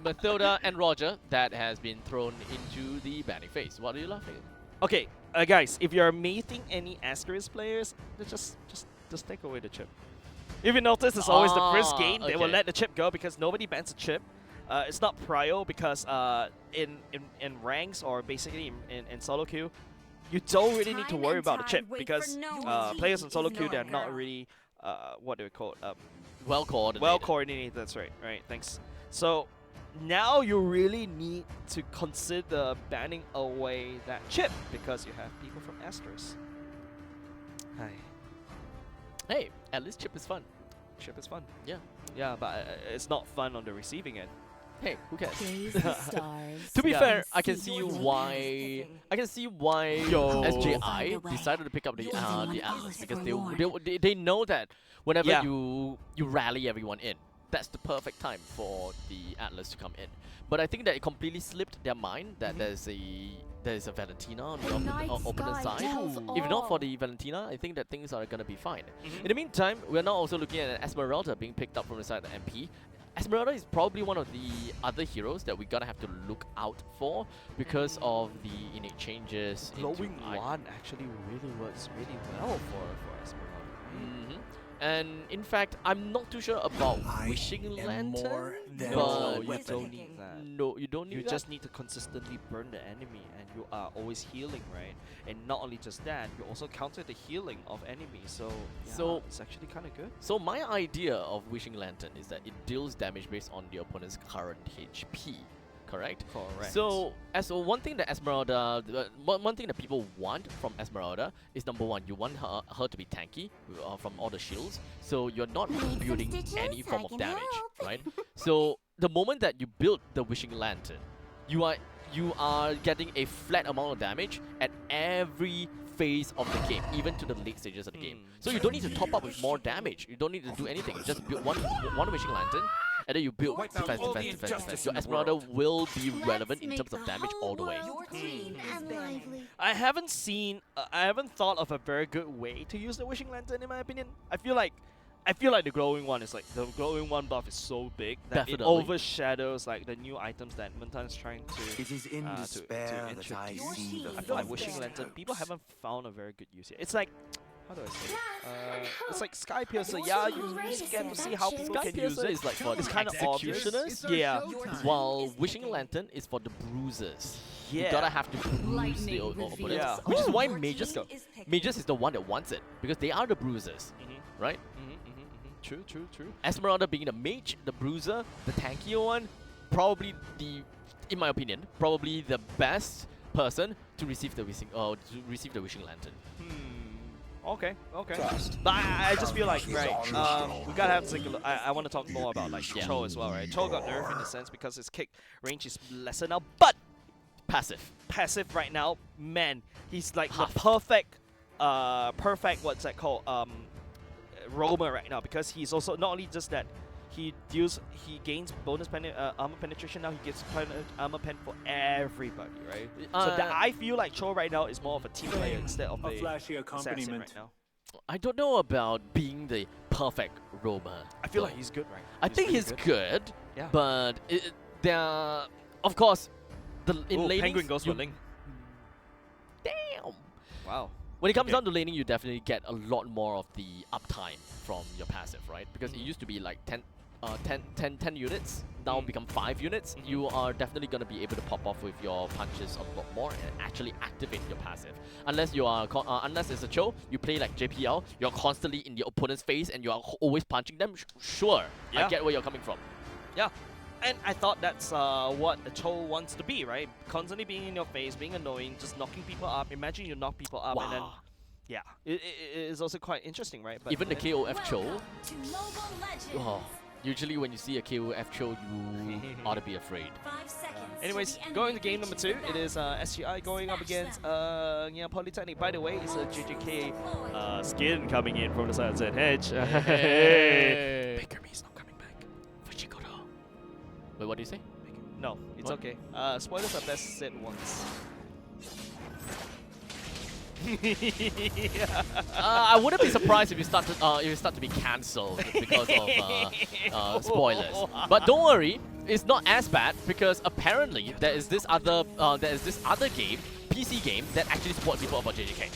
Mathilda, and Roger that has been thrown into the banning phase. What are you laughing at? Okay, guys, if you're meeting any Asterisk players, just take away the chip. If you notice, it's always the first game they will okay. let the chip go because nobody bans a chip. It's not prio because in ranks or basically in solo queue, you don't really need to Time worry and about the tide chip wait because for no one. players in solo He's queue, they're no not girl. really what do we call it? Well coordinated. Well coordinated. That's right. Right. Thanks. So now you really need to consider banning away that chip because you have people from Asterisk. Hi. Hey, at least Chip is fun. Chip is fun. Yeah. Yeah, but it's not fun on the receiving end. Hey, who cares? Gaze the stars. To be Yeah. fair, I can See see your why. picking. I can see why Yo. SJI Find a way. decided to pick up the You are Atlas always because forlorn. they know that whenever Yeah. you rally everyone in, that's the perfect time for the Atlas to come in. But I think that it completely slipped their mind that there's a Valentina on the night opponent sky side. tells If not for all. the Valentina, I think that things are gonna be fine. Mhm. In the meantime, we're now also looking at an Esmeralda being picked up from the side of the MP. Esmeralda is probably one of the other heroes that we're gonna have to look out for because of the innate changes. Glowing into One actually really works really well for Esmeralda. Mhm. And in fact, I'm not too sure about I Wishing am Lantern. more than No, a you weapon. don't need that. No, you don't need You that? just need to consistently burn the enemy and you are always healing, right? And not only just that, you also counter the healing of enemies, so yeah, So- it's actually kind of good. So my idea of Wishing Lantern is that it deals damage based on the opponent's current HP. correct? Correct. So, as one thing that Esmeralda, one thing that people want from Esmeralda is number one, you want her to be tanky from all the shields, so you're not Need some building stitches? any form I of can damage, help. right? So the moment that you build the Wishing Lantern, you are getting a flat amount of damage at every phase of the game, even to the late stages of the game. So you don't need to top up with more damage. You don't need to do anything. You just build one Wishing Lantern, and then you build Wipe out defense, all the defense, defense, defense. injustice Your in the Esmeralda world. will be relevant Let's in make terms of the damage whole all the way. world clean and lively. I haven't seen, I haven't thought of a very good way to use the Wishing Lantern in my opinion. I feel like the glowing one is like, the glowing one buff is so big that Definitely. it overshadows like the new items that Muntan's trying to. It is in to despair that I introduce. see the I feel like fun Wishing that Lantern, hopes. people haven't found a very good use yet. It's like, how do I say it? It's like Sky Piercer, yeah, you get to see how people Sky can use Piercer it. is like for It's the kind of obvious. executioners, Yeah. while Wishing Lantern is for the bruisers. Yeah. You gotta have to bruise the opponent, Yeah. which is why Mages is the one that wants it, because they are the bruisers, Mhm. right? True, true, true. Esmeralda being the mage, the bruiser, the tankier one, probably in my opinion, probably the best person to receive the Wishing Lantern. Okay, okay. But I just feel like, right, we gotta have to take a look. I want to talk more about like Yeah. Cho as well, right? Cho got nerfed in a sense because his kick range is lesser now, but Passive. passive right now, man, he's like Half. the perfect, what's that called, roamer right now, because he's also not only just that, he gains bonus armor penetration now. He gets armor pen for everybody, right? So that I feel like Cho right now is more of a team player instead of A a flashy assassin accompaniment. right now. I don't know about being the perfect roamer. I feel though. like he's good, right? I think pretty he's good, Yeah. but there are, of course, in Ooh, laning. Penguin goes for Ling. Damn. Wow. When it comes Okay. down to laning, you definitely get a lot more of the uptime from your passive, right? Because it used to be like 10 units, now become 5 units. You are definitely going to be able to pop off with your punches a lot more and actually activate your passive. Unless you are, unless it's a Cho, you play like JPL, you're constantly in the opponent's face and you are always punching them. Sure, I Yeah. get where you're coming from. Yeah. And I thought that's what a Cho wants to be, right? Constantly being in your face, being annoying, just knocking people up. Imagine you knock people up and then, Wow. yeah, it is also quite interesting, right? But Even the then- KOF Cho, Welcome to Mobile Legends. oh, usually when you see a KOF Cho, you ought to be afraid. 5 seconds. Anyways, till the going enemy to game number reaches 2, the it is SGI going up against Polytechnic. By the way, it's a JJK skin coming in from the side of ZH. Hey. Baker Me's not coming back. Fushikodo. Wait, what do you say? No, it's What? okay. Spoilers are best said once. I wouldn't be surprised if you start to be cancelled because of spoilers. But don't worry, it's not as bad because apparently there is this other game, PC game that actually supports people about JJK.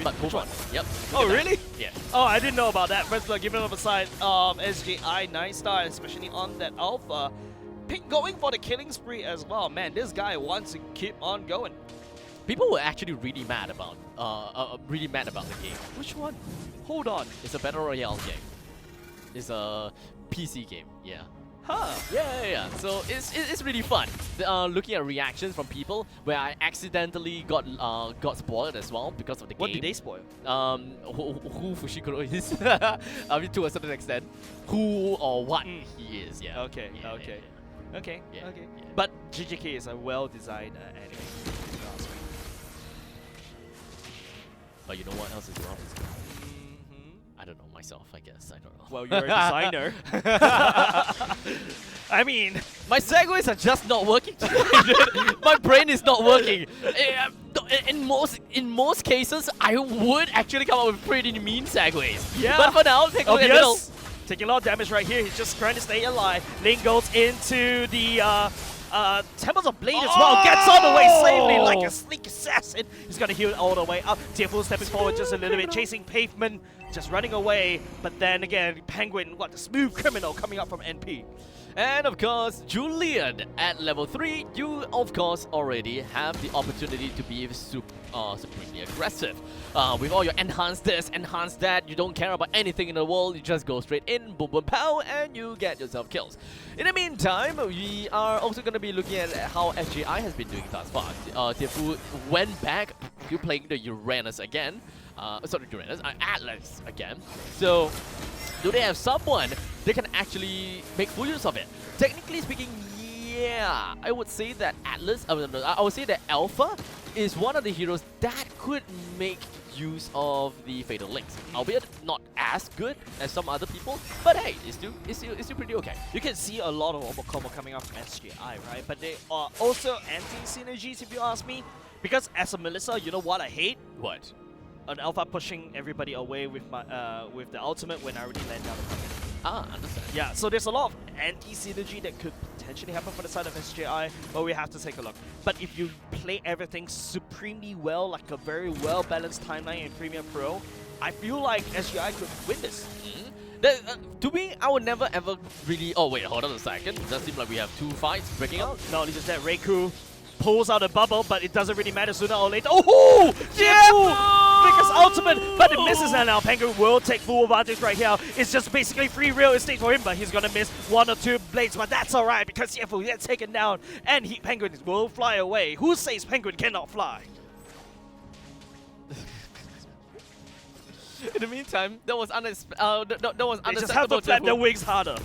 But move on. Yep. Oh, look at that. really? Yeah. Oh, I didn't know about that. First of all, giving up a side SGI 9-star, especially on that alpha. Pink going for the killing spree as well. Man, this guy wants to keep on going. People were actually really mad about the game. Which one? Hold on. It's a battle royale game. It's a PC game. Yeah. Huh. Yeah. So it's really fun. Looking at reactions from people where I accidentally got spoiled as well because of the What game. did they spoil? Who Fushikuro is? I mean, to a certain extent, who or what he is. Yeah. Okay, Yeah, okay. Okay, Yeah, okay. yeah. But JJK is a well-designed anime. if you ask me. But you know what else is wrong? Mhm. I don't know myself. I guess I don't know. Well, you're a designer. I mean, My segues are just not working today. My brain is not working. In most cases, I would actually come up with pretty mean segues. Yeah. But for now, take a look at middle. obvious. Taking a lot of damage right here. He's just trying to stay alive. Link goes into the Temples of Blade as well. Gets all the way safely like a sneak assassin. He's gonna heal all the way up. Tearful stepping forward just a little bit, chasing Pavement just running away. But then again, Penguin, what a smooth criminal coming up from NP. And of course, Julian at level 3, you of course already have the opportunity to be supremely aggressive. With all your enhance this, enhance that, you don't care about anything in the world, you just go straight in, boom boom pow, and you get yourself kills. In the meantime, we are also going to be looking at how SJI has been doing thus far. Tiefu went back to playing the Uranus again. Atlas again. So, do they have someone they can actually make full use of it? Technically speaking, yeah, I would say that Atlas, I would say that Alpha is one of the heroes that could make use of the Fatal Links. Albeit not as good as some other people, but hey, it's still pretty okay. You can see a lot of Omo combo coming up from SJI, right? But they are also anti-synergies if you ask me. Because as a Melissa, you know what I hate? What? An Alpha pushing everybody away with my with the ultimate when I already land down the bucket. Understand. Yeah, so there's a lot of anti-synergy that could potentially happen for the side of SJI, but we have to take a look. But if you play everything supremely well, like a very well-balanced timeline in Premium Pro, I feel like SJI could win this. To me, I would never ever really... Oh wait, hold on a second. It does seem like we have 2 fights breaking out. Not only just that, Reiku pulls out a bubble, but it doesn't really matter sooner or later. Oh! Yeah! Flicker's ultimate, but it misses, and now Penguin will take full advantage right here. It's just basically free real estate for him, but he's gonna miss 1 or 2 blades, but that's alright because Yefu gets taken down, and Penguin will fly away. Who says Penguin cannot fly? In the meantime, that was unacceptable. They just have to flap their wings harder.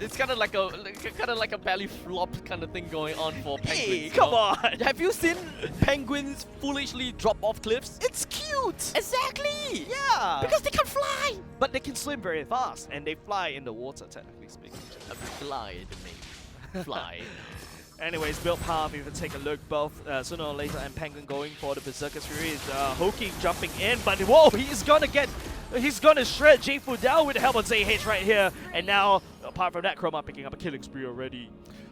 It's kind of like a belly flop kind of thing going on for penguins. Hey, come on! Have you seen penguins foolishly drop off cliffs? It's cute! Exactly! Yeah! Because they can fly! But they can swim very fast, and they fly in the water, technically speaking. Fly, maybe. Fly. Anyways, build path, if you take a look, both sooner or later, and Penguin going for the Berserker's Fury is Hoki jumping in, but whoa, he's gonna shred Jifu down with the help of ZH right here, and now, apart from that, Chroma picking up a killing spree already.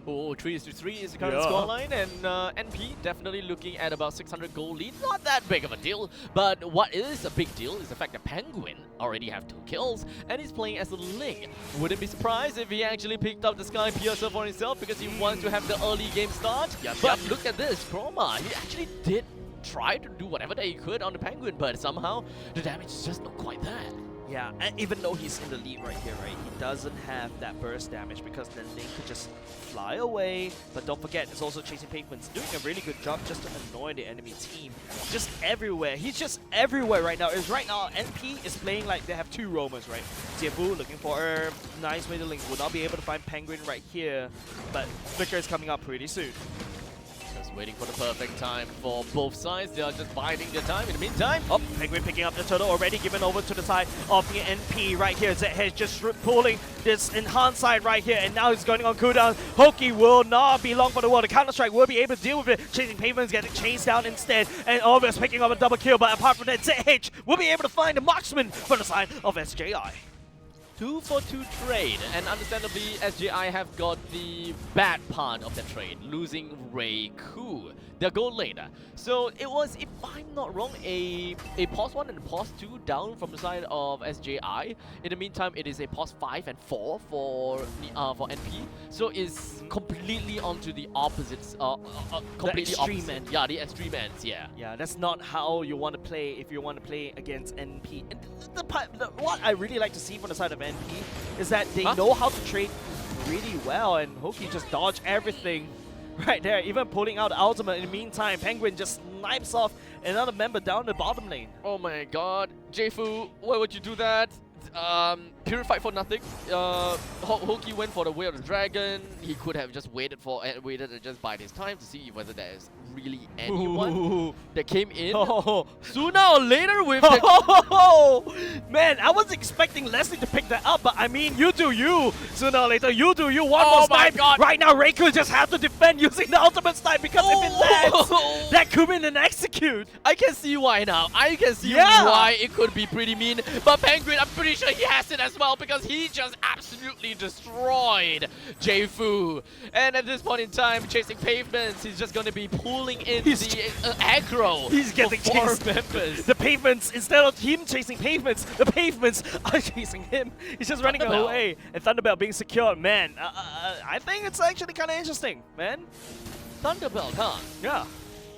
Oh, 3-3 is the current scoreline, and NP definitely looking at about 600 gold lead. Not that big of a deal, but what is a big deal is the fact that Penguin already have 2 kills, and he's playing as a Ling. Wouldn't be surprised if he actually picked up the Sky Piercer for himself because he wants to have the early game start. But look at this, Chroma, he actually did try to do whatever that he could on the Penguin, but somehow the damage is just not quite there. Yeah, and even though he's in the lead right here, right, he doesn't have that burst damage because then Link could just fly away. But don't forget, it's also chasing Penguins, doing a really good job just to annoy the enemy team. Just everywhere. He's just everywhere right now. Right now, NP is playing like they have 2 roamers, right? Tiefu looking for a nice way to Link. Will not be able to find Penguin right here, but Flicker is coming up pretty soon. Just waiting for the perfect time for both sides. They are just biding their time. In the meantime, oh, Penguin picking up the turtle already given over to the side of the NP right here. ZH just pulling this enhanced side right here, and now he's going on cooldown. Hoki will not be long for the world. The Counter-Strike will be able to deal with it. Chasing Pavements getting chased down instead, and almost picking up a double kill, but apart from that, ZH will be able to find the marksman for the side of SJI. 2-for-2 trade, and understandably SJI have got the bad part of the trade, losing Reiku, their gold laner. So it was, if I'm not wrong, a pause 1 and a pause 2 down from the side of SJI. In the meantime, it is a pause 5 and 4 for NP. So it's completely onto the opposites, completely the extreme opposite. end. Yeah, the extreme ends, yeah. Yeah, that's not how you want to play if you want to play against NP. And what I really like to see from the side of NP is that they know how to trade really well, and Hoki just dodged everything right there, even pulling out ultimate. In the meantime, Penguin just snipes off another member down the bottom lane. Oh my god, Jifu, why would you do that? Purified for nothing. Hoki went for the way of the dragon. He could have just waited and just bide his time to see whether there's really anyone that came in sooner or later with Man, I was expecting Leslie to pick that up, but I mean, you do you. Sooner or later, you do you. One more snipe. God. Right now, Reiku just have to defend using the ultimate snipe because if it lands, that could be an execute. I can see why now. I can see why it could be pretty mean. But Penguin, I'm pretty sure he has it as as well because he just absolutely destroyed J-Fu. And at this point in time, chasing pavements, he's just going to be pulling in the aggro. He's getting for four chased. members. The pavements, instead of him chasing pavements, the pavements are chasing him. He's just running Thunderbelt. away. And Thunderbelt being secured, man. I think it's actually kind of interesting, man. Thunderbelt, huh? Yeah.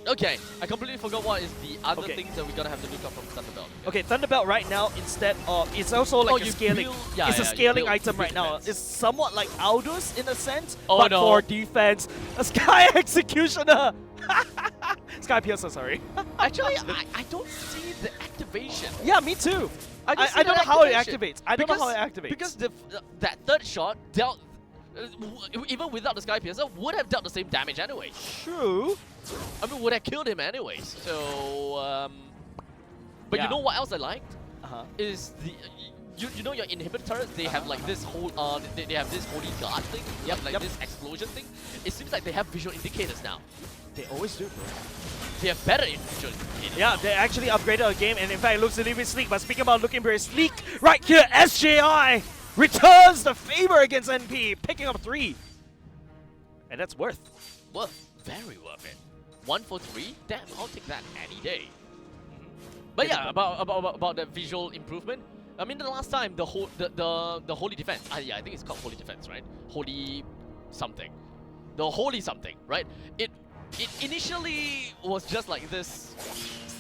Okay, I completely forgot what is the other Okay. things that we're gonna have to look up from Thunderbelt. Okay, Thunderbelt right now, instead of, it's also like a you scaling. build- yeah, it's a yeah, you scaling build item to right now. defense. It's somewhat like Aldous in a sense, Oh, but no. for defense. A Sky Executioner! Sky Piercer, sorry. Actually, I don't see the activation. Yeah, me too. I see don't know that how it activation. activates. I don't know how it activates. Because that third shot dealt, even without the Sky Piercer, would have dealt the same damage anyway. True. I mean, would have killed him anyways. So, but Yeah. you know what else I liked? Uh-huh. Is the you know your inhibitor turrets, they have like this whole they have this holy guard thing, they have like this explosion thing. It seems like they have visual indicators now. They always do, bro. They have better visual indicators. Yeah, now. they actually upgraded the game, and in fact, it looks a little bit sleek. But speaking about looking very sleek, right here, SJI returns the favor against NP, picking up 3. And that's worth. Very worth it. 1 for 3? Damn, I'll take that any day. But yeah, about the visual improvement. I mean, the last time the holy defense. Yeah, I think it's called holy defense, right? Holy something. The holy something, right? It initially was just like this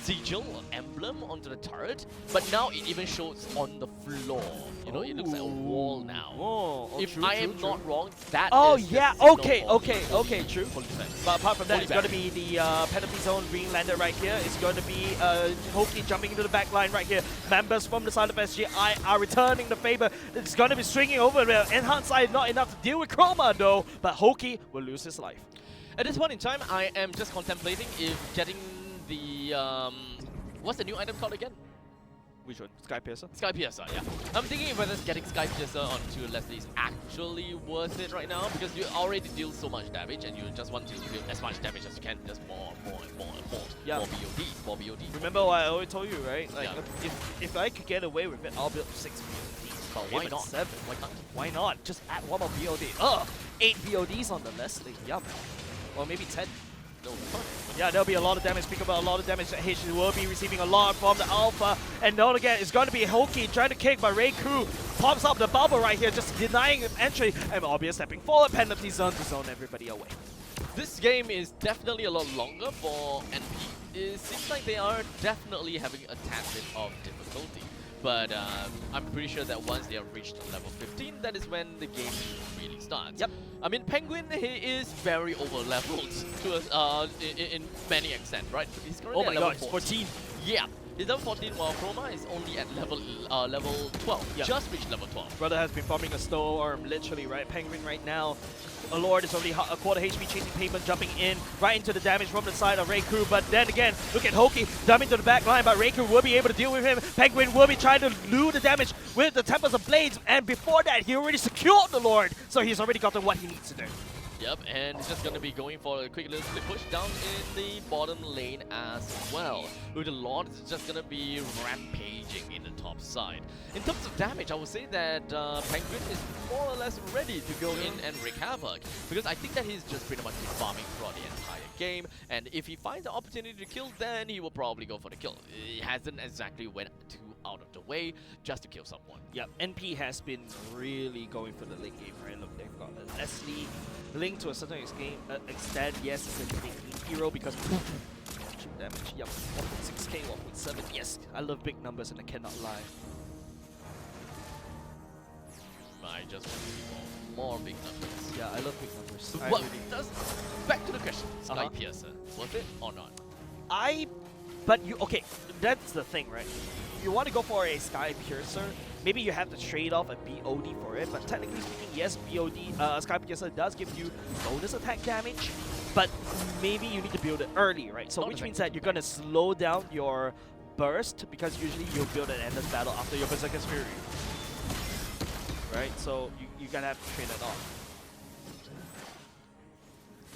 sigil or emblem onto the turret, but now it even shows on the floor. You know, it looks like a wall now. Oh, If I am not wrong, that Oh is the yeah, signal okay, of okay, holy- okay, true. holy defense. But apart from that, Holy it's going to barrier. be the penalty zone Greenlander right here. It's going to be Hoki jumping into the back line right here. Members from the side of SGI are returning the favor. It's going to be swinging over there. Enhanced side not enough to deal with Chroma though, but Hoki will lose his life. At this point in time, I am just contemplating if getting the what's the new item called again? Which one? Sky Piercer? Sky Piercer, yeah. I'm thinking whether getting Sky Piercer onto Leslie is actually worth it right now because you already deal so much damage and you just want to deal as much damage as you can, just more and more and more and more. Yeah. More BODs, more BODs. Remember what I always told you, right? Like, Yeah. if I could get away with it, I'll build 6 BODs. But why Even not? 7. Why not? Why not? Just add 1 more BOD. 8 BODs on the Leslie. Yum. Or maybe 10. No, fun. Yeah, there'll be a lot of damage. Speak about a lot of damage that H will be receiving a lot from the Alpha. And not again, it's going to be Hoki trying to kick, but Ray Crew pops up the bubble right here, just denying him entry. And Obvious stepping forward, penalty zone to zone everybody away. This game is definitely a lot longer for NP. It seems like they are definitely having a tad bit of difficulty. But I'm pretty sure that once they have reached level 15, that is when the game really starts. Yep. I mean, Penguin, he is very over-leveled to in many extent, right? He's currently Oh my at level god, it's 14. Yeah. He's level 14 while Chroma is only at level 12. Yep. Just reached level 12. Brother has been farming a storm, literally, right? Penguin right now. A Lord is already a quarter HP chasing pavement, jumping in right into the damage from the side of Reiku. But then again, look at Hoki dumping to the back line, but Reiku will be able to deal with him. Penguin will be trying to lure the damage with the Tempest of Blades, and before that, he already secured the Lord, so he's already gotten what he needs to do. Yep, and he's just going to be going for a quick little split push down in the bottom lane as well. With the Lord, it's just going to be rampaging in the top side. In terms of damage, I would say that Penguin is more or less ready to go in and wreak havoc. Because I think that he's just pretty much been farming throughout the entire game. And if he finds the opportunity to kill, then he will probably go for the kill. He hasn't exactly went too out of the way just to kill someone. Yep, NP has been really going for the late game, right? Look, they've got a Leslie. Link to a certain extent, yes, it's a late game hero because damage, yep, 1.6k, 1.7, yes, I love big numbers and I cannot lie. I just want to see more big numbers. Yeah, I love big numbers. Well, back to the question, Sky Uh-huh. Piercer, worth it or not? But you, okay, that's the thing, right? You want to go for a Sky Piercer, maybe you have to trade off a BOD for it, but technically speaking, yes, BOD, Sky Piercer does give you bonus attack damage, but maybe you need to build it early, right? So Not which means that you're going to slow down your burst, because usually you'll build an endless battle after your Berserker's Fury. Right? So you're going to have to trade it off.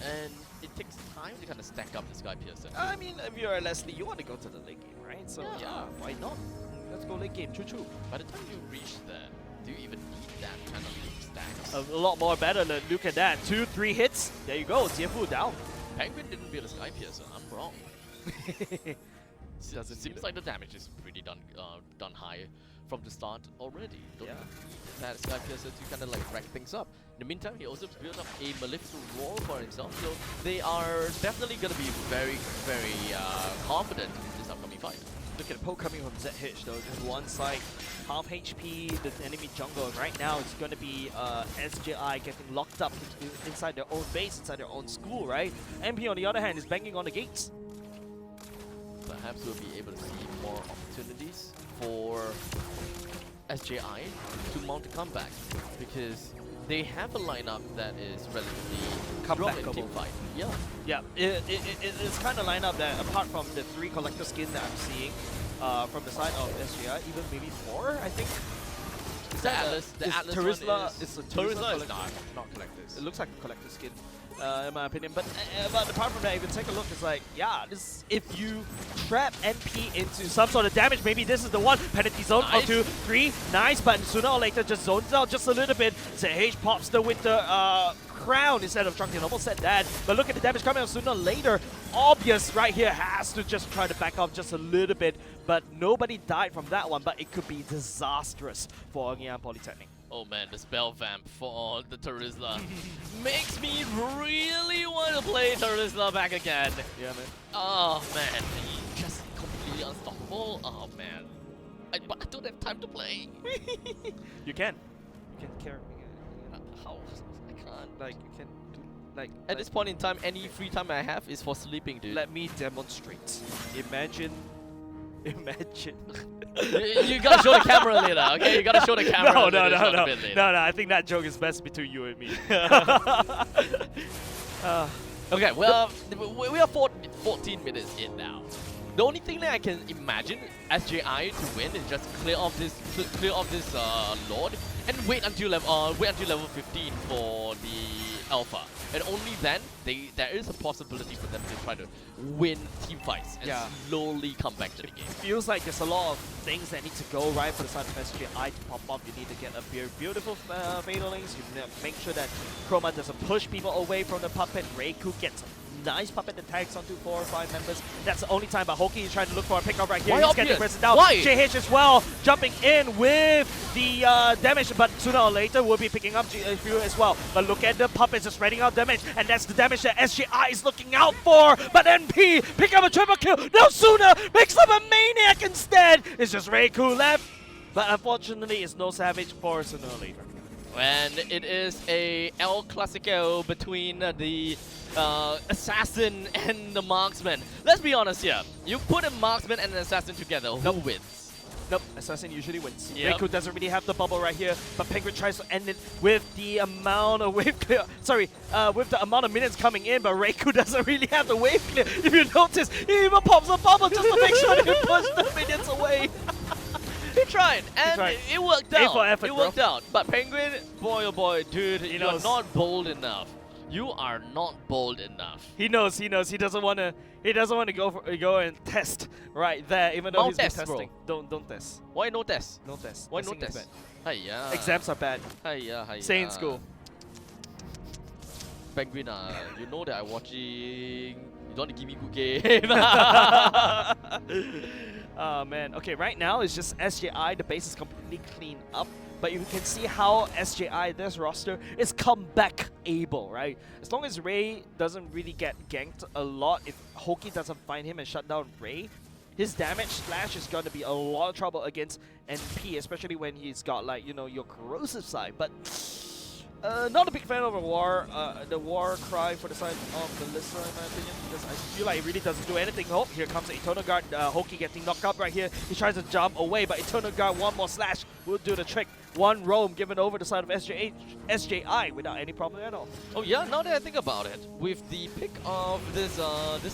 And it takes time to kind of stack up the Sky Piercer. I mean, if you're a Leslie, you want to go to the late game, right? So Yeah. yeah, why not? Let's go late game, choo-choo. By the time you reach there, Do you even need that kind of big stacks? A lot more better than look at that. 2-3 hits. There you go. Tiefu down. Penguin didn't build a Sky Piercer. I'm wrong. Doesn't Seems like the damage is pretty done high from the start already. Don't Yeah. had Sky Piercer to kind of like rack things up. In the meantime, he also built up a Maleficent Roar for himself, so they are definitely going to be very, very confident in this upcoming fight. Look at the poke coming from ZH though. Just one side, half HP, the enemy jungle. And right now it's going to be SJI getting locked up inside their own base, inside their own school, right? MP on the other hand is banging on the gates. Perhaps we'll be able to see more opportunities for SJI to mount a comeback, because they have a lineup that is relatively strong in Comebackable. team fight. Yeah. Yeah, it's kind of line up that apart from the 3 collector skin that I'm seeing from the side of SJI, even maybe 4, I think. The Atlas, the is Atlas Terizla, one is... it's a Terizla is collector- not collectors. It looks like a collector skin, in my opinion. But apart from that, if you take a look, it's like, yeah, this if you trap NP into some sort of damage, maybe this is the one. Penalty zone, Nice. 2, 3, nice, but sooner or later just zones out just a little bit. ZH pops the winter crown instead of Drunken. Almost said that, but look at the damage coming out sooner or later. Obvious right here has to just try to back off just a little bit, but nobody died from that one, but it could be disastrous for Ngyan Polytechnic. Oh man, the spell vamp for the Terizla makes me really want to play Terizla back again. Yeah, man. Oh man, he's just completely unstoppable. Oh man, but I don't have time to play. You can carry. How? I can't. Like you can do like At this point in time, any free time I have is for sleeping, dude. let me demonstrate. Imagine. You gotta show the camera later, okay? You gotta show the camera. No, later, shot a bit later. no. I think that joke is best between you and me. Okay, well, we are 14 minutes in now. The only thing that I can imagine SJI to win is just clear off this Lord and wait until level 15 for the Alpha, and only then there is a possibility for them to try to win team fights and Yeah. slowly come back to the game. Feels like there's a lot of things that need to go right for the side of SJI to pop up. You need to get a beautiful Fatal Links. You need to make sure that Chroma doesn't push people away from the puppet. Reiku gets a nice puppet that tags onto 4 or 5 members. That's the only time, but Hoki is trying to look for a pickup right here. Why He's up getting here? pressed down. Why? JH as well, jumping in with the damage, but sooner or later we'll be picking up Fury as well. But look at the puppets just spreading out damage, and that's the damage that SJI is looking out for. But NP pick up a triple kill. No sooner makes up a maniac instead. It's just Reiku left, but unfortunately it's no Savage for sooner or later. And it is a El Clasico between the assassin and the marksman. Let's be honest here. You put a marksman and an assassin together, who wins? Nope, Assassin usually wins. Yep. Reiku doesn't really have the bubble right here, but Penguin tries to end it with the amount of wave clear. Sorry, with the amount of minions coming in, but Reiku doesn't really have the wave clear. If you notice, he even pops a bubble just to make sure that he pushes the minions away. He tried, and tried. it worked A out. for effort, it worked out. But Penguin, boy oh boy, dude, you're knows. not bold enough. You are not bold enough. He knows. He doesn't want to. He doesn't want to go and test right there, even though Mount he's been test, bro. testing. Don't test. Why no test? No test. Why no Testing is test? bad. Hiya. Exams are bad. Hiya. Stay in school. Penguin, you know that I'm watching. You don't want to give me good game. Oh man. Okay, right now it's just SJI. The base is completely cleaned up. But you can see how SJI, this roster, is comeback able, right? As long as Ray doesn't really get ganked a lot, if Hoki doesn't find him and shut down Ray, his damage slash is going to be a lot of trouble against NP, especially when he's got, like, you know, your corrosive side. But not a big fan of the war cry for the side of the listener, in my opinion, because I feel like it really doesn't do anything. Oh, here comes the Eternal Guard. Hoki getting knocked up right here. He tries to jump away, but Eternal Guard, one more slash will do the trick. One roam given over the side of SJI without any problem at all. Oh yeah, now that I think about it, with the pick of this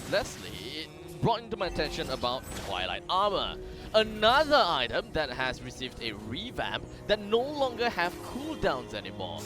Leslie, it brought into my attention about Twilight Armor. Another item that has received a revamp that no longer have cooldowns anymore.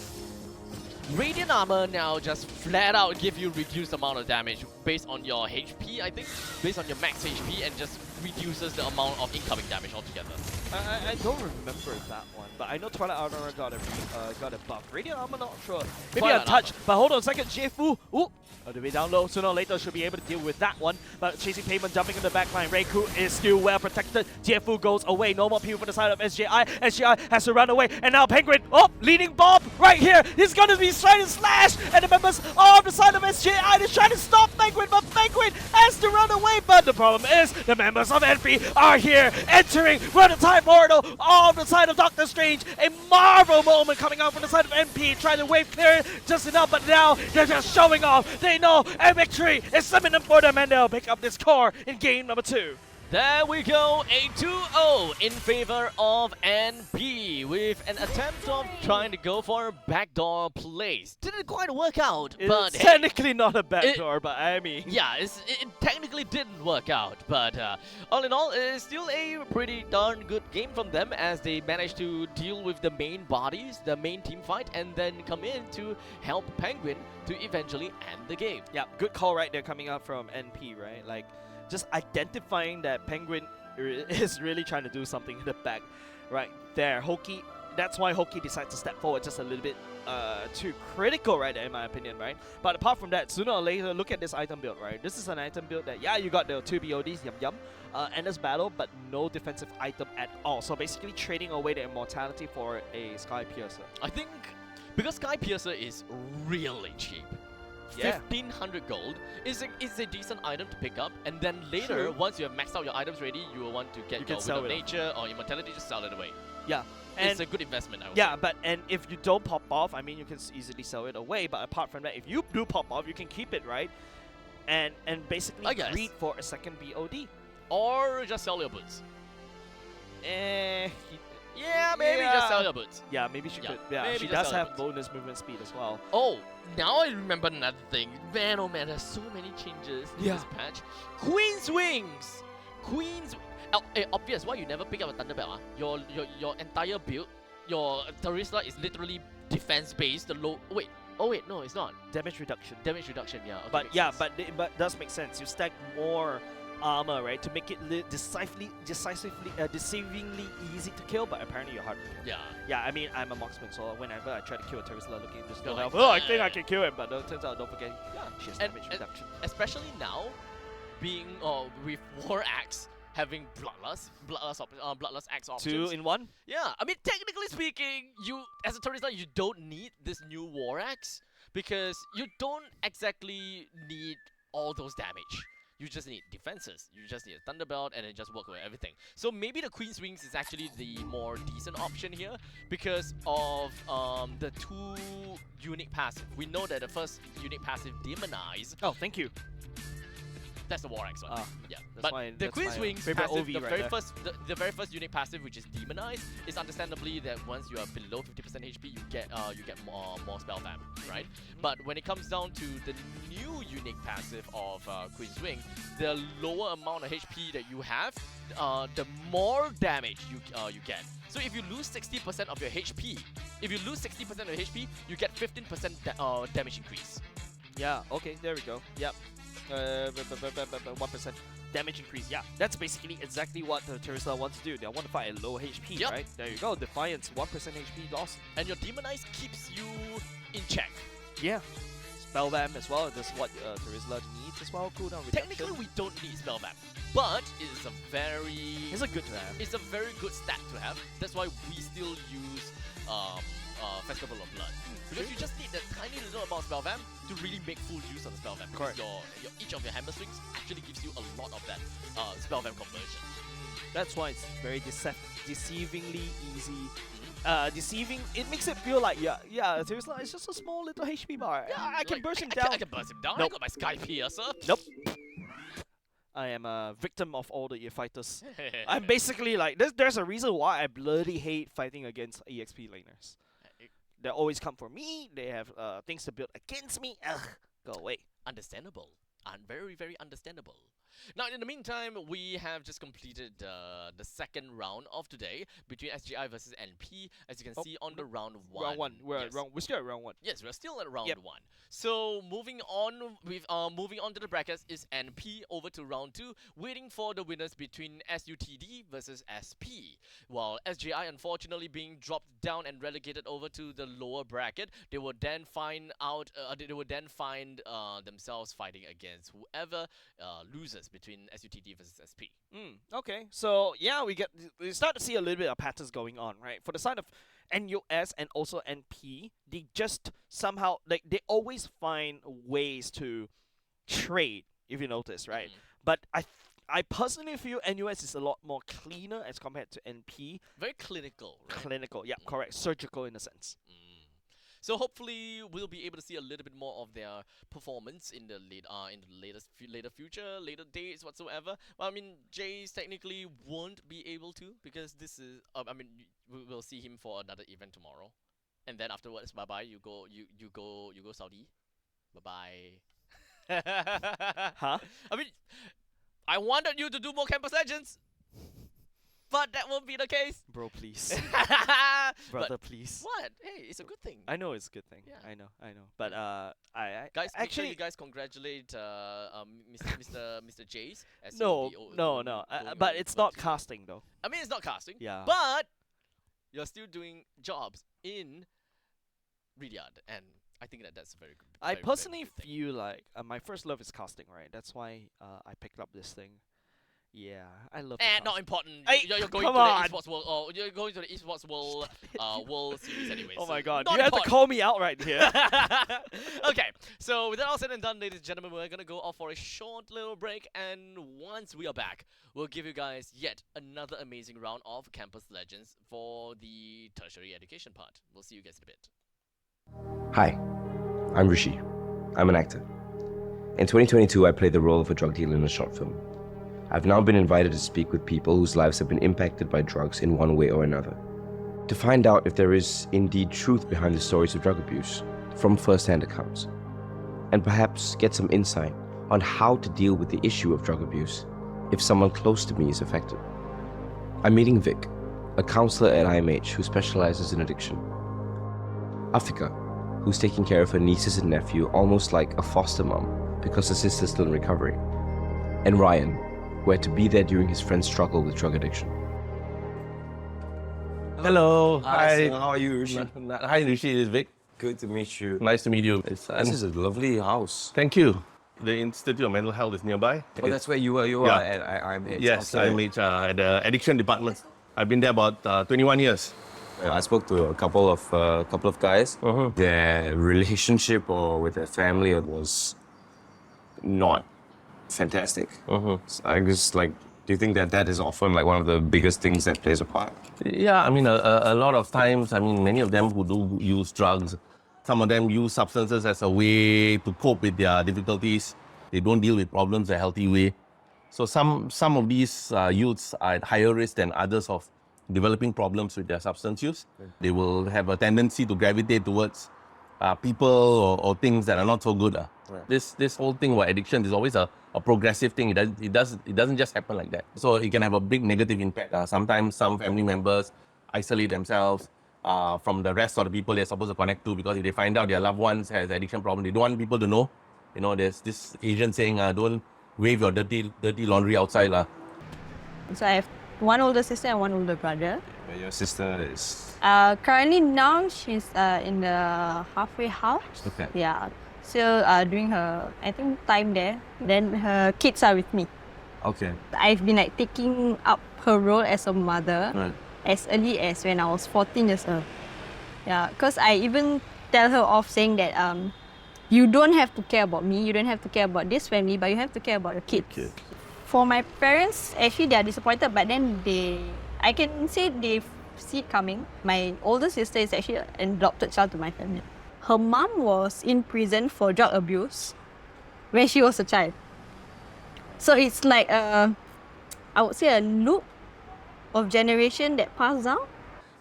Radiant Armor now just flat out give you reduced amount of damage based on your HP, I think, based on your max HP, and just reduces the amount of incoming damage altogether. I don't remember that one, but I know Twilight Armor got a buff. Radiant Armor, not sure. Maybe Twilight Untouched, but hold on a second. Jefu, ooh, all the way down low. Sooner or later should be able to deal with that one. But chasing Payment, jumping in the backline. Reiku is still well protected. Jefu goes away. No more people from the side of SJI. SJI has to run away, and now Penguin, oh, leading Bob right here. He's gonna be trying to slash, and the members are on the side of SJI. They're trying to stop Penguin, but Penguin has to run away. But the problem is, the members of NP are here, entering, run a time portal on the side of Doctor Strange. A Marvel moment coming out from the side of NP, trying to wave clear it just enough, but now they're just showing off. They know a victory is summoning for them, and they'll pick up this core in game number 2. There we go, a 2-0 in favor of NP with an attempt of trying to go for a backdoor place. Didn't quite work out, but It's hey, technically not a backdoor, but I mean... yeah, it technically didn't work out, but all in all, it's still a pretty darn good game from them as they managed to deal with the main bodies, the main team fight, and then come in to help Penguin to eventually end the game. Yeah, good call right there coming out from NP, right? Like, just identifying that Penguin is really trying to do something in the back right there. Hoki, that's why Hoki decided to step forward just a little bit too critical right there, in my opinion, right? But apart from that, sooner or later, look at this item build, right? This is an item build that, yeah, you got the 2 BODs, yum, Endless Battle, but no defensive item at all. So basically trading away the immortality for a Sky Piercer. I think because Sky Piercer is really cheap. Yeah. 1500 gold is a decent item to pick up, and then later, True. once you have maxed out your items ready, you will want to get You your can sell Wind of it off. Nature or Immortality, just sell it away. Yeah. It's And a good investment, I would yeah, say. but and if you don't pop off, I mean, you can easily sell it away. But apart from that, if you do pop off, you can keep it, right? And basically I guess. greed for a second BOD. Or just sell your boots. Eh, Yeah, maybe just sell your boots. yeah, maybe she Yeah, could. Yeah, maybe she just does sell have it. bonus movement speed as well. Oh, now I remember another thing. Man, oh man, there's so many changes in Yeah. this patch. Queen's Wings! Queen's... obvious, why you never pick up a Thunderbelt? Your entire build, your Teresa is literally defense-based, the low... Wait, oh wait, no, it's not. Damage reduction. Damage reduction, yeah. Okay, But makes yeah, sense. but does make sense. You stack more armor, right, to make it deceivingly easy to kill. But apparently you're hard to kill. Yeah. Yeah, I mean, I'm a marksman, so whenever I try to kill a Teresa looking at this You're health, like, oh, I think I can kill him, but no, turns out, don't forget, Yeah. she has And- damage and- reduction. Especially now, being with War Axe, having Bloodlust Axe options. 2 in 1? Yeah, I mean, technically speaking, you as a Teresa, you don't need this new War Axe because you don't exactly need all those damage. You just need defenses. You just need a Thunderbelt and then just work with everything. So maybe the Queen's Wings is actually the more decent option here because of the 2 unique passive. We know that the first unique passive, Demonize, Oh, thank you. that's the War Axe one. Ah, Yeah, that's but my- the that's Queen's my Wings favorite passive, OV the right very there. first, the very first unique passive, which is Demonize, is understandably that once you are below 50% HP, you get more spell vamp, right? But when it comes down to the new unique passive of Queen's Wing, the lower amount of HP that you have, the more damage you get. So if you lose 60% of your HP, you get 15% damage increase. Yeah, okay, there we go. Yep. 1% damage increase. Yeah, that's basically exactly what the Teresa wants to do. They want to fight at low HP, Yep. right? There you go. Defiance, 1% HP loss. And your Demonize keeps you in check. Yeah. Spell Vamp as well. That's what Teresa needs as well. Cooldown reduction. Technically, we don't need spell vamp, but it is a very It's a good to have. it's a very good stat to have. That's why we still use Festival of Blood because you just need that tiny little amount of spell vamp to really make full use of the spell vamp. Because Correct. each of your hammer swings actually gives you a lot of that spell vamp conversion. That's why it's very deceivingly easy. Deceiving, it makes it feel like, yeah, Teresa is just a small little HP bar. Yeah, I can Like, burst him I down. I can burst him down. I Nope. got my Sky Piercer. Nope. I am a victim of all the EF fighters. I'm basically like, there's a reason why I bloody hate fighting against EXP laners. They always come for me, they have things to build against me. Ugh, go away. Understandable. And very, very understandable. Now, in the meantime, we have just completed the second round of today between SGI versus NP. As you can see on the round one. Round one. We're Yes. we're still at round one. Yes, we're still at round Yep. one. So moving on with moving on to the brackets is NP over to round two, waiting for the winners between SUTD versus SP. While SGI unfortunately being dropped down and relegated over to the lower bracket, they will then find out themselves fighting against whoever loses between SUTD versus SP. Okay, so yeah, we start to see a little bit of patterns going on, right? For the side of NUS and also NP, they just somehow they always find ways to trade, if you notice, right? But I personally feel NUS is a lot more cleaner as compared to NP. Very clinical, right? Clinical, yeah, correct. Surgical in a sense. So hopefully we'll be able to see a little bit more of their performance in the later future, later dates whatsoever. Well, I mean, Jace technically won't be able to because this is. I mean, we'll see him for another event tomorrow, and then afterwards, bye bye. You go Saudi. Bye bye. Huh? I mean, I wanted you to do more Campus Legends, but that won't be the case. Bro, please. But Brother, please. what? Hey, it's a good thing. I know it's a good thing. Yeah. I know. But I Guys, make sure actually you guys congratulate Mr. Jace. As no, he'll be no. going But over it's not to- casting though. I mean, it's not casting. Yeah. But you're still doing jobs in Riyadh, and I think that's a very good. I very, very personally good thing. feel like my first love is casting, right? That's why I picked up this thing. Yeah, I love. the And not cast. important. Hey, You're going come to on. the esports world. Oh, you're going to the esports world. World Series anyway. Oh so my god, not you have to important. call me out right here. Okay, so with that all said and done, ladies and gentlemen, we're gonna go off for a short little break, and once we are back, we'll give you guys yet another amazing round of Campus Legends for the tertiary education part. We'll see you guys in a bit. Hi, I'm Rishi. I'm an actor. In 2022, I played the role of a drug dealer in a short film. I've now been invited to speak with people whose lives have been impacted by drugs in one way or another, to find out if there is indeed truth behind the stories of drug abuse from first-hand accounts, and perhaps get some insight on how to deal with the issue of drug abuse if someone close to me is affected. I'm meeting Vic, a counselor at IMH who specializes in addiction. Afika, who's taking care of her nieces and nephew almost like a foster mom because her sister's still in recovery. And Ryan, who had to be there during his friend's struggle with drug addiction. Hello. Hi. How are you, Rishi? Hi, Rishi. It's Vic. Good to meet you. Nice to meet you. This is a lovely house. Thank you. The Institute of Mental Health is nearby. Oh, that's where you are. You Yeah. are at IMH. Yes, okay. I'm at the addiction department. I've been there about 21 years. I spoke to a couple of guys. Their relationship or with their family was not fantastic. So I just like, do you think that is often like one of the biggest things that plays a part? Yeah, I mean, a lot of times, I mean, many of them who do use drugs, some of them use substances as a way to cope with their difficulties. They don't deal with problems a healthy way. So some of these youths are at higher risk than others of developing problems with their substance use. They will have a tendency to gravitate towards people or things that are not so good. This whole thing about addiction is always a progressive thing. It doesn't just happen like that. So it can have a big negative impact. Sometimes some family members isolate themselves from the rest of the people they're supposed to connect to, because if they find out their loved ones has addiction problem, they don't want people to know. You know, there's this Asian saying, don't wave your dirty laundry outside. So I have one older sister and one older brother. Your sister is... Currently now she's in the halfway house. Okay. Yeah. Still doing her, I think, time there. Then her kids are with me. Okay. I've been like taking up her role as a mother Right. as early as when I was 14 years old. Yeah, because I even tell her off saying that you don't have to care about me, you don't have to care about this family, but you have to care about your kids. For my parents, actually they are disappointed, but then I can say they see it coming. My older sister is actually an adopted child to my family. Her mom was in prison for drug abuse when she was a child. So it's like I would say a loop of generation that passed down.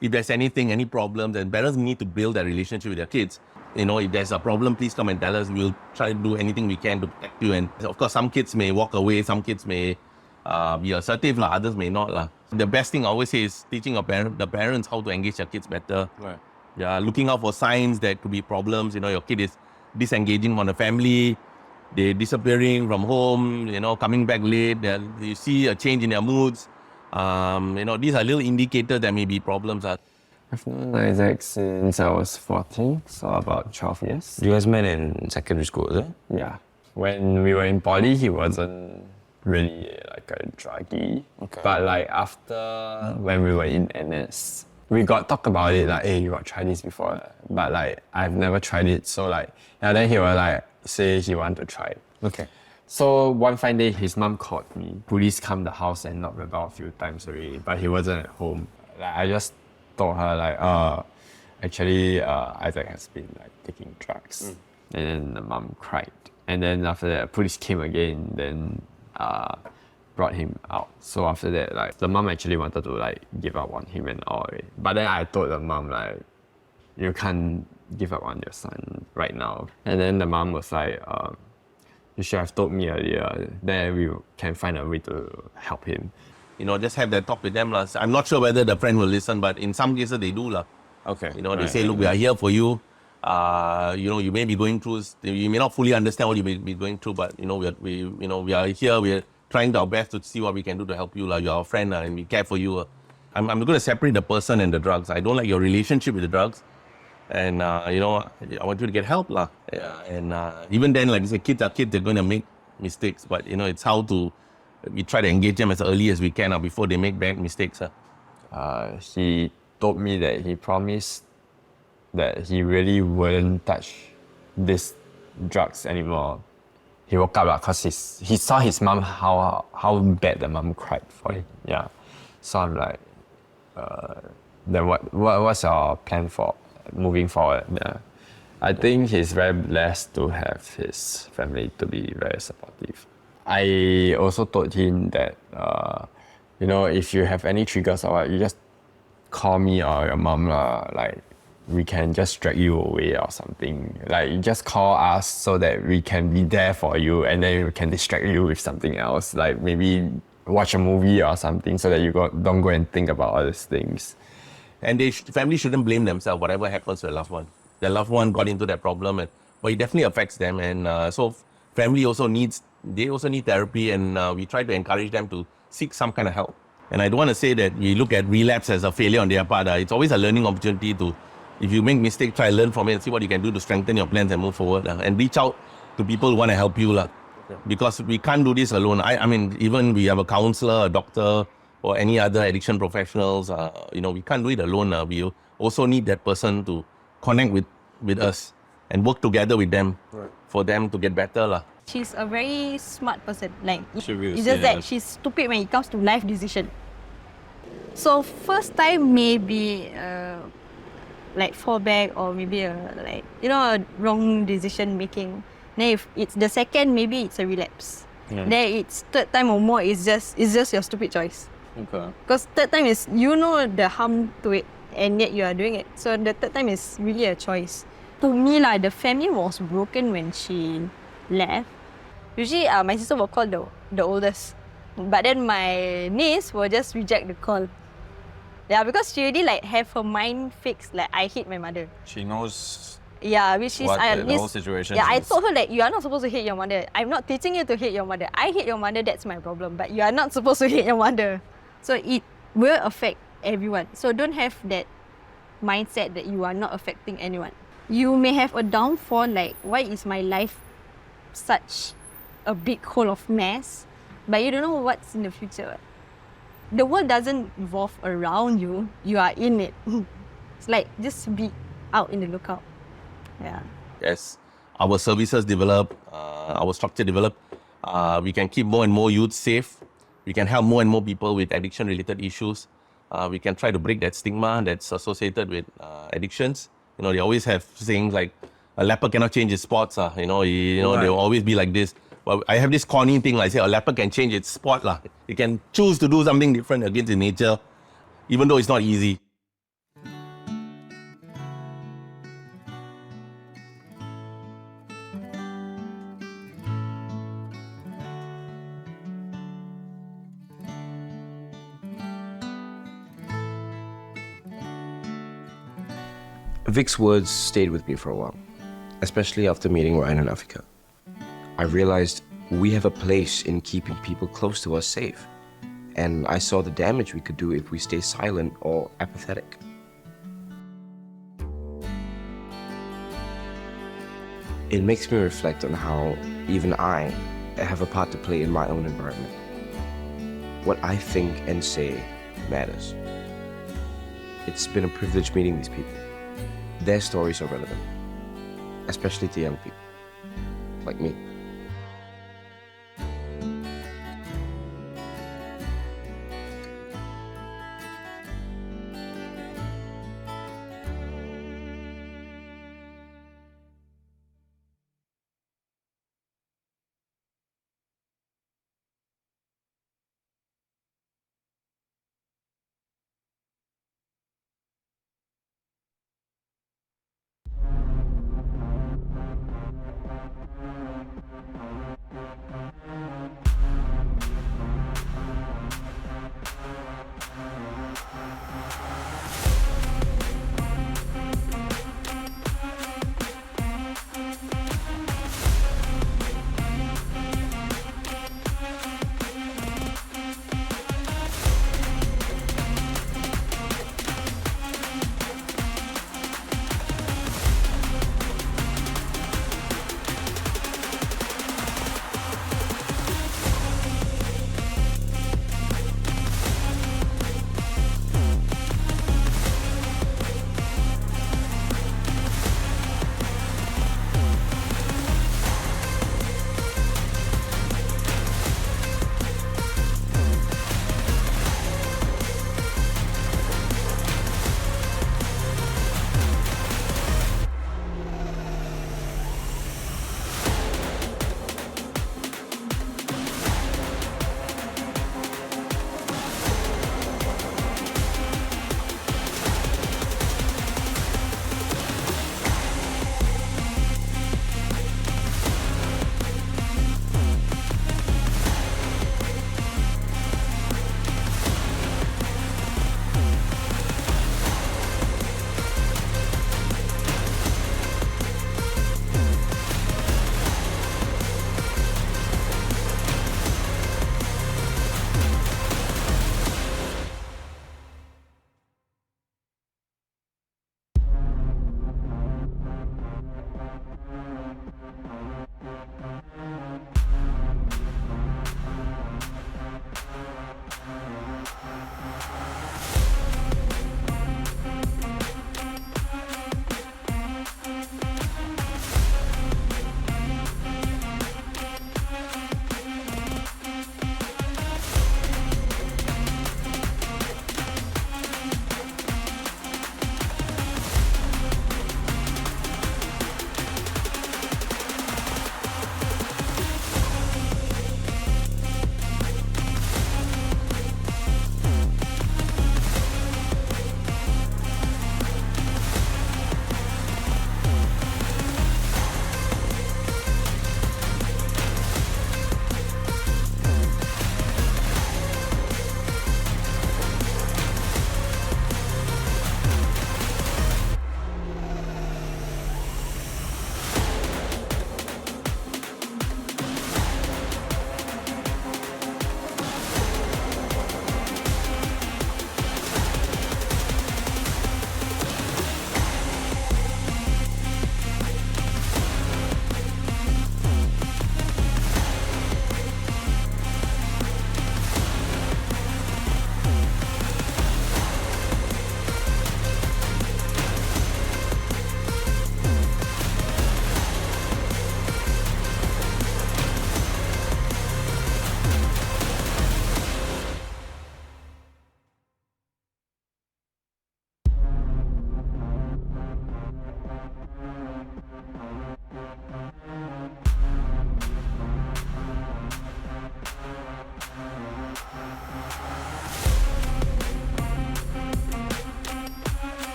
If there's any problem, then parents need to build that relationship with their kids. if there's a problem, please come and tell us. We'll try to do anything we can to protect you. And of course, some kids may walk away, some kids may be assertive, others may not. The best thing I always say is teaching the parents how to engage their kids better. Right. Yeah, looking out for signs that could be problems. Your kid is disengaging from the family, they're disappearing from home, coming back late, you see a change in their moods. These are little indicators that may be problems. I've known Isaac since I was 14, so about 12 years. You guys met in secondary school, is it? Yeah. When we were in poly, he wasn't really like a druggie. Okay. But like after, when we were in NS, we got talked about it, like, hey, you got tried this before. But like, I've never tried it. So like, then he was like, say he want to try it. Okay. So one fine day, his mom called me. Police come the house and knocked the door a few times already, but he wasn't at home. Like, I just told her like, actually, Isaac has been like taking drugs. And then the mom cried. And then after that, police came again, then brought him out. So after that, like the mom actually wanted to like give up on him and all. But then I told the mom like, you can't give up on your son right now. And then the mom was like, you should have told me earlier, then we can find a way to help him. Just have that talk with them. I'm not sure whether the friend will listen, but in some cases they do. Okay. They say, look, we are here for you. You may be going through, you may not fully understand what you may be going through, but we are here, we're trying our best to see what we can do to help you. You're our friend and we care for you. I'm going to separate the person and the drugs. I don't like your relationship with the drugs. And, I want you to get help. Yeah. And even then, like you say, kids are kids, they're going to make mistakes. But, it's how we try to engage them as early as we can before they make bad mistakes. He told me that he promised that he really wouldn't touch these drugs anymore. He woke up because he saw his mom, how bad the mom cried for it. Yeah. So I'm like, then what's your plan for moving forward? Yeah. I think he's very blessed to have his family to be very supportive. I also told him that, if you have any triggers or what, you just call me or your mom, like we can just drag you away or something. Like you just call us so that we can be there for you and then we can distract you with something else. Like maybe watch a movie or something so that you don't go and think about all these things. And family shouldn't blame themselves, whatever happens to their loved one. Their loved one got into that problem, but it definitely affects them. And so family also need therapy, and we try to encourage them to seek some kind of help. And I don't want to say that we look at relapse as a failure on their part. It's always a learning opportunity to, if you make mistakes, try to learn from it and see what you can do to strengthen your plans and move forward. And reach out to people who want to help you. Because we can't do this alone. I mean, even we have a counselor, a doctor, or any other addiction professionals, we can't do it alone. We also need that person to connect with us and work together with them for them to get better. She's a very smart person. Like, She will it's say just that that. she's stupid when it comes to life decision. So first time maybe like fall back or maybe a wrong decision making. Then if it's the second, maybe it's a relapse. Then it's third time or more, it's just your stupid choice. Okay. Because third time is the harm to it and yet you are doing it. So the third time is really a choice. To me the family was broken when she left. Usually my sister will call the oldest. But then my niece will just reject the call. Yeah, because she already have her mind fixed, I hate my mother. She knows Yeah, which is what the whole situation Yeah, I is. told her you are not supposed to hate your mother. I'm not teaching you to hate your mother. I hate your mother, that's my problem. But you are not supposed to hate your mother. So it will affect everyone. So don't have that mindset that you are not affecting anyone. You may have a downfall why is my life such a big hole of mess? But you don't know what's in the future. The world doesn't revolve around you. You are in it. It's just be out in the lookout. Yeah. Yes, our services develop, our structure develop. We can keep more and more youth safe. We can help more and more people with addiction-related issues. We can try to break that stigma that's associated with addictions. They always have sayings like, a leper cannot change his spots. They'll always be like this. But I have this corny thing, I say a leper can change its spot. It can choose to do something different against its nature, even though it's not easy. Vic's words stayed with me for a while, especially after meeting Ryan and Afika. I realized we have a place in keeping people close to us safe, and I saw the damage we could do if we stay silent or apathetic. It makes me reflect on how even I have a part to play in my own environment. What I think and say matters. It's been a privilege meeting these people. Their stories are relevant, especially to young people like me.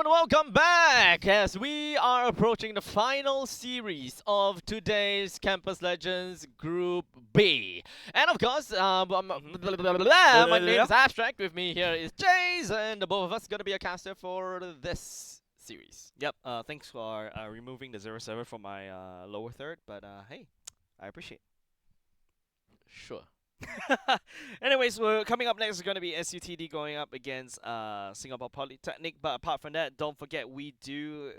welcome back as we are approaching the final series of today's Campus Legends Group B. And of course, my name is Abstract. With me here is Jace, and the both of us going to be a caster for this series. Yep. Thanks for removing the 0-7 from my lower third, but hey, I appreciate. Sure. Anyways, we're coming up next is going to be SUTD going up against Singapore Polytechnic. But apart from that, don't forget we do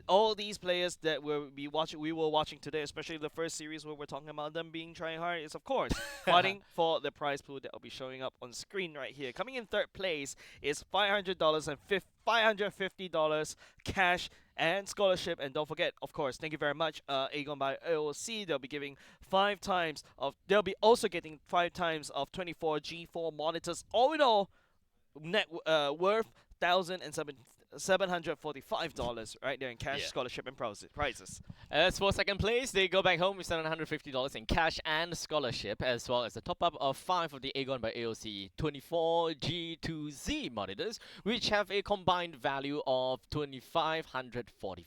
all these players that we were watching today, especially the first series where we're talking about them being trying hard, is of course fighting for the prize pool that will be showing up on screen right here. Coming in third place is $500 and $550 cash and scholarship. And don't forget, of course, thank you very much, Aegon by AOC. They'll be giving 5 times of. They'll be also getting 5 times of 24 G4 monitors. All in all, net worth $1,745 right there in cash, scholarship, and prizes. As for second place, they go back home with $750 in cash and scholarship, as well as a top-up of 5 of the Aegon by AOC 24 G2Z monitors, which have a combined value of $2,545.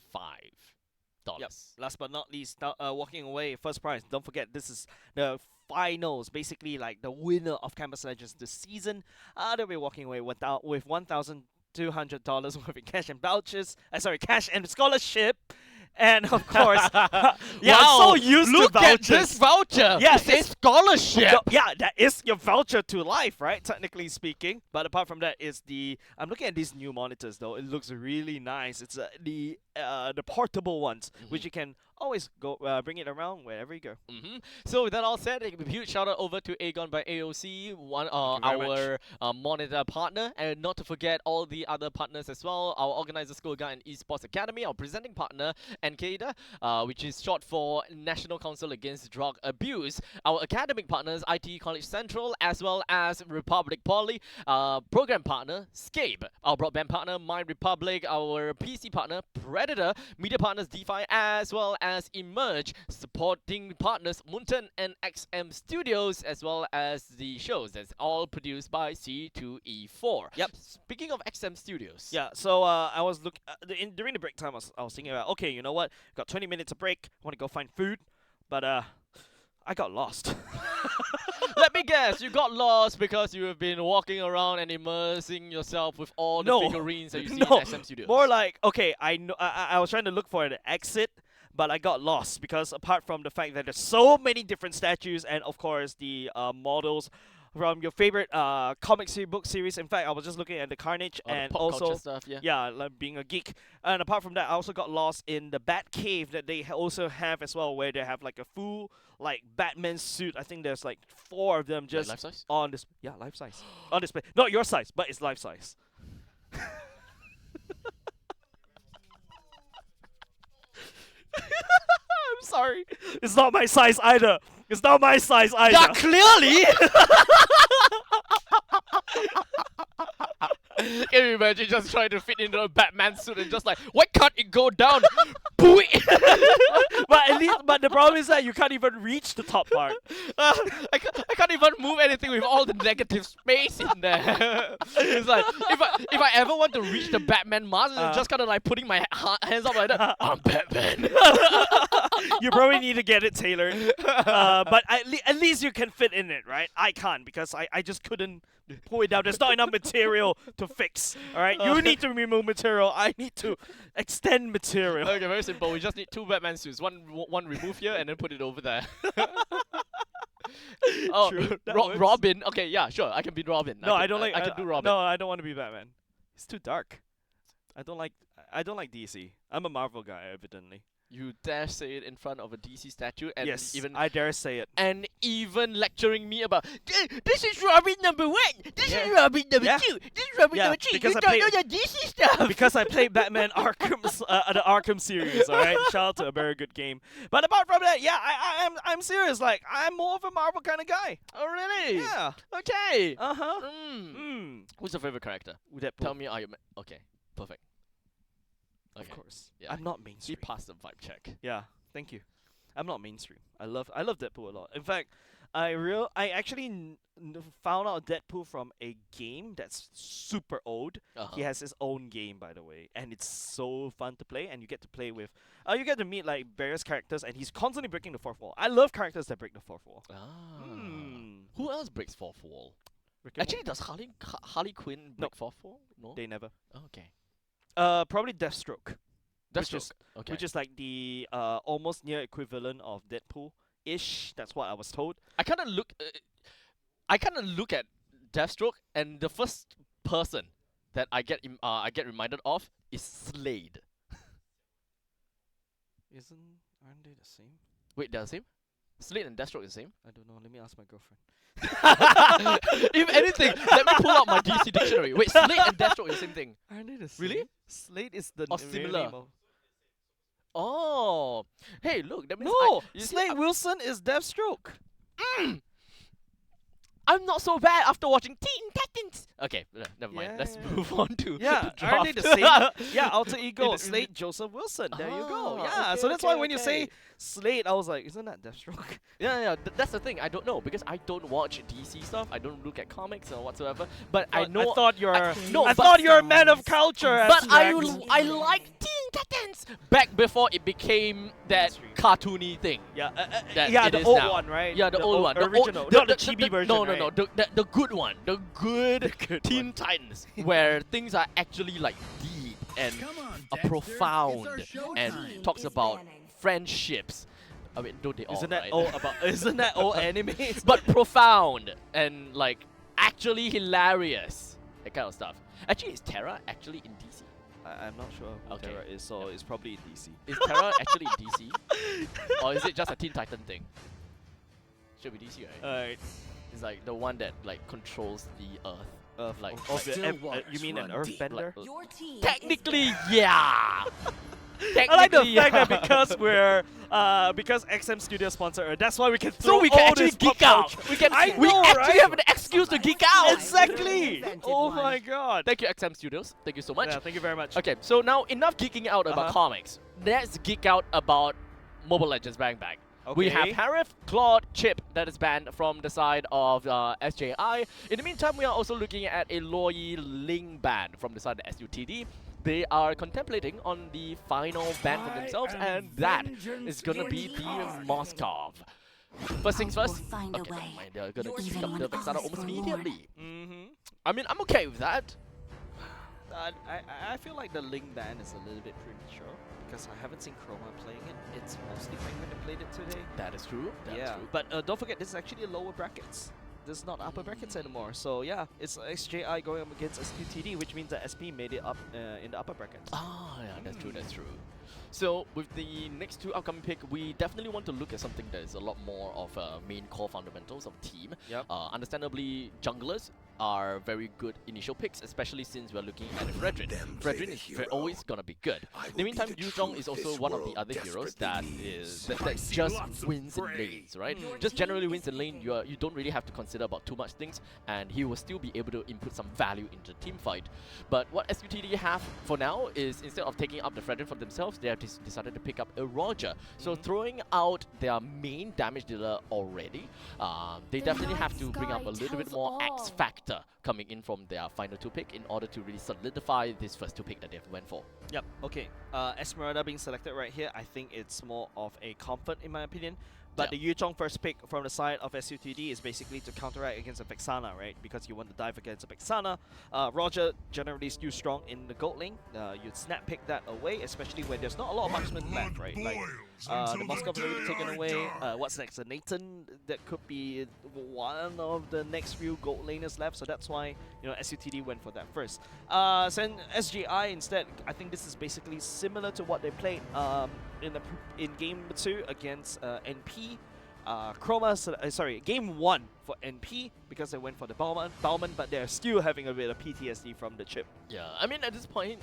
Yep. Last but not least, walking away, first prize. Don't forget, this is the finals, basically like the winner of Campus Legends this season. They'll be walking away with $1,200 worth in cash and vouchers. Cash and scholarship. And of course, wow, I'm so used to vouchers. Look at this voucher. Yeah, it's scholarship. Yeah, that is your voucher to life, right? Technically speaking. But apart from that, I'm looking at these new monitors though. It looks really nice. It's the portable ones, which you can always go bring it around wherever you go. So with that all said, a huge shout out over to Aegon by AOC, our monitor partner, and not to forget all the other partners as well. Our organizer, School Guide and Esports Academy, our presenting partner, NKDA, which is short for National Council Against Drug Abuse. Our academic partners, IT College Central, as well as Republic Poly. Program partner, Scape. Our broadband partner, Mind Republic. Our PC partner, Predator. Media partners, DeFi, as well as Emerge. Supporting partners, Munten and XM Studios, as well as the shows. That's all produced by C2E4. Yep. Speaking of XM Studios. Yeah, so I was during the break time, I was thinking about, okay, you know what? Got 20 minutes of break. I want to go find food, but I got lost. Let me guess, you got lost because you have been walking around and immersing yourself with all the figurines that you see in SM Studios. More like, okay, I was trying to look for an exit, but I got lost because apart from the fact that there's so many different statues and of course the models from your favorite comic book series. In fact, I was just looking at the Carnage and the pop also stuff, like being a geek. And apart from that, I also got lost in the Bat Cave that they also have as well, where they have like a full like Batman suit. I think there's like 4 of them just life size? on this. Yeah, life size on display. Not your size, but it's life size. I'm sorry. It's not my size either. It's not my size either. Yeah, clearly! Can you imagine just trying to fit into a Batman suit and just like, why can't it go down? Booey! But the problem is that you can't even reach the top part. I can't even move anything with all the negative space in there. It's like, if I ever want to reach the Batman mask, I'm just kind of like putting my hands up like that. I'm Batman. You probably need to get it tailored. But at least you can fit in it, right? I can't because I just couldn't pull it down. There's not enough material to fix. Alright? You need to remove material. I need to extend material. Okay, very simple. We just need 2 Batman suits. One remove here and then put it over there. Oh, True, Robin. Okay, yeah, sure. I can be Robin. I don't like. I can do Robin. No, I don't want to be Batman. It's too dark. I don't like DC. I'm a Marvel guy, evidently. You dare say it in front of a DC statue and Yes, even I dare say it. and even lecturing me about this is Robin number 1, this is Robin number 2, this is Robin number 3. because You I don't played- know the DC stuff. Because I played Batman the Arkham series, alright? Shout out to a very good game. But apart from that, yeah, I'm serious. Like, I'm more of a Marvel kind of guy. Oh really? Yeah. Okay. Uh-huh. Who's your favorite character? Deadpool. Tell me Iron Man. Okay. Perfect. Of Okay. course. Yeah. I'm not He mainstream. passed the vibe check. Yeah, thank you. I'm not mainstream. I love Deadpool a lot. In fact, I actually found out Deadpool from a game that's super old. Uh-huh. He has his own game, by the way, and it's so fun to play. And you get to play with, you get to meet like various characters, and he's constantly breaking the fourth wall. I love characters that break the fourth wall. Ah. Hmm. Who else breaks fourth wall? Rick and Actually, does Harley Quinn break fourth wall? No. they never. Oh, okay. Probably Deathstroke. Deathstroke. Okay. Which is like the almost near equivalent of Deadpool-ish. That's what I was told. I kind of look at Deathstroke, and the first person that I get reminded of is Slade. Aren't they the same? Wait, they're the same? Slade and Deathstroke are the same? I don't know. Let me ask my girlfriend. If anything, let me pull out my DC dictionary. Wait, Slade and Deathstroke are the same thing. Aren't they the same? Really? Slade is the Or real similar? name of- Oh, hey, look, that means No, you see, Slade Wilson is Deathstroke. I'm not so bad after watching Teen Titans. Okay, never mind. Let's Yeah. move on to Yeah, the aren't they the draft. same? Yeah, alter ego, In- Slade Joseph Wilson. There you go. Ah, Yeah, okay, so that's why okay, when you say okay. Slade, I was like, isn't that Deathstroke? Yeah, that's the thing. I don't know because I don't watch DC stuff. I don't look at comics or whatsoever. But I know. I thought you're. no, I but- thought you're a man of culture. But I Aspect. like Teen Titans back before it became that That's true. cartoony thing. Yeah, that yeah, it the is old now. one, right? Yeah, the old one, the original, old, not the chibi version. No, right? the good one, the good good Teen one. Titans, where things are actually like deep and profound and talks about friendships. I mean, don't they all? Isn't that right? old about? Isn't that old anime? But profound and like actually hilarious, that kind of stuff. Actually, is Terra actually in DC? I'm not sure who Okay. Terra is, so it's probably in DC. Is Terra actually in DC, or is it just a Teen Titan thing? Should be DC, right? Alright. It's like the one that like controls the Earth. Like, You mean an Earthbender? Your team technically, yeah. I like the Technically, fact that yeah. because because XM Studio sponsor her, that's why we can So throw we can all actually this pop geek out. culture. We can. I we know, actually right? have an excuse to geek out. Exactly. Invented Oh one. my god. Thank you, XM Studios. Thank you so much. Yeah, thank you very much. Okay, so now enough geeking out about Uh-huh. comics. Let's geek out about Mobile Legends Bang Bang. We have Okay. Harif, Claude, Chip that is banned from the side of SJI. In the meantime, we are also looking at a Loi Ling ban from the side of SUTD. They are contemplating on the final ban for themselves, and that is gonna be the Moskov. First things We'll first. find a Okay, way. never mind. They're gonna Even kick up when the Vexana others almost were more. immediately. Mm-hmm. I mean, I'm okay with that. I feel like the Ling ban is a little bit premature because I haven't seen Chroma playing it. It's mostly Penguin that played it today. That is true. That is Yeah, true. but don't forget this is actually lower brackets. This is not upper brackets anymore. So yeah, it's XJI going up against SQTD, which means that SP made it up in the upper brackets. Ah, yeah, that's true, that's true. So with the next two upcoming pick, we definitely want to look at something that is a lot more of main core fundamentals of team. Yep. Understandably, junglers are very good initial picks, especially since we're looking at Fredrin. Fredrin is always gonna be good. In the meantime, Yuzhong is also one of the other heroes that just wins in lanes, right? Just generally wins in lane. You don't really have to consider about too much things, and he will still be able to input some value into the team fight. But what SQTD have for now is instead of taking up the Fredrin for themselves, they have decided to pick up a Roger. So throwing out their main damage dealer already, they definitely have to bring up a little bit more X factor coming in from their final two pick in order to really solidify this first two pick that they've went for. Yep. Okay. Esmeralda being selected right here, I think it's more of a comfort in my opinion. But the Yuchong first pick from the side of SUTD is basically to counteract against a Vexana, right? Because you want to dive against a Vexana. Roger generally still strong in the gold lane. You'd snap pick that away, especially when there's not a lot of marksmen left, right? Like the Moskov is already taken away. What's next? A Nathan that could be one of the next few gold laners left. So that's why SUTD went for that first. Then SGI instead, I think this is basically similar to what they played in game 2 against NP. Game 1 for NP because they went for the Bauman, but they're still having a bit of PTSD from the chip. Yeah, I mean, at this point,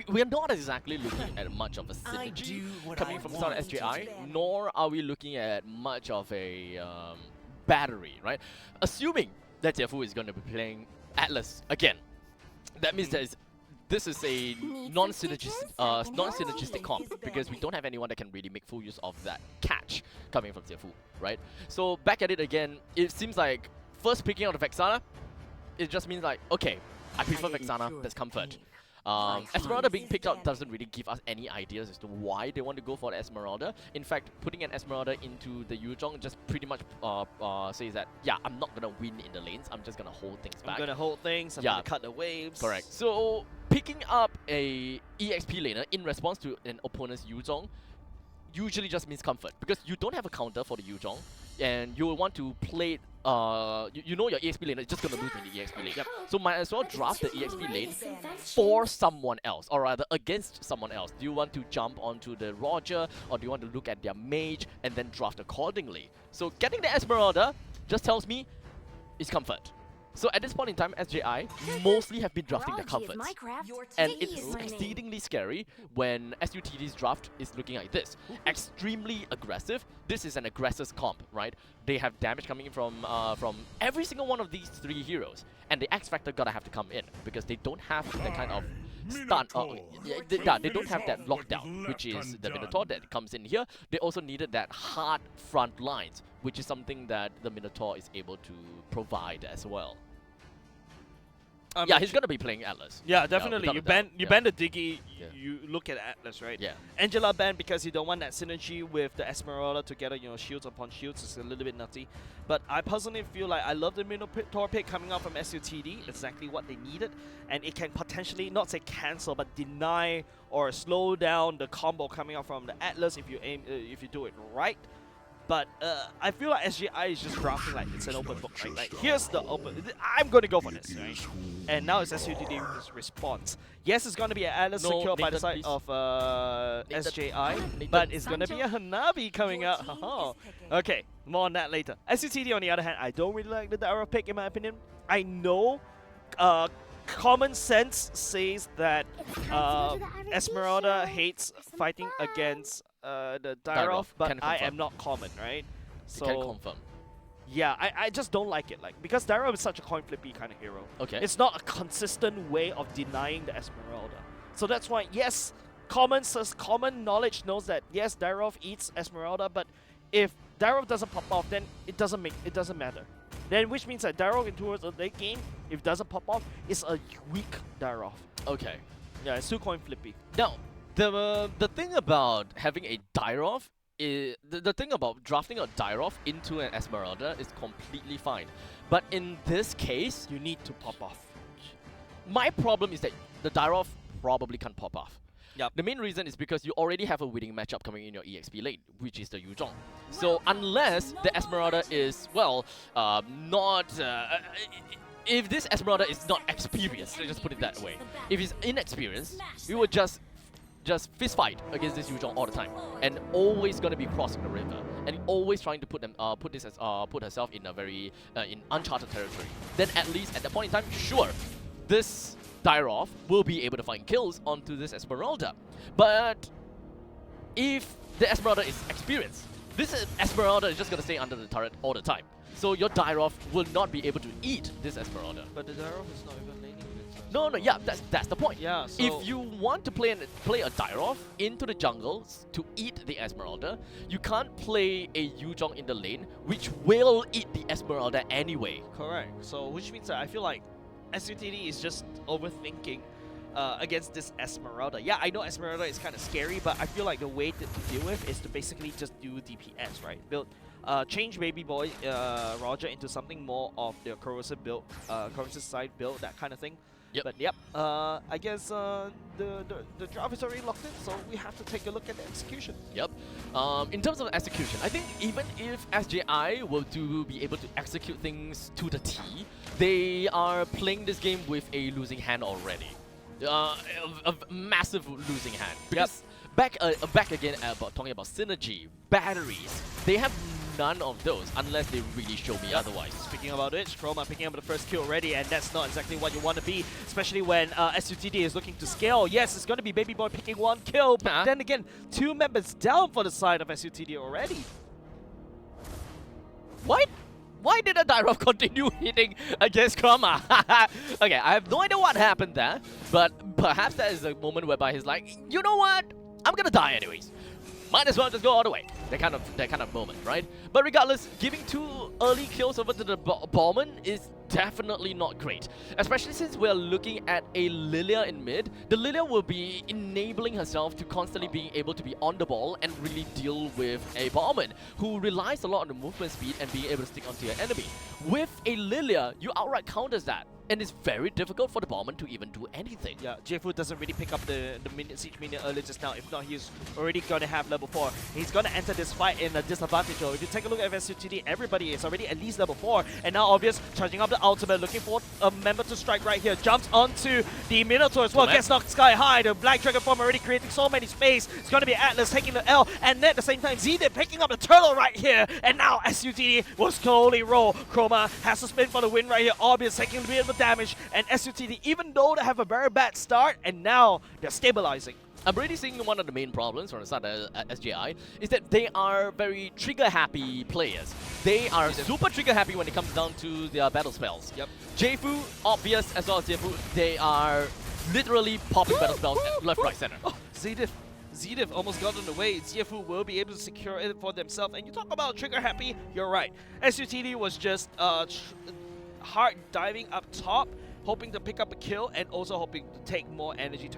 we are not exactly looking at much of a synergy coming from the side of SJI, nor are we looking at much of a battery, right? Assuming that Tiafu is going to be playing Atlas again, that means there is this is a non-synergistic comp because we don't have anyone that can really make full use of that catch coming from Xiefu, right? So back at it again, it seems like first picking out the Vexana, it just means like, okay, I prefer Vexana, that's comfort. Esmeralda being picked out doesn't really give us any ideas as to why they want to go for the Esmeralda. In fact, putting an Esmeralda into the Yuzhong just pretty much says that, yeah, I'm not going to win in the lanes, I'm just going to hold things back. I'm going to hold things, I'm going to cut the waves. Correct. So, picking up a EXP laner in response to an opponent's Yuzhong usually just means comfort, because you don't have a counter for the Yuzhong, and you will want to play you know your EXP lane is just gonna lose in the EXP lane. Yep. So might as well draft the EXP lane for someone else, or rather against someone else. Do you want to jump onto the Roger, or do you want to look at their mage and then draft accordingly? So getting the Esmeralda just tells me it's comfort. So at this point in time, SJI mostly have been drafting their comforts. And it's exceedingly scary when SUTD's draft is looking like this. Extremely aggressive. This is an aggressor's comp, right? They have damage coming in from every single one of these three heroes. And the X Factor gotta have to come in, because they don't have the kind of stun. They don't have that lockdown, which is the Minotaur that comes in here. They also needed that hard front lines, which is something that the Minotaur is able to provide as well. Yeah, he's gonna be playing Atlas. Yeah, definitely. You ban the Diggy, Yeah. you look at Atlas, right? Yeah. Angela banned because you don't want that synergy with the Esmeralda together, you know, shields upon shields. It's a little bit nutty. But I personally feel like I love the Minotaur pick coming out from SUTD, exactly what they needed. And it can potentially, not say cancel, but deny or slow down the combo coming out from the Atlas if you if you do it right. But I feel like SGI is just drafting like it's an open book. Like here's the open. I'm going to go for this, right? And now it's SUTD's response. Yes, it's going to be an Atlas secured by the side of SJI, but it's going to be a Hanabi coming out. Okay, more on that later. SUTD, on the other hand, I don't really like the Daira pick in my opinion. I know common sense says that Esmeralda hates fighting against the Dairov, but I am not common, right? So can confirm. Yeah, I just don't like it, like, because Dairov is such a coin flippy kind of hero. Okay. It's not a consistent way of denying the Esmeralda. So that's why, yes, common knowledge knows that yes, Dairov eats Esmeralda, but if Dairov doesn't pop off, then it doesn't matter. Then which means that Dairov towards the late game, if it doesn't pop off, it's a weak Dairov. Okay. Yeah, it's too coin flippy. Now, the thing about having a Dairov is the thing about drafting a Dairov into an Esmeralda is completely fine. But in this case, you need to pop off. My problem is that the Dairov probably can't pop off. Yep. The main reason is because you already have a winning matchup coming in your EXP lane, which is the Yuzhong. So unless the Esmeralda is, well, not... if this Esmeralda is not experienced, let's just put it that way. If he's inexperienced, we would just fist fight against this Yuzhong all the time, and always gonna be crossing the river, and always trying to put herself in a very in uncharted territory. Then at least at that point in time, sure, this Dairov will be able to find kills onto this Esmeralda. But if the Esmeralda is experienced, this Esmeralda is just gonna stay under the turret all the time. So your Dairov will not be able to eat this Esmeralda. But the Dairov is not even laning with it. No, yeah, that's the point. Yeah, so if you want to play a Dairov into the jungle to eat the Esmeralda, you can't play a Yuzhong in the lane, which will eat the Esmeralda anyway. Correct. So which means that I feel like SUTD is just overthinking against this Esmeralda. Yeah, I know Esmeralda is kind of scary, but I feel like the way to deal with is to basically just do DPS, right? Change Baby Boy Roger into something more of the corrosive build, corrosive side build, that kind of thing. Yep. But yep, I guess the draft is already locked in, so we have to take a look at the execution. Yep. In terms of execution, I think even if SJI will be able to execute things to the T, they are playing this game with a losing hand already. A massive losing hand. Because back again about talking about synergy, batteries, they have none of those unless they really show me otherwise. Speaking about it, Chroma picking up the first kill already, and that's not exactly what you want to be, especially when SUTD is looking to scale. Yes, it's going to be Baby Boy picking one kill, but then again, 2 members down for the side of SUTD already. Why did a Dairov continue hitting against Chroma? Okay, I have no idea what happened there, but perhaps that is a moment whereby he's like, you know what? I'm gonna die anyways. Might as well just go all the way. That kind of moment, right? But regardless, giving 2 early kills over to the Ballman is definitely not great. Especially since we're looking at a Lilia in mid. The Lilia will be enabling herself to constantly being able to be on the ball and really deal with a Ballman who relies a lot on the movement speed and being able to stick onto your enemy. With a Lilia, you outright counters that. And it's very difficult for the Ballman to even do anything. Yeah, Jefu doesn't really pick up the siege minion earlier just now. If not, he's already going to have level 4. He's going to enter this fight in a disadvantage. If you take a look at SUTD, everybody is already at least level 4. And now Obvious charging up the ultimate, looking for a member to strike right here. Jumps onto the Minotaur as well, gets knocked sky high. The Black Dragon form already creating so many space. It's going to be Atlas taking the L. And then at the same time, Zedip picking up the turtle right here. And now SUTD will slowly roll. Chroma has to spin for the win right here. Obvious taking a bit of damage. And SUTD, even though they have a very bad start, and now they're stabilizing. I'm really seeing one of the main problems from the start at SJI is that they are very trigger-happy players. They are super trigger-happy when it comes down to their battle spells. Yep. Jfu, Obvious, as well as Jfu, they are literally popping battle spells left, right, center. Oh, Zedip almost got in the way. Ziafu will be able to secure it for themselves. And you talk about trigger-happy, you're right. SUTD was just hard diving up top, hoping to pick up a kill and also hoping to take more energy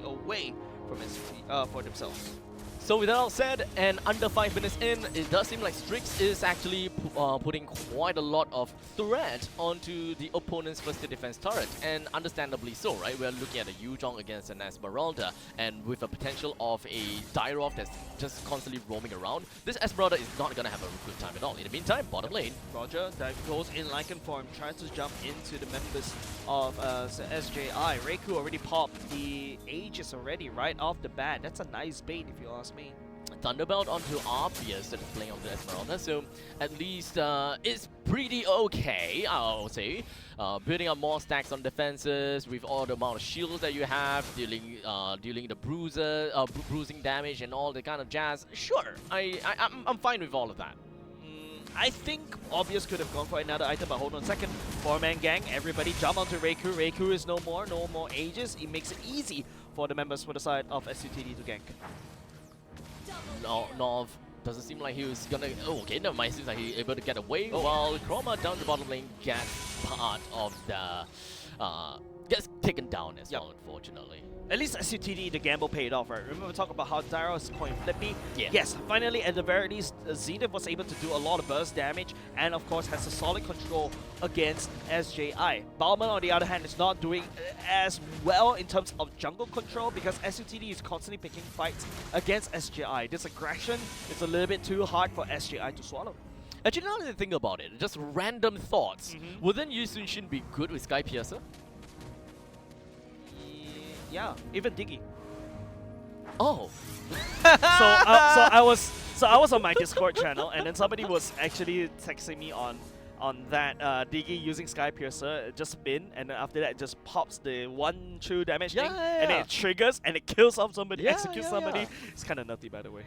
away from for themselves. So with that all said, and under 5 minutes in, it does seem like Strix is actually putting quite a lot of threat onto the opponent's first defense turret, and understandably so, right? We're looking at a Yuzhong against an Esmeralda, and with a potential of a Dairoth that's just constantly roaming around, this Esmeralda is not going to have a good time at all. In the meantime, bottom lane. Roger, that goes in Lycan form, tries to jump into the members of SJI. Reiku already popped the Aegis already right off the bat. That's a nice bait if you ask me. Thunderbelt onto Obvious that is playing on the Esmeralda, so at least it's pretty okay, I'll say. Building up more stacks on defenses with all the amount of shields that you have, dealing the bruising damage and all the kind of jazz. Sure, I'm fine with all of that. I think Obvious could have gone for another item, but hold on a second. 4-man gang, everybody jump onto Reiku. Reiku is no more Aegis. It makes it easy for the members for the side of SUTD to gank. Nov doesn't seem like he was gonna... Oh, okay, never mind. Seems like he's able to get away, while Chroma down the bottom lane gets part of the... gets taken down as well, unfortunately. At least SUTD, the gamble paid off, right? Remember we talked about how Dairo is coin flippy? Yeah. Yes, finally, at the very least, Zedip was able to do a lot of burst damage and, of course, has a solid control against SJI. Bauman, on the other hand, is not doing as well in terms of jungle control because SUTD is constantly picking fights against SJI. This aggression is a little bit too hard for SJI to swallow. Actually, now that I think about it, just random thoughts. Wouldn't Yu Sun Shin be good with Sky Piercer? Yeah, even Diggy. Oh. I was on my Discord channel, and then somebody was actually texting me on that Diggy using Sky Piercer, just spin, and then after that it just pops the 1 true damage thing, and then it triggers and it kills off somebody, executes somebody. It's kind of nutty, by the way.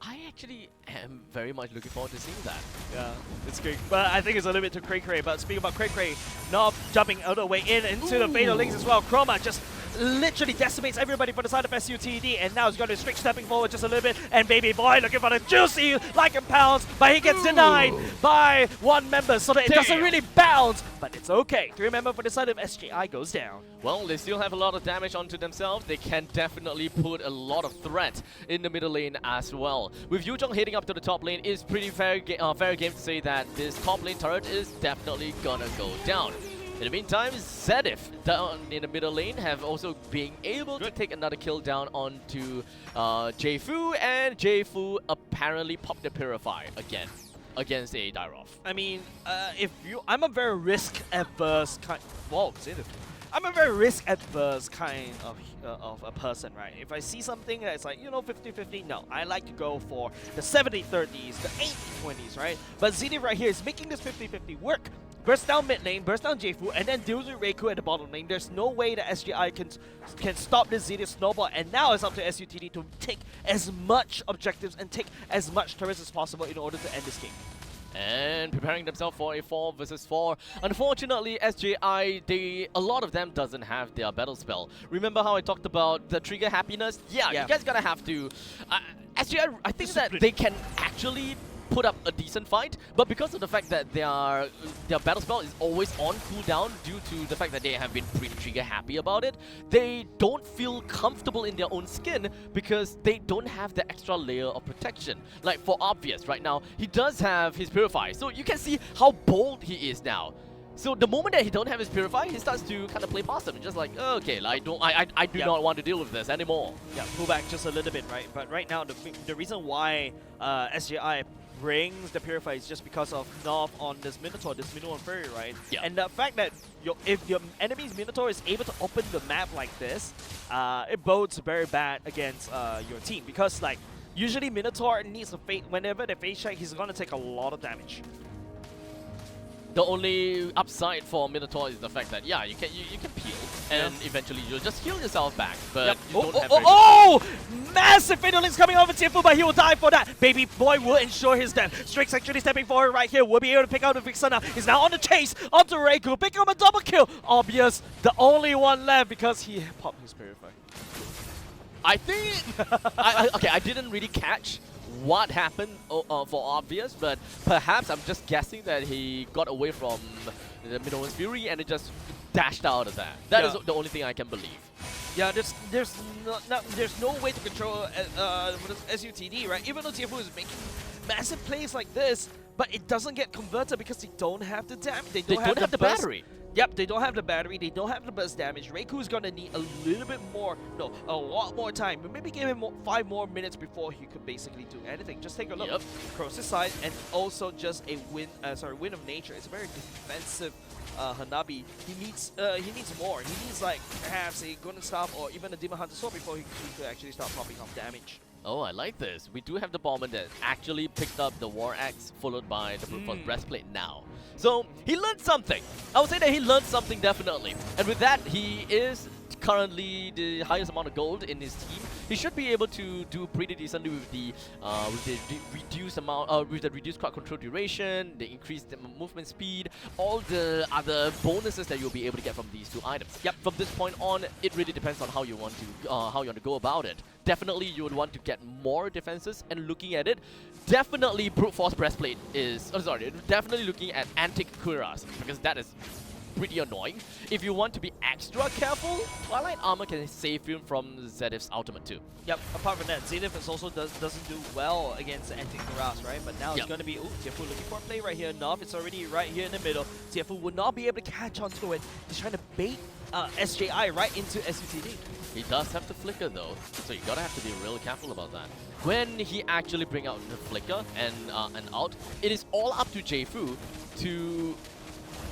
I actually am very much looking forward to seeing that. Yeah, it's great. But I think it's a little bit too cray-cray. But speaking about cray-cray, Nob jumping all the way into the Fatal Links as well. Chroma just literally decimates everybody for the side of SUTD, and now he's got his Strix stepping forward just a little bit, and Baby Boy looking for the juicy like a pounce, but he gets denied by 1 member, so that it doesn't really bounce, but it's okay. 3 member for the side of SJI goes down. Well, they still have a lot of damage onto themselves. They can definitely put a lot of threat in the middle lane as well. With Yuzhong heading up to the top lane, it's pretty fair game to say that this top lane turret is definitely gonna go down. In the meantime, Zedif down in the middle lane have also been able to take another kill down onto Jfu, and Jfu apparently popped the Purify again against a Dairoth. I mean, I'm a very risk-averse kind... Whoa, Zedif. I'm a very risk-averse kind of a person, right? If I see something that's like, 50-50, no. I like to go for the 70-30s, the 80-20s, right? But Zedif right here is making this 50-50 work. Burst down mid lane, burst down Jfu, and then deals with Reiku at the bottom lane. There's no way that SGI can stop this Zedif snowball, and now it's up to SUTD to take as much objectives and take as much turrets as possible in order to end this game. and preparing themselves for a 4 versus 4. Unfortunately, SJI, a lot of them doesn't have their battle spell. Remember how I talked about the trigger happiness? Yeah, you guys gotta have to. SJI, I think that they can actually put up a decent fight, but because of the fact that their battle spell is always on cooldown due to the fact that they have been pretty trigger happy about it, they don't feel comfortable in their own skin because they don't have the extra layer of protection. Like for Obvious right now, he does have his Purify, so you can see how bold he is now. So the moment that he don't have his Purify, he starts to kind of play past him, just like, okay, I do not want to deal with this anymore. Yeah, pull back just a little bit, right? But right now, the reason why SJI brings the Purify is just because of Nov on this Minotaur Furry, right? Yeah. And the fact that if your enemy's Minotaur is able to open the map like this, it bodes very bad against your team, because like usually Minotaur needs to whenever they face check, he's gonna take a lot of damage. The only upside for Minotaur is the fact that you can peel and eventually you'll just heal yourself back, but you don't have very good. Massive Fatal Links coming over Tiafu, but he will die for that. Baby boy will ensure his death. Strix actually stepping forward right here. Will be able to pick out the Vixen now. He's now on the chase onto Reiku. Pick up a double kill. Obvious, the only one left because he popped his Purify. I think okay, I didn't really catch what happened for Obvious, but perhaps I'm just guessing that he got away from the Minotaur's Fury and it just dashed out of that. That is the only thing I can believe. Yeah, there's no way to control SUTD, right? Even though Tiafu is making massive plays like this, but it doesn't get converted because they don't have the damage. They don't have the burst. battery. Yep, they don't have the battery, they don't have the burst damage. Reiku's gonna need a little bit more, no, a lot more time. But maybe give him 5 more minutes before he could basically do anything. Just take a look. Cross his side, and also just a Wind of Nature. It's a very defensive Hanabi. He needs more. He needs like perhaps a Golden Staff or even a Demon Hunter Sword before he could actually start popping off damage. Oh, I like this. We do have the Bomber that actually picked up the War Axe, followed by the Brute Force Breastplate now. So, he learned something. I would say that he learned something definitely. And with that, he is currently the highest amount of gold in his team. He should be able to do pretty decently with the reduced crowd control duration, the increased movement speed, all the other bonuses that you'll be able to get from these 2 items. Yep, from this point on, it really depends on how you want to go about it. Definitely, you would want to get more defenses, and looking at it, definitely Brute Force Breastplate is. Definitely looking at Antique Cuirass, because that is pretty annoying. If you want to be extra careful, Twilight Armor can save you from Zedith's ultimate too. Yep, apart from that, Zenith is also doesn't do well against Antique Cuirass, right? But now it's going to be, Tiafu looking for a play right here. Nov, it's already right here in the middle. Tiafu will not be able to catch onto it. He's trying to bait SJI right into SUTD. He does have the Flicker though, so you gotta have to be really careful about that. When he actually bring out the Flicker and out, it is all up to Jfu to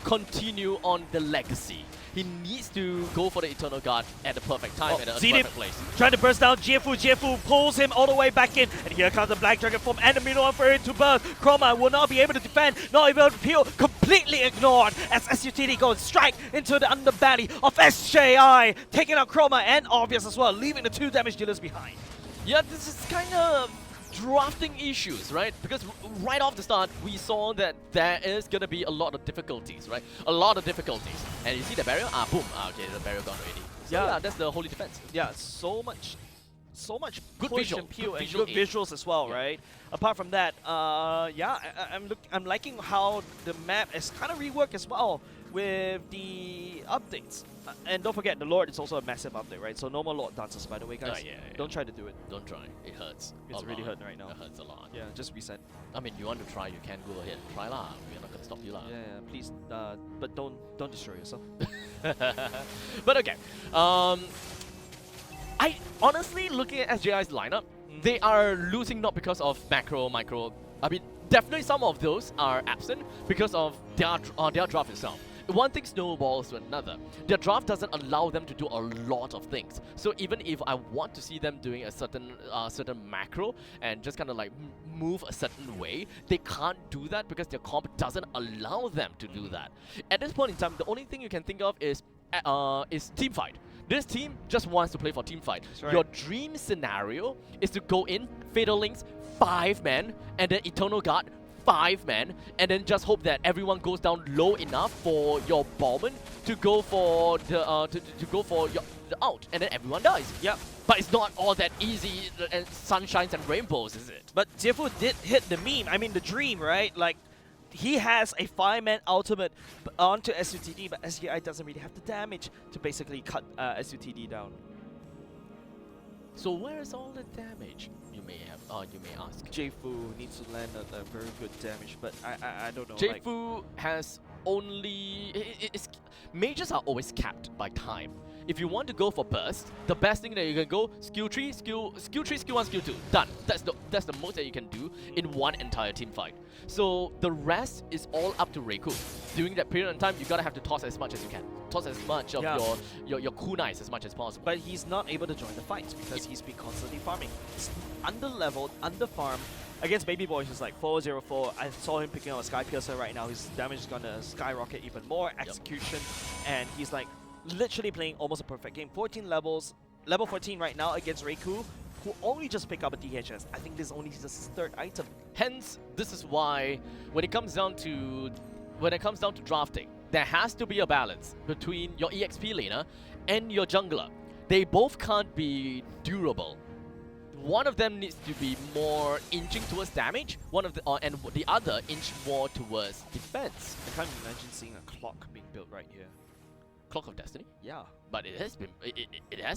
continue on the legacy. He needs to go for the Eternal Guard at the perfect time, at the perfect place. Trying to burst down Jfu. Jfu pulls him all the way back in. And here comes the Black Dragon form and the Minotaur Furry to burst. Chroma will not be able to defend, not even able to peel. Completely ignored as SUTD goes strike into the underbelly of SJI. Taking out Chroma and Obvious as well, leaving the 2 damage dealers behind. Yeah, this is kind of drafting issues, right? Because right off the start, we saw that there is gonna be a lot of difficulties, right? A lot of difficulties. And you see the barrier? Boom. Okay, the barrier gone already. So yeah, that's the holy defense. Yeah, so much good push visual, and peel good and visual good visuals as well, right? Apart from that, I'm liking how the map is kind of reworked as well with the updates. And don't forget, the Lord is also a massive update, right? So no more Lord dances, by the way, guys. Don't try to do it. Don't try. It hurts. It's really hurting right now. It hurts a lot. Yeah, just reset. I mean, you want to try, you can go ahead. Try lah. We're not gonna stop you lah. Yeah, please. But don't destroy yourself. But okay. I honestly, looking at SJI's lineup, they are losing not because of macro, micro. I mean, definitely some of those are absent because of their draft itself. One thing snowballs to another. Their draft doesn't allow them to do a lot of things. So even if I want to see them doing a certain macro and just kind of like move a certain way, they can't do that because their comp doesn't allow them to do that. At this point in time, the only thing you can think of is team fight. This team just wants to play for team fight. Right. Your dream scenario is to go in, Fatal Links, 5 men, and then Eternal Guard, 5 men and then just hope that everyone goes down low enough for your ballman to go for the to go for the out, and then everyone dies. Yep. But it's not all that easy and sunshines and rainbows, is it? But Zifu did hit the meme, I mean the dream, right? Like, he has a 5-man ultimate onto SUTD, but SGI doesn't really have the damage to basically cut SUTD down. So where is all the damage? You may ask. J-Fu needs to land a very good damage, but I don't know. J-Fu has only... Mages are always capped by time. If you want to go for burst, the best thing that you can go, skill 3, skill 3, skill 1, skill 2. Done. That's the most that you can do in one entire team fight. So the rest is all up to Reiku. During that period of time, you gotta have to toss as much as you can. Toss as much of your kunais as much as possible. But he's not able to join the fight because he's been constantly farming. He's under-leveled, under-farmed. Against Baby Boy, he's like 404. I saw him picking up a Sky Piercer right now. His damage is gonna skyrocket even more. Execution. And he's like literally playing almost a perfect game. 14 levels. Level 14 right now against Reiku, who only just picked up a DHS. I think this is only his 3rd item. Hence, this is why when it comes down to drafting, there has to be a balance between your EXP laner and your jungler. They both can't be durable. One of them needs to be more inching towards damage, and the other inch more towards defense. I can't imagine seeing a clock being built right here. Clock of Destiny? Yeah. But it has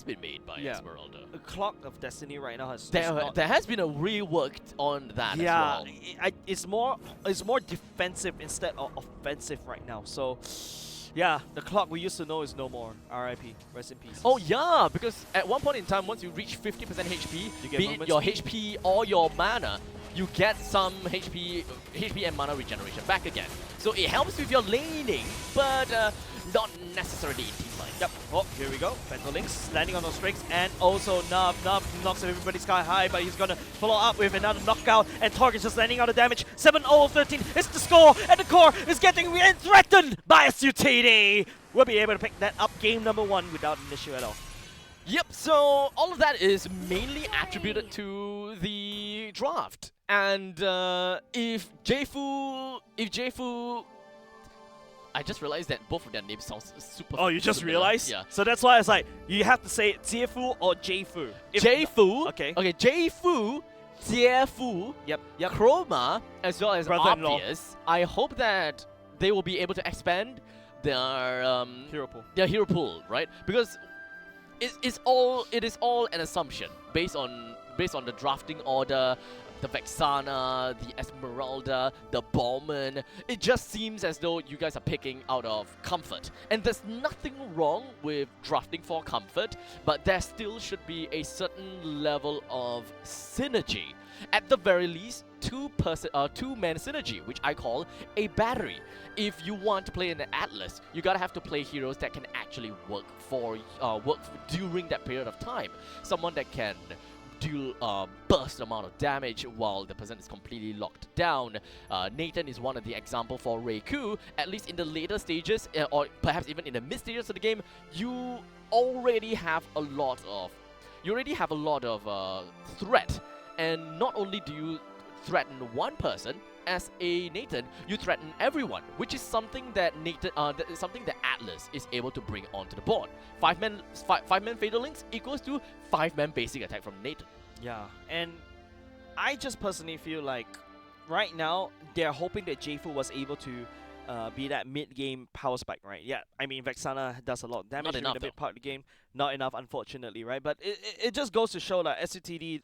been made by Esmeralda. A Clock of Destiny right now has there has been a rework on that as well. It's more defensive instead of offensive right now. So yeah, the Clock we used to know is no more. RIP. Rest in peace. Oh yeah, because at one point in time, once you reach 50% HP, you get be it your HP or your mana, you get some HP and mana regeneration back again. So it helps with your laning, but not necessarily in team fights. Yep. Oh, here we go. Pentalinks landing on those strings, and also Nav knocks everybody sky high, but he's gonna follow up with another knockout, and Target just landing out of damage. 7-0-13 is the score, and the core is getting threatened by SUTD. We'll be able to pick that up game number 1 without an issue at all. Yep, so all of that is mainly attributed to the draft. And if J-Fu, I just realized that both of their names sound super. Oh, you just similar. realized? Yeah. So that's why it's like, you have to say Jiefu or J-Fu. J-Fu. Okay. Okay, J-Fu, Jiefu, Yep. Chroma, as well as Brother-in-law. Obvious. I hope that they will be able to expand their hero pool, right? Because it is all an assumption based on the drafting order, the Vexana, the Esmeralda, the Ballman. It just seems as though you guys are picking out of comfort. And there's nothing wrong with drafting for comfort, but there still should be a certain level of synergy. At the very least, two-man synergy, which I call a battery. If you want to play in the Atlas, you gotta have to play heroes that can actually work during that period of time. Someone that can deal burst amount of damage while the person is completely locked down. Nathan is one of the example for Reiku. At least in the later stages, or perhaps even in the mid stages of the game, you already have a lot of threat. And not only do you threaten one person, as a Nathan, you threaten everyone, which is something that something that Atlas is able to bring onto the board. 5-man Fatal Links equals to 5-man basic attack from Nathan. Yeah, and I just personally feel like right now they're hoping that J-Fu was able to be that mid-game power spike, right? Yeah, I mean Vexana does a lot of damage in the mid part of the game. Not enough, unfortunately, right? But it just goes to show that SUTD,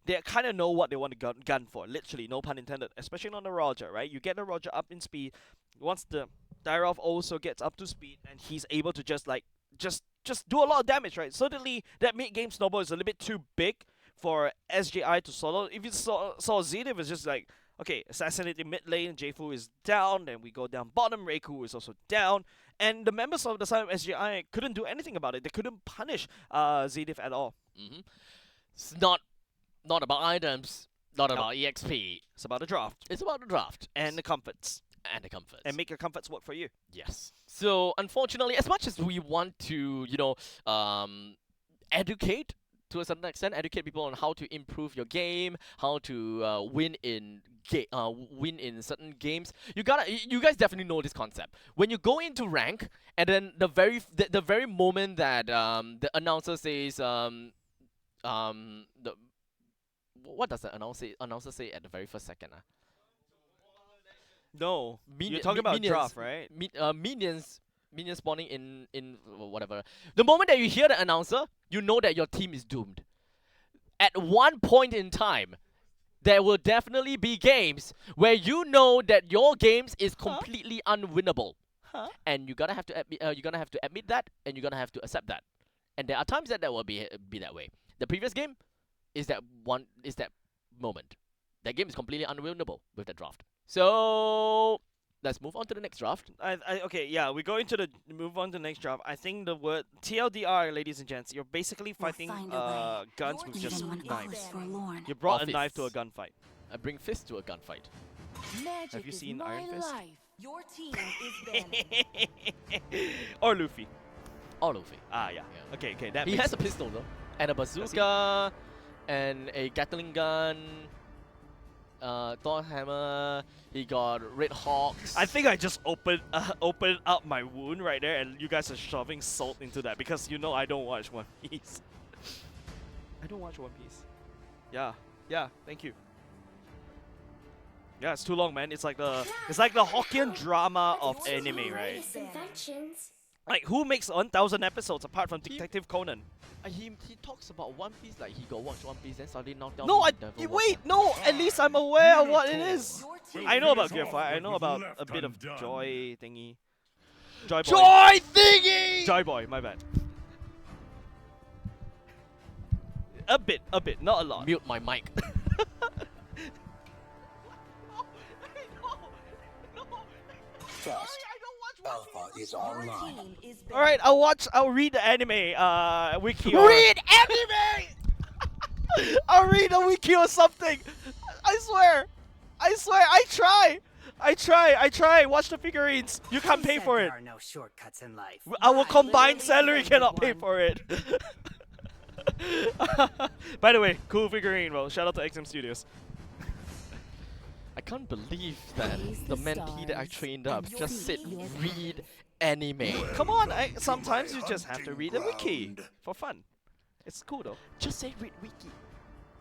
they kind of know what they want to gun for, literally, no pun intended, especially on the Roger, right? You get the Roger up in speed, once the Dyrov also gets up to speed, and he's able to just do a lot of damage, right? Certainly, that mid-game snowball is a little bit too big for SJI to solo. If you saw Zenith, it's just like, okay, assassinating mid lane, J-Fu is down, then we go down bottom, Reiku is also down, and the members of the side of SJI couldn't do anything about it. They couldn't punish Zenith at all. It's not about items, not about EXP. It's about the draft. It's about the draft. And the comforts. And make your comforts work for you. Yes. So, unfortunately, as much as we want to, educate to a certain extent, educate people on how to improve your game, how to win in certain games. You guys definitely know this concept. When you go into rank, and then the very moment that the announcer says the what does the announcer say at the very first second? No, Minion- you're talking about minions- draft, right? Minions spawning in whatever. The moment that you hear the announcer, you know that your team is doomed. At one point in time, there will definitely be games where you know that your games is completely unwinnable, and you're gonna have to admit that, and you're gonna have to accept that. And there are times that will be that way. The previous game is that moment. That game is completely unwinnable with the draft. So let's move on to the next draft. Okay, yeah, we go into the move on to the next draft. I think the word TLDR, ladies and gents, you're basically fighting find a way. guns with just Even when all knives. is forlorn. You brought Or a knife to a fists. gunfight. I bring fists to a gunfight. Magic Have you is seen my Iron Fist? life. Your team is banned. Or Luffy. All of it. Ah, yeah. Yeah. Okay, that He makes has a pistol though, and a bazooka, and a Gatling gun. Thor hammer. He got red hawks. I think I just opened up my wound right there, and you guys are shoving salt into that because you know I don't watch One Piece. I don't watch One Piece. Yeah. Thank you. Yeah, it's too long, man. It's like the Hokkien drama of anime, right? Like, who makes 1,000 episodes apart from Detective Conan? He talks about One Piece like he got watch One Piece, then suddenly now tell No, me I he never watched wait. one. No, at least I'm aware of what it is. Your I team know about is Gear 5. I banned. know about a bit of Joy thingy. Joy Boy. Joy thingy! Joy Boy, my bad. A bit, not a lot. Mute my mic. Trust. Alpha is Your online. team is banned. All right, I'll read the anime wiki. Read anime! I'll read a wiki or something. I swear. I try. Watch the figurines. You can't pay for it. There are no shortcuts in life. Our combined literally salary cannot pay one. for it. By the way, cool figurine, bro. Shout out to XM Studios. I can't believe that Praise the the mentee that I stars trained up and just said see your read anime. Come on, sometimes you just have to read a wiki for fun. It's cool though. Just say read wiki.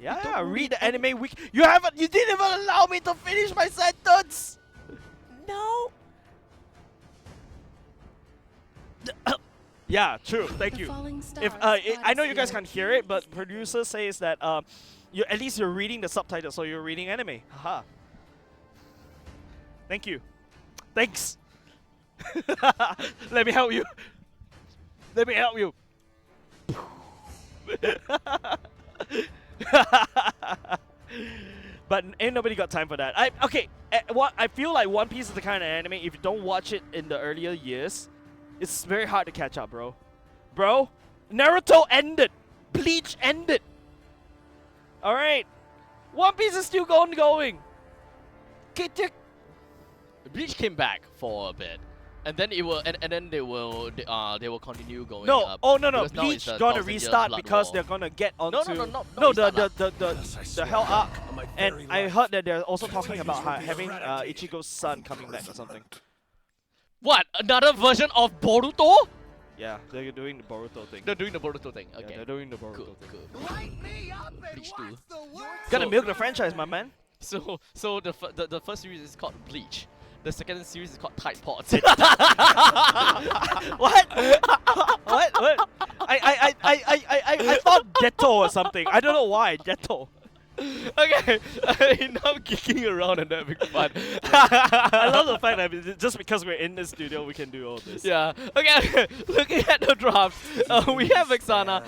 Yeah, read the anime wiki. You didn't even allow me to finish my sentence. No. Yeah, true. Thank you. If I know you guys can't hear it, but producer says that you at least you're reading the subtitles, so you're reading anime. Haha. Thank you. Thanks. Let me help you. Let me help you. But ain't nobody got time for that. I feel like One Piece is the kind of anime, if you don't watch it in the earlier years, it's very hard to catch up, bro. Bro, Naruto ended. Bleach ended. Alright. One Piece is still going. Bleach came back for a bit, and then they will continue going No, up. oh no, because now Bleach it's the gonna 1,000 year restart blood because war. they're gonna get onto no, no restart lah. the Hell arc, and I heard that they're also talking about having Ichigo's son coming back or something. What? Another version of Boruto? Yeah, they're doing the Boruto thing. They're doing the Boruto thing. Yeah, Okay. they're doing the Boruto Cool, thing. cool. Bleach too. Gotta So- milk the franchise, my man. So the first series is called Bleach. The second series is called Tide Pods. What? What? I thought Ghetto or something. I don't know why Ghetto. Okay, enough kicking around and having fun. I love the fact that just because we're in the studio, we can do all this. Yeah. Okay. Looking at the draft, we have Vexana,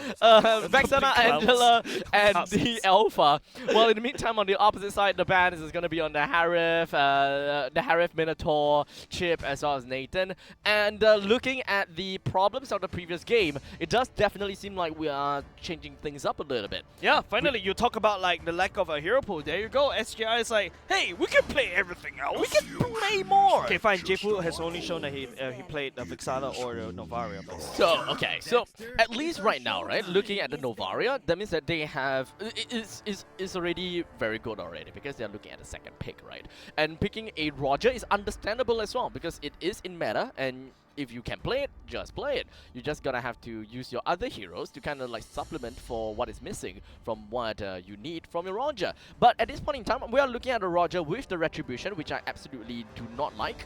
Angela, and the Alpha. Well, in the meantime, on the opposite side, the band is going to be on the Harif Minotaur, Chip, as well as Nathan. And looking at the problems of the previous game, it does definitely seem like we are changing things up a little bit. Yeah, finally, you talk about like the lack of a hero pool. There you go. SGI is like, hey, we can play everything else. We can play more. Okay, fine. Jefu has only shown that he played the Vixana or the Novaria. So, okay, so at least right now, right, looking at the Novaria, that means that they have, it's already very good already because they're looking at the second pick, right? And picking a Roger is understandable as well because it is in meta, and if you can play it, just play it. You're just gonna have to use your other heroes to kind of like supplement for what is missing from what you need from your Roger. But at this point in time, we are looking at a Roger with the Retribution, which I absolutely do not like.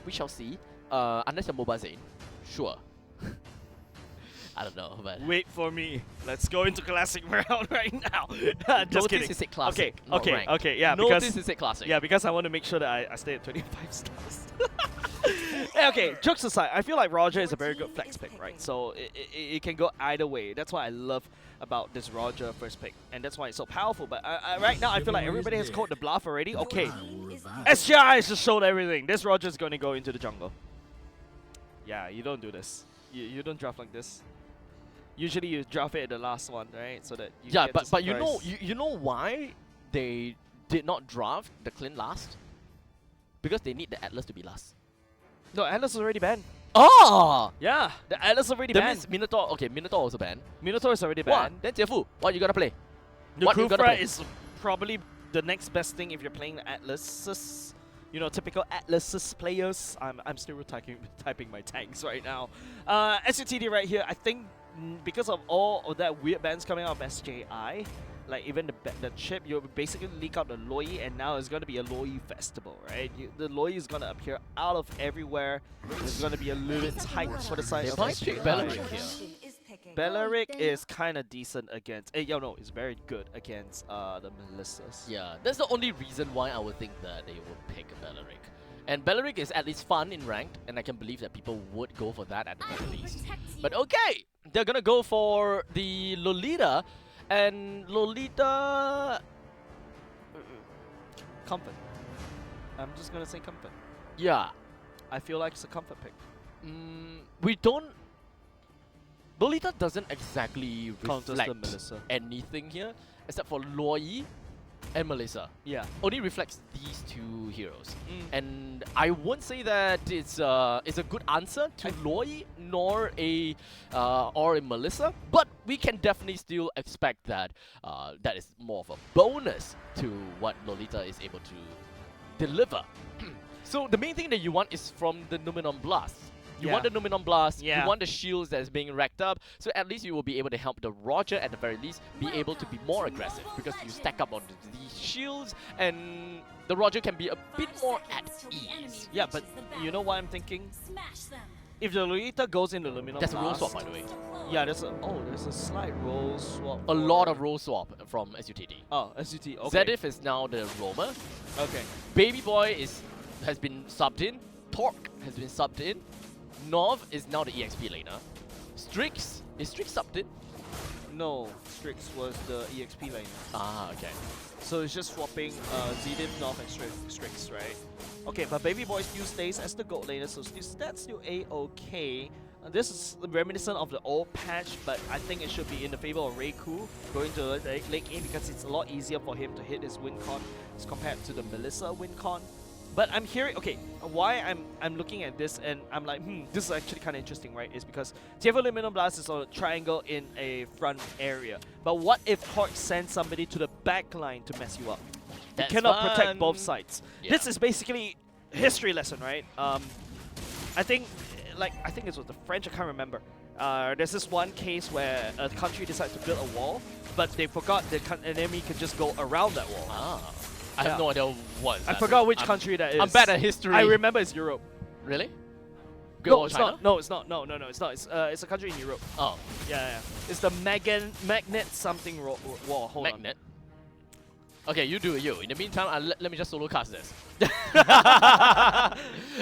We shall see. Unless you're Mobile Zane. Sure. I don't know, but... Wait for me. Let's go into classic round right now. Just Notice kidding. is it classic, not Okay, ranked. okay, yeah. Notice because, is it classic. Yeah, because I want to make sure that I stay at 25 stars. Okay, jokes aside, I feel like Roger is a very good flex pick, right? So it can go either way. That's what I love about this Roger first pick, and that's why it's so powerful. But right now, I feel like everybody has called the bluff already. Okay, SGI has just showed everything. This Roger is going to go into the jungle. Yeah, you don't do this. You don't draft like this. Usually you draft it at the last one, right? So that you Yeah, get but you know why they did not draft the Clint last? Because they need the Atlas to be last. No, Atlas is already banned. Oh! Yeah, the Atlas already That banned. means Minotaur. Okay, Minotaur also banned. Minotaur is already What? banned. Then Jiefu, what you gotta play? The What you gotta Kufra play? is probably the next best thing if you're playing the Atlases. You know, typical Atlases players. I'm still typing my tanks right now. SUTD right here, I think because of all of that weird bans coming out of SJI, like even the chip, you basically leak out the Loi, and now it's gonna be a Loi festival, right? The Loi is gonna appear out of everywhere. It's gonna be a little bit tight for the side They of might pick SJI. Bellaric here. Bellaric is kind of decent against. No, it's very good against the Melissas. Yeah, that's the only reason why I would think that they would pick Bellaric. And Bellaric is at least fun in ranked, and I can believe that people would go for that at the very least. But okay, they're gonna go for the Lolita, and Lolita... Comfort. I'm just gonna say comfort. Yeah. I feel like it's a comfort pick. We don't... Lolita doesn't exactly Counters the reflect Melissa. anything here, except for Loi and Melissa. Yeah. Only reflects these two heroes. And I won't say that it's a good answer to Loi nor a Melissa, but we can definitely still expect that that is more of a bonus to what Lolita is able to deliver. So the main thing that you want is from the Numenon Blast. You want the Numenon Blast, you want the shields that is being racked up, so at least you will be able to help the Roger at the very least be able to be more aggressive because you stack up on these shields and the Roger can be a bit more at ease. Yeah, but you know what I'm thinking? If the Lolita goes in the Luminous That's a roll Blast, swap, by the way. Yeah, there's a slight roll swap. A lot of roll swap from SUTD. Oh, SUT. Okay. Zedif is now the roamer. Okay. Baby Boy has been subbed in. Torque has been subbed in. Nov is now the EXP laner. Strix, is Strix subbed in? No, Strix was the EXP lane. Ah, okay. So it's just swapping Zedif, North, and Strix, right? Okay, but Baby Boy still stays as the gold laner, so that's still A-okay. This is reminiscent of the old patch, but I think it should be in the favor of Reiku going to late game because it's a lot easier for him to hit his win con as compared to the Melissa win con. But I'm hearing, okay, why I'm looking at this and I'm like, this is actually kind of interesting, right? Is because Tiago Luminum Blast is on a triangle in a front area. But what if Torque sends somebody to the back line to mess you up? You cannot protect both sides. Yeah. This is basically history lesson, right? I think it was the French, I can't remember. There's this one case where a country decides to build a wall, but they forgot the enemy could just go around that wall. Ah. I have no idea what. I forgot which country that is. I'm bad at history. I remember it's Europe. Really? No, it's not. No, it's not. No, it's not. It's a country in Europe. Oh. Yeah. It's the magnet something wall. Hold Magnet? Okay, you do you. In the meantime, let me just solo cast this.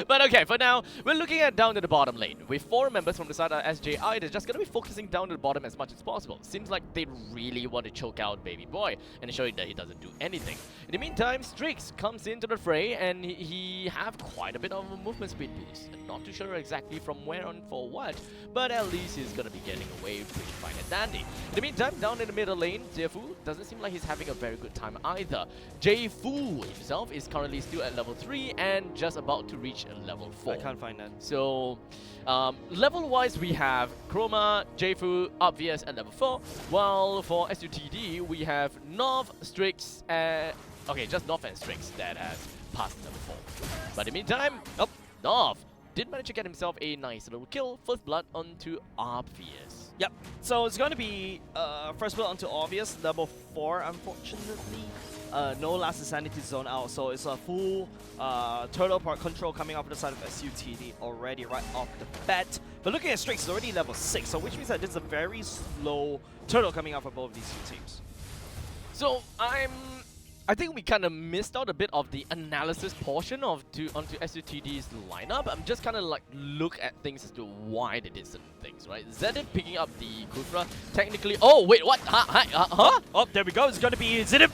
But okay, for now, we're looking at down to the bottom lane. With 4 members from the side of SJI, they're just going to be focusing down to the bottom as much as possible. Seems like they really want to choke out Baby Boy and show that he doesn't do anything. In the meantime, Strix comes into the fray and he have quite a bit of a movement speed boost. Not too sure exactly from where on for what, but at least he's going to be getting away pretty fine and dandy. In the meantime, down in the middle lane, Jiefu doesn't seem like he's having a very good time either. Jiefu himself is currently still at level 3 and just about to reach level 4. I can't find that. So, level-wise, we have Chroma, Jiefu, Obvious at level 4, while for SUTD, we have North, Strix, okay, just North and Strix that has passed level 4. But in the meantime, North did manage to get himself a nice little kill, first blood onto Obvious. Yep. So it's going to be first blood onto Obvious, level 4, unfortunately. No last insanity zone out, so it's a full turtle part control coming off the side of SUTD already right off the bat. But looking at Strix, it's already level 6, so which means that this is a very slow turtle coming off of both of these two teams. So I think we kind of missed out a bit of the analysis portion onto SUTD's lineup. I'm just kind of like look at things as to why they did certain things, right? Zenith picking up the Kufra, technically. Oh wait, what? Huh? Oh, there we go. It's going to be Zenith.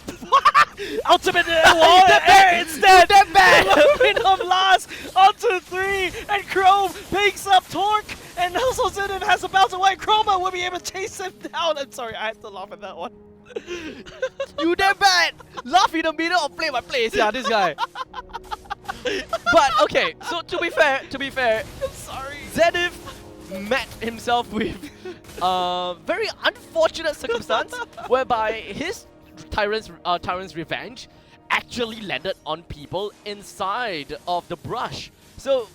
Ultimate instead. That bad. Moving up last onto 3, and Chrome picks up Torque, and also Zenith has a bounce away. Chroma will be able to chase him down. I'm sorry, I had to laugh at that one. You that bad! Laugh in the middle of play by play, yeah, this guy. But okay, so to be fair, I'm sorry. Zenith met himself with very unfortunate circumstance whereby his Tyrant's Revenge actually landed on people inside of the brush. So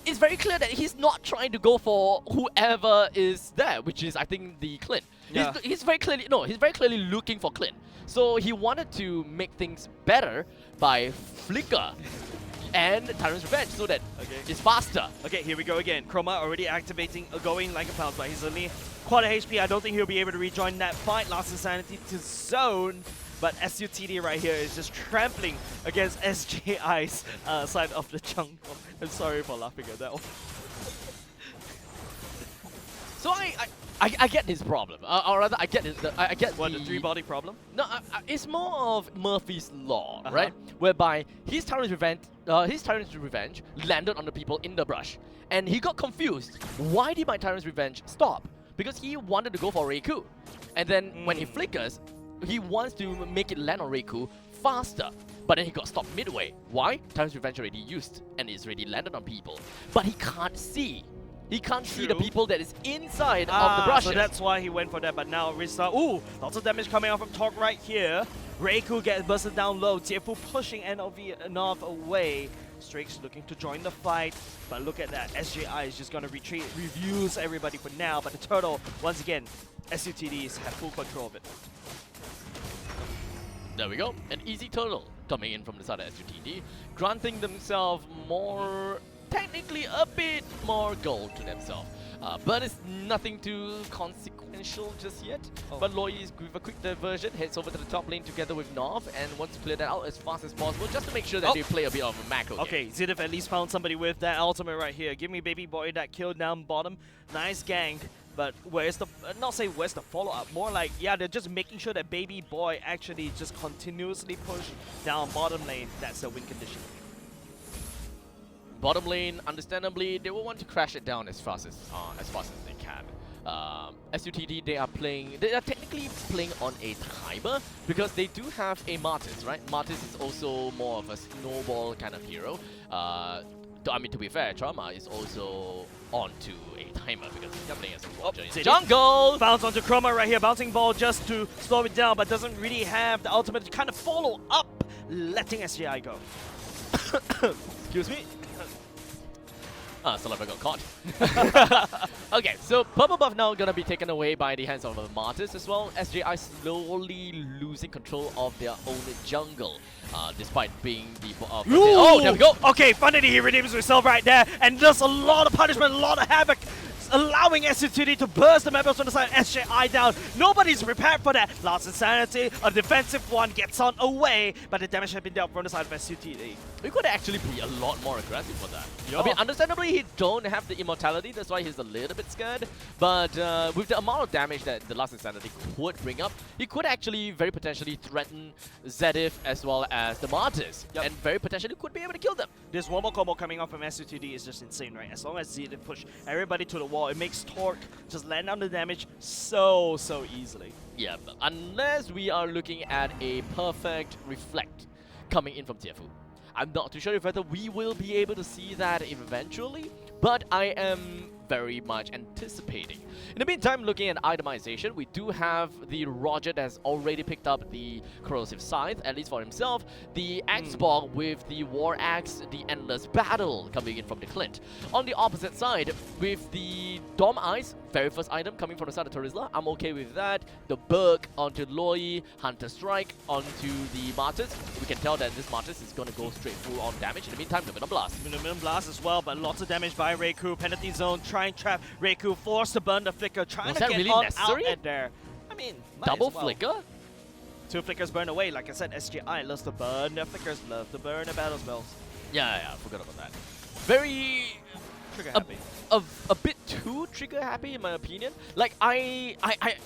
it's very clear that he's not trying to go for whoever is there, which is I think the Clint. Yeah. He's very clearly looking for Clint. So he wanted to make things better by Flicker and Tyrant's Revenge so that it's faster. Okay, here we go again. Chroma already activating, going like a pounce, but he's only quarter HP. I don't think he'll be able to rejoin that fight. Last Insanity to zone. But SUTD right here is just trampling against SJI's side of the jungle. I'm sorry for laughing at that one. So I get his problem, or rather I get What, the 3-body problem? No, it's more of Murphy's Law, right? Whereby his Tyrant's Revenge landed on the people in the brush, and he got confused. Why did my Tyrant's Revenge stop? Because he wanted to go for Reiku, and then when he flickers, he wants to make it land on Reiku faster. But then he got stopped midway. Why? Tyrant's Revenge already used, and it's already landed on people. But he can't see. He can't see the people that is inside of the brushes. So that's why he went for that, but now Risa, ooh, lots of damage coming out from Torque right here. Reiku gets busted down low, Jiefu pushing North away. Strix looking to join the fight, but look at that, SJI is just gonna retreat, reviews everybody for now, but the turtle, once again, SUTDs have full control of it. There we go, an easy turtle coming in from the side of SUTD, granting themselves more, technically a bit more gold to themselves. But it's nothing too consequential just yet. But Loi is with a quick diversion, heads over to the top lane together with North and wants to clear that out as fast as possible just to make sure that they play a bit of a macro game. Okay, Zenith at least found somebody with that ultimate right here. Give me Baby Boy that kill down bottom. Nice gank. But where's the, not say where's the follow-up, more like, yeah, they're just making sure that Baby Boy actually just continuously push down bottom lane. That's the win condition. Bottom lane, understandably, they will want to crash it down as fast as they can. SUTD, they are technically playing on a timer because they do have a Martis, right? Martis is also more of a snowball kind of hero. I mean, to be fair, Trauma is also onto a timer because he's playing as a watcher in the jungle. Bounce onto Chroma right here, bouncing ball just to slow it down, but doesn't really have the ultimate to kind of follow up, letting SJI go. Excuse me. Saliva got caught. Okay, so purple buff now gonna be taken away by the hands of Martis as well. SJI slowly losing control of their own jungle, despite being the oh, there we go. Okay, finally he redeems himself right there and does a lot of punishment, a lot of havoc, allowing SUTD to burst the members on the side of SJI down. Nobody's prepared for that. Last Insanity, a defensive one, gets on away, but the damage has been dealt from the side of SUTD. We could actually be a lot more aggressive for that. Yeah. I mean, understandably, he don't have the immortality, that's why he's a little bit scared. But with the amount of damage that the Last Insanity could bring up, he could actually very potentially threaten Zedif as well as the Martyrs. Yep. And very potentially could be able to kill them. This one more combo coming off from SUTD is just insane, right? As long as Zedif push everybody to the wall, it makes Torque just land down the damage so easily. Yeah, but unless we are looking at a perfect reflect coming in from Tiefu. I'm not too sure if whether we will be able to see that eventually, but I am very much anticipating. In the meantime, looking at itemization, we do have the Roger that has already picked up the Corrosive Scythe, at least for himself, the X-Bog with the War Axe, the Endless Battle coming in from the Clint. On the opposite side, with the Dom Eyes, very first item coming from the side of Terizla, I'm okay with that. The Berg onto Loi, Hunter Strike onto the Martyrs. We can tell that this Martyrs is going to go straight full on damage. In the meantime, the Venom Blast. Venom Blast as well, but lots of damage by Reiku. Penalty zone, try and trap Reiku, forced to burn the flicker, trying Was to that get really on necessary? out at there. I mean, might Double as well. flicker? 2 flickers burn away. Like I said, SGI loves to burn their flickers, love to burn their battle spells. Yeah, I forgot about that. Very Trigger happy. a bit too trigger happy in my opinion. Like I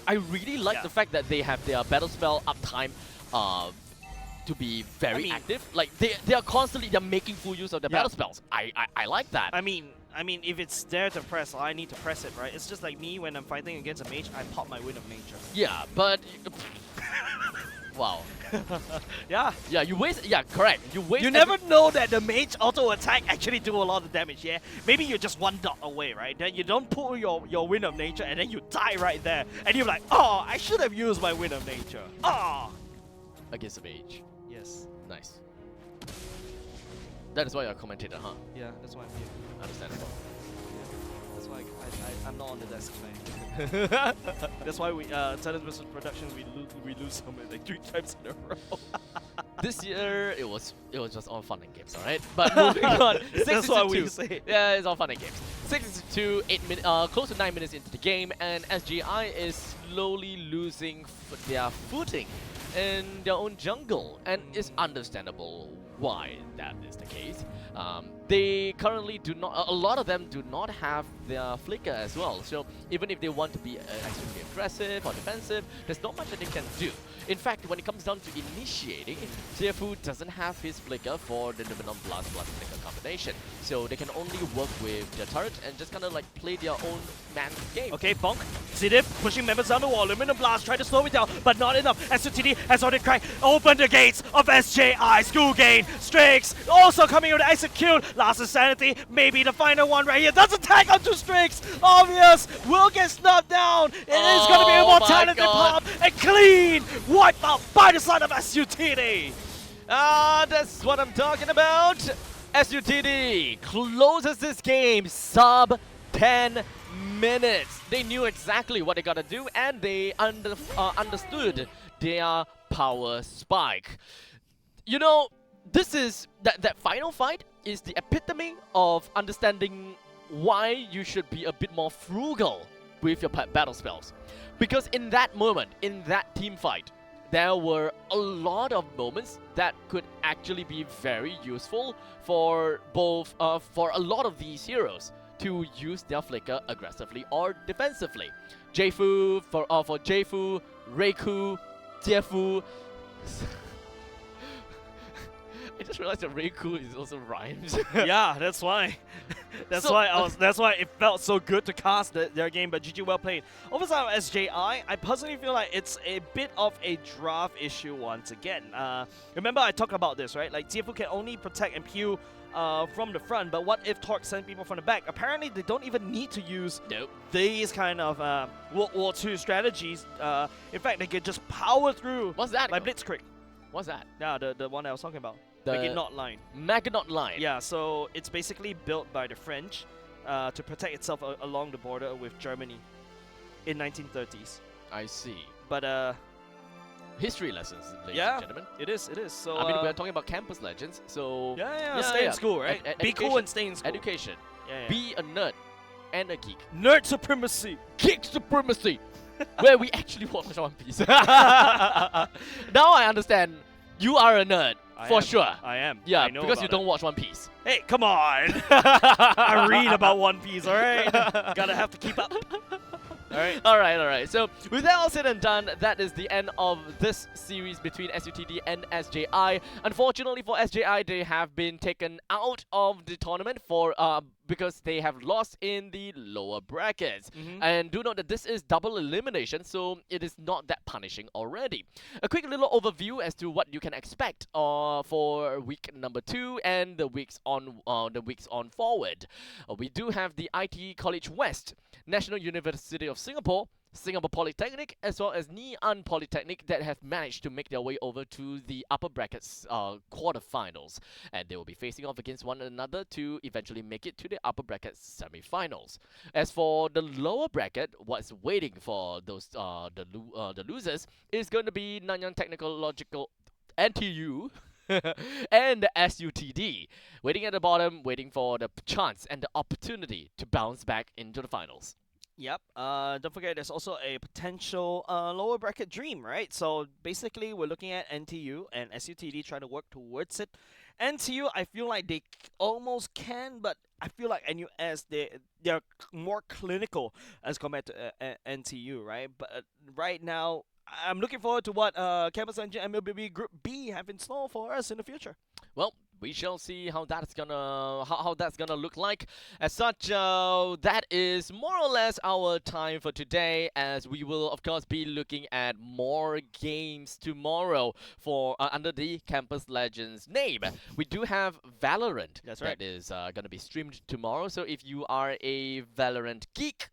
really like the fact that they have their battle spell uptime to be very active. Like they are constantly making full use of their battle spells. I like that. I mean, if it's there to press, I need to press it, right? It's just like me when I'm fighting against a mage, I pop my Wind of Nature. Yeah, but wow. Yeah. Yeah, you waste. Yeah, correct. You waste. You never know that the mage auto attack actually do a lot of damage. Yeah. Maybe you're just 1 dot away, right? Then you don't pull your Wind of Nature, and then you die right there, and you're like, oh, I should have used my Wind of Nature. Oh. Against a mage. Yes. Nice. That is why you're a commentator, huh? Yeah, that's why I'm here. Understandable. That's why I'm not on the desk tonight. That's why we Talent vs Productions we lose so many, like 3 times in a row. This year it was just all fun and games, alright? But moving on, 6 That's to what 2. we say. Yeah, it's all fun and games. 6 to 2, 8 minutes, close to 9 minutes into the game, and SGI is slowly losing their footing in their own jungle, and it's understandable why that is the case. They currently do not, a lot of them do not have their flicker as well, so even if they want to be extremely aggressive or defensive, there's not much that they can do. In fact, when it comes down to initiating, Tiefu doesn't have his flicker for the Venom Blast plus flicker combination, so they can only work with their turret and just kind of like play their own man game. Okay, Bonk, Zidif pushing members down the wall. Luminum Blast trying to slow it down, but not enough. SUTD has already cracked open the gates of SJI. School Gain, Strix also coming in to execute. Last Insanity, maybe the final one right here. Doesn't tag onto Strix. Obvious, will get snubbed down. It is going to be a mortality pop and clean wiped out by the side of SUTD. That's what I'm talking about. SUTD closes this game sub 10 minutes. They knew exactly what they gotta do, and they understood their power spike. You know, this is that final fight is the epitome of understanding why you should be a bit more frugal with your battle spells. Because in that moment, in that team fight, there were a lot of moments that could actually be very useful for both for a lot of these heroes to use their flicker aggressively or defensively. Jeifu for Jeifu, Reiku, Tiefu. I just realized that Reiku is also rhymes. Yeah, that's why. That's why it felt so good to cast their game. But GG, well played. Over time, SJI, I personally feel like it's a bit of a draft issue once again. Remember I talked about this, right? Like Tiefu can only protect and pew from the front, but what if Torque sends people from the back? Apparently, they don't even need to use these kind of World War II strategies. In fact, they can just power through. What's that? By Blitzkrieg. What's that? Yeah, the one I was talking about. The Maginot Line. Maginot Line. Yeah, so it's basically built by the French to protect itself along the border with Germany in 1930s. I see. But history lessons, ladies and gentlemen. It is. So I mean, we're talking about campus legends, so stay in school, right? Be cool and stay in school. Education. Yeah. Be a nerd. and a geek. Nerd supremacy. Geek supremacy, where we actually watch One Piece. Now I understand you are a nerd for sure. I am. Yeah, I know because you about don't watch One Piece. it. Hey, come on. I read about One Piece, alright? Gotta have to keep up. Alright. Alright. So, with that all said and done, that is the end of this series between SUTD and SJI. Unfortunately for SJI, they have been taken out of the tournament for because they have lost in the lower brackets. And do note that this is double elimination, so it is not that punishing already. A quick little overview as to what you can expect for week number 2 and the weeks on forward. We do have the IT College West, National University of Singapore, Singapore Polytechnic, as well as Ngee Ann Polytechnic that have managed to make their way over to the upper brackets quarterfinals. And they will be facing off against one another to eventually make it to the upper bracket semifinals. As for the lower bracket, what's waiting for those the losers is going to be Nanyang Technological NTU and the SUTD, waiting at the bottom, waiting for the chance and the opportunity to bounce back into the finals. Yep. Don't forget, there's also a potential lower bracket dream, right? So basically, we're looking at NTU and SUTD trying to work towards it. NTU, I feel like they almost can, but I feel like NUS they're more clinical as compared to NTU, right? But right now, I'm looking forward to what Campus Engine MLBB Group B have in store for us in the future. Well, we shall see how that's gonna look like. As such, that is more or less our time for today, as we will of course be looking at more games tomorrow for under the Campus Legends name. We do have Valorant. That's right. That is gonna be streamed tomorrow. So if you are a Valorant geek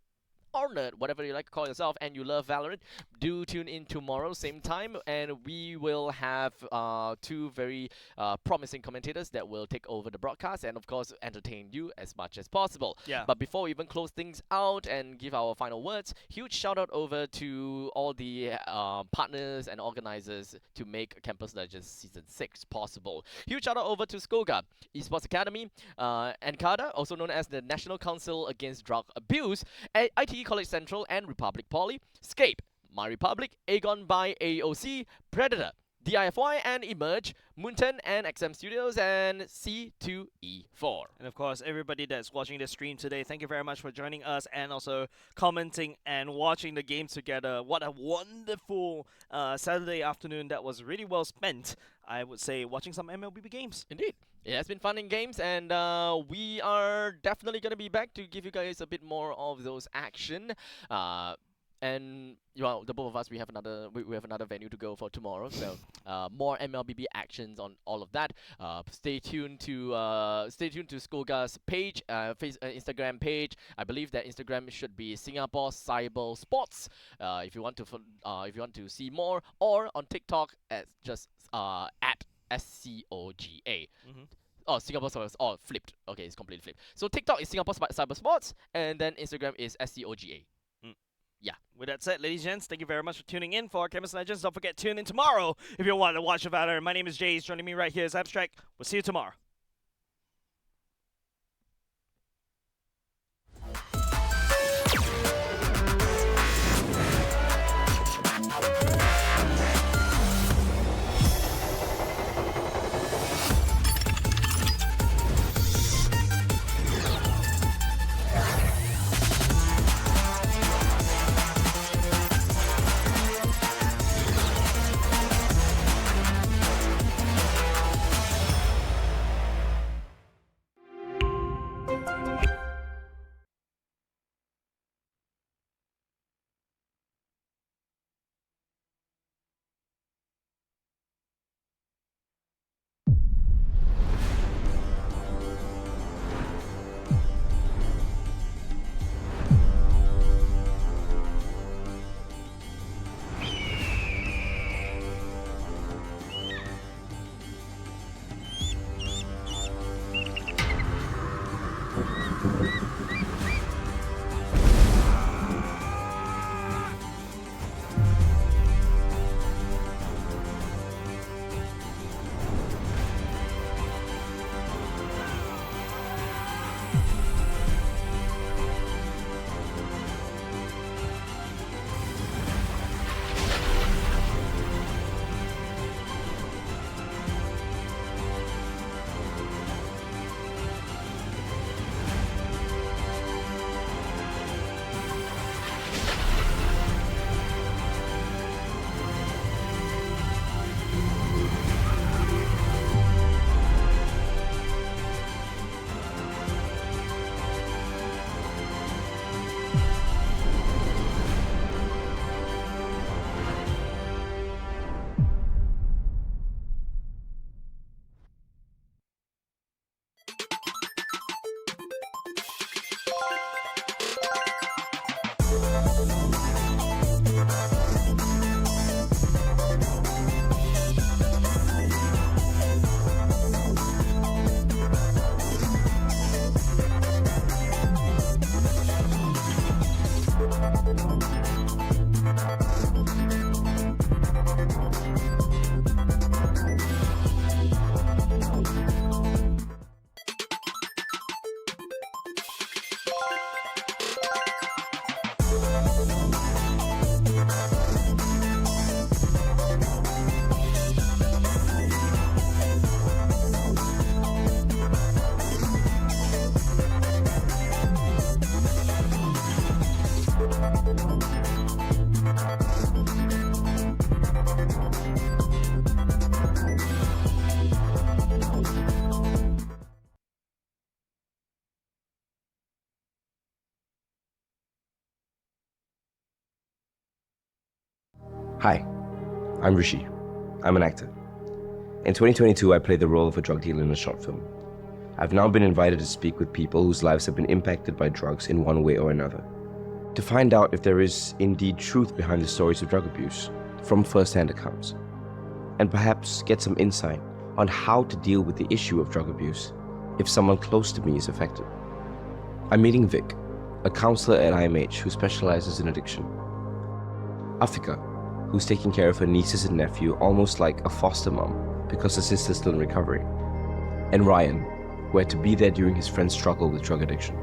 or nerd, whatever you like to call yourself, and you love Valorant, do tune in tomorrow, same time, and we will have 2 very promising commentators that will take over the broadcast and, of course, entertain you as much as possible. Yeah. But before we even close things out and give our final words, huge shout out over to all the partners and organizers to make Campus Legends Season 6 possible. Huge shout out over to Skoga, Esports Academy, NCADA, also known as the National Council Against Drug Abuse, IT College Central and Republic Poly, Scape, My Republic, Aegon by AOC, Predator, DIFY and Emerge, Moonton and XM Studios, and C2E4. And of course, everybody that's watching the stream today, thank you very much for joining us and also commenting and watching the games together. What a wonderful Saturday afternoon that was really well spent, I would say, watching some MLBB games. Indeed. It has been fun in games, and we are definitely going to be back to give you guys a bit more of those action. And well, the both of us, we have another venue to go for tomorrow, so more MLBB actions on all of that. Stay tuned to Skoga's page, Instagram page. I believe that Instagram should be Singapore Cyber Sports. If you want to see more, or on TikTok at just at SCOGA. Oh, Singapore Cyber. Oh, flipped. Okay, it's completely flipped. So TikTok is Singapore Cyber Sports, and then Instagram is SCOGA. Yeah. With that said, ladies and gents, thank you very much for tuning in for Campus Legends. Don't forget to tune in tomorrow if you want to watch Valorant. My name is Jace. Joining me right here is Abstract. We'll see you tomorrow. Hi, I'm Rishi. I'm an actor. In 2022, I played the role of a drug dealer in a short film. I've now been invited to speak with people whose lives have been impacted by drugs in one way or another, to find out if there is indeed truth behind the stories of drug abuse from first-hand accounts, and perhaps get some insight on how to deal with the issue of drug abuse if someone close to me is affected. I'm meeting Vic, a counselor at IMH who specializes in addiction. Afika, who's taking care of her nieces and nephew almost like a foster mom because her sister's still in recovery. And Ryan, who had to be there during his friend's struggle with drug addiction.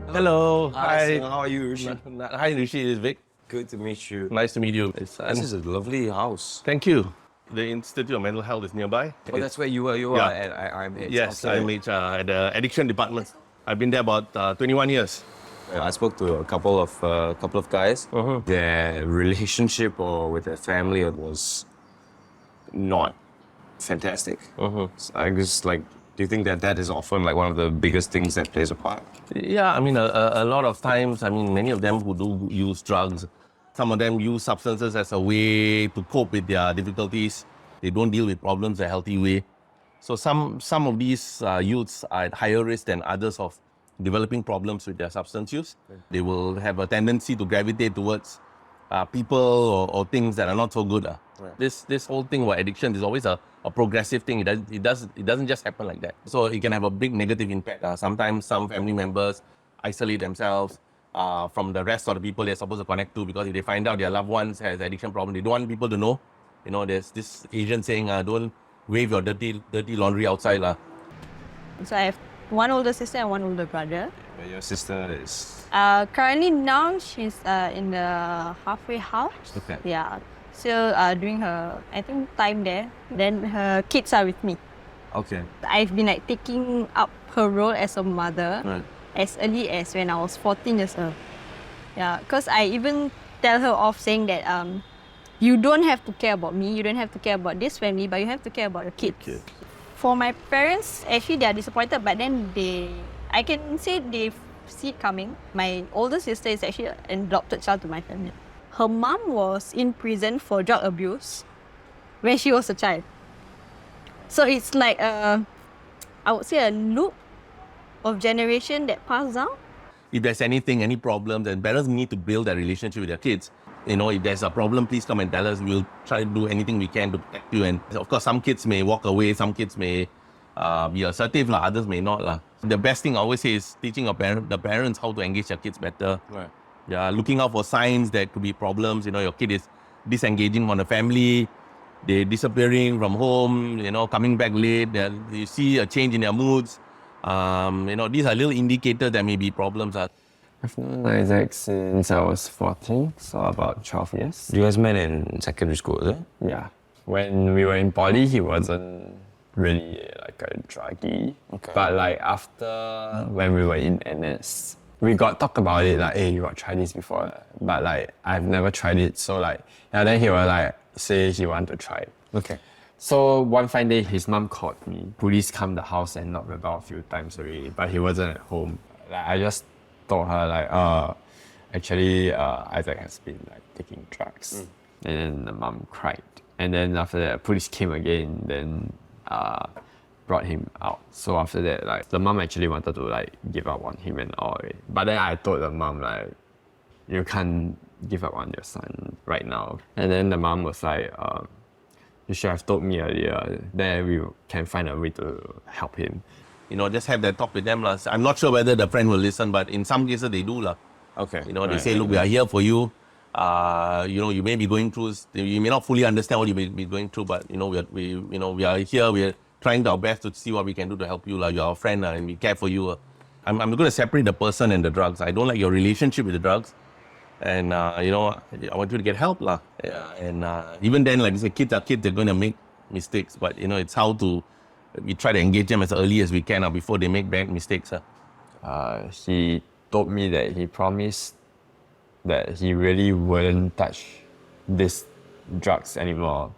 Hello. Hi. How are you, Rishi? Hi, Rishi. This is Vic. Good to meet you. Nice to meet you. This is a lovely house. Thank you. The Institute of Mental Health is nearby. Oh, that's where you are. You are at IMH. Yes, Okay. I'm at the addiction department. I've been there about 21 years. I spoke to a couple of guys. Their relationship or with their family was not fantastic. So I just like, do you think that is often like one of the biggest things that plays a part? Yeah, I mean, a lot of times, I mean, many of them who do use drugs, some of them use substances as a way to cope with their difficulties. They don't deal with problems a healthy way. So some of these youths are at higher risk than others of developing problems with their substance use. They will have a tendency to gravitate towards people or things that are not so good. This whole thing about addiction is always a progressive thing. It doesn't just happen like that. So it can have a big negative impact. Sometimes some family members isolate themselves from the rest of the people they're supposed to connect to, because if they find out their loved ones has addiction problem, they don't want people to know. You know, there's this Asian saying, don't wave your dirty laundry outside. So I have one older sister and one older brother. Your sister is... Currently now she's in the halfway house. Okay. Yeah. Still doing her, I think, time there. Then her kids are with me. Okay. I've been like taking up her role as a mother Right. as early as when I was 14 years old. Yeah, because I even tell her off saying that you don't have to care about me, you don't have to care about this family, but you have to care about your kids. For my parents, actually they are disappointed, but then I can say they see it coming. My older sister is actually an adopted child to my family. Her mom was in prison for drug abuse when she was a child. So it's like I would say a loop of generation that passed down. If there's anything, any problem, then parents need to build that relationship with their kids. You know, if there's a problem, please come and tell us. We'll try to do anything we can to protect you. And of course, some kids may walk away, some kids may be assertive, others may not. The best thing I always say is teaching the parents how to engage their kids better. Right. Yeah, looking out for signs that could be problems. You know, your kid is disengaging from the family, they're disappearing from home, you know, coming back late, you see a change in their moods. You know, these are little indicators that may be problems. I've known Isaac since I was 14, so about 12 years. You guys met in secondary school, is it? Yeah. When we were in poly, he wasn't really like a druggie. Okay. But like after, when we were in NS, we got talked about it, like, hey, you got tried this before. But like, I've never tried it. So like, yeah, then he was like, say he want to try it. Okay. So one fine day, his mom called me. Police come the house and knocked the door a few times already, but he wasn't at home. Like, I just told her like, actually, Isaac has been like taking drugs. And then the mom cried. And then after that, police came again. Then brought him out. So after that, like the mom actually wanted to like give up on him and all. But then I told the mom like, you can't give up on your son right now. And then the mom was like, you should have told me earlier. Then we can find a way to help him. You know, just have that talk with them lah. I'm not sure whether the friend will listen, but in some cases they do lah. Okay. You know, they say, look, we are here for you. You know, you may be going through, you may not fully understand what you may be going through, but you know, we are here. We are trying our best to see what we can do to help you lah. You're our friend and we care for you. I'm going to separate the person and the drugs. I don't like your relationship with the drugs, and you know, I want you to get help lah. Yeah. And even then, like I say, kids are kids. They're going to make mistakes, but you know, it's how to. We try to engage them as early as we can before they make bad mistakes. He told me that he promised that he really wouldn't touch these drugs anymore.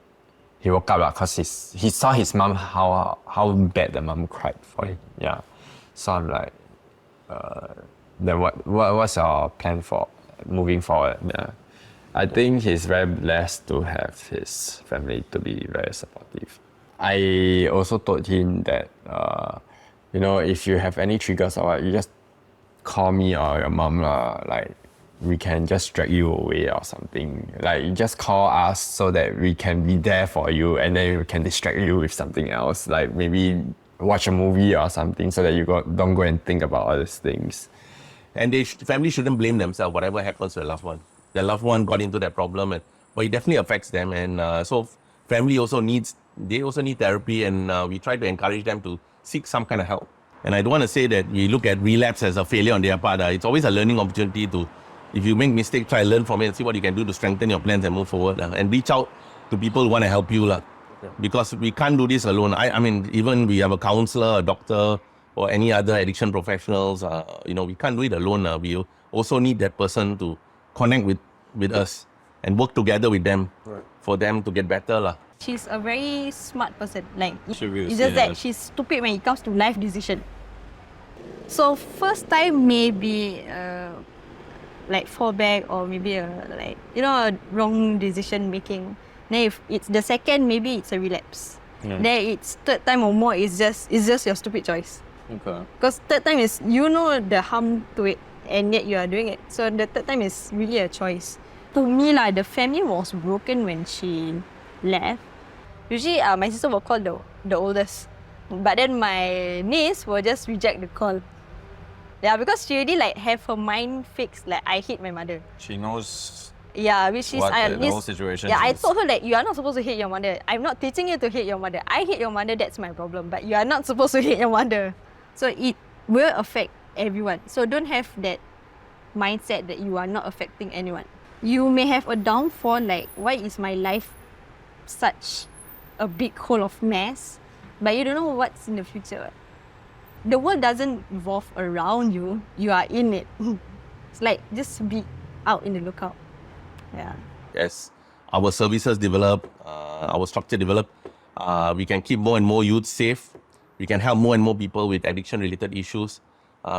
He woke up because he saw his mom, how bad the mom cried for him. Yeah. So I'm like, then what's your plan for moving forward? Yeah. I think he's very blessed to have his family to be very supportive. I also told him that, you know, if you have any triggers or what, you just call me or your mom, like we can just drag you away or something. Like you just call us so that we can be there for you, and then we can distract you with something else, like maybe watch a movie or something so that you don't go and think about all these things. And family shouldn't blame themselves, whatever happens to their loved one. Their loved one got into that problem, but it definitely affects them. And so family also need therapy, and we try to encourage them to seek some kind of help. And I don't want to say that we look at relapse as a failure on their part. It's always a learning opportunity to, if you make mistakes, try to learn from it and see what you can do to strengthen your plans and move forward. And reach out to people who want to help you. Because we can't do this alone. I mean, even we have a counselor, a doctor, or any other addiction professionals, you know, we can't do it alone. We also need that person to connect with us and work together with them for them to get better. She's a very smart person. Like, She will, it's just that she's stupid when it comes to life decision. So first time maybe like fall back, or maybe like, you know, a wrong decision making. Then if it's the second, maybe it's a relapse. Then it's third time or more, it's just your stupid choice. Okay. Because third time is, you know the harm to it, and yet you are doing it. So the third time is really a choice. To me, the family was broken when she left. Usually, my sister will call the oldest, but then my niece will just reject the call. Yeah, because she already like have her mind fixed. Like, I hate my mother. She knows. Yeah, which is what the whole situation Yeah, I is. told her that you are not supposed to hate your mother. I'm not teaching you to hate your mother. I hate your mother. That's my problem. But you are not supposed to hate your mother. So it will affect everyone. So don't have that mindset that you are not affecting anyone. You may have a downfall, like, why is my life such a big hole of mess? But you don't know what's in the future. The world doesn't revolve around you. You are in it. It's like, just be out in the lookout. Yeah. As our services develop, our structure develop, we can keep more and more youth safe. We can help more and more people with addiction-related issues.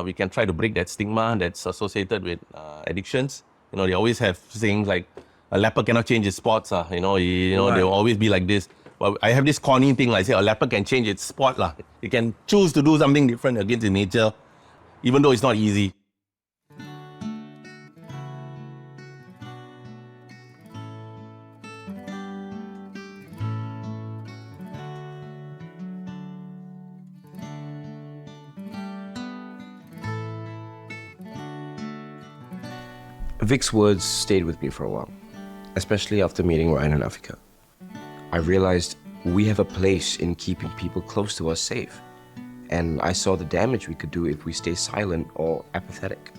We can try to break that stigma that's associated with addictions. You know, they always have sayings like, a leper cannot change his spots. You know, they'll always be like this. But I have this corny thing, like I say, a leper can change its spot. It can choose to do something different against its nature, even though it's not easy. Vic's words stayed with me for a while, especially after meeting Ryan and Afika. I realized we have a place in keeping people close to us safe, and I saw the damage we could do if we stay silent or apathetic.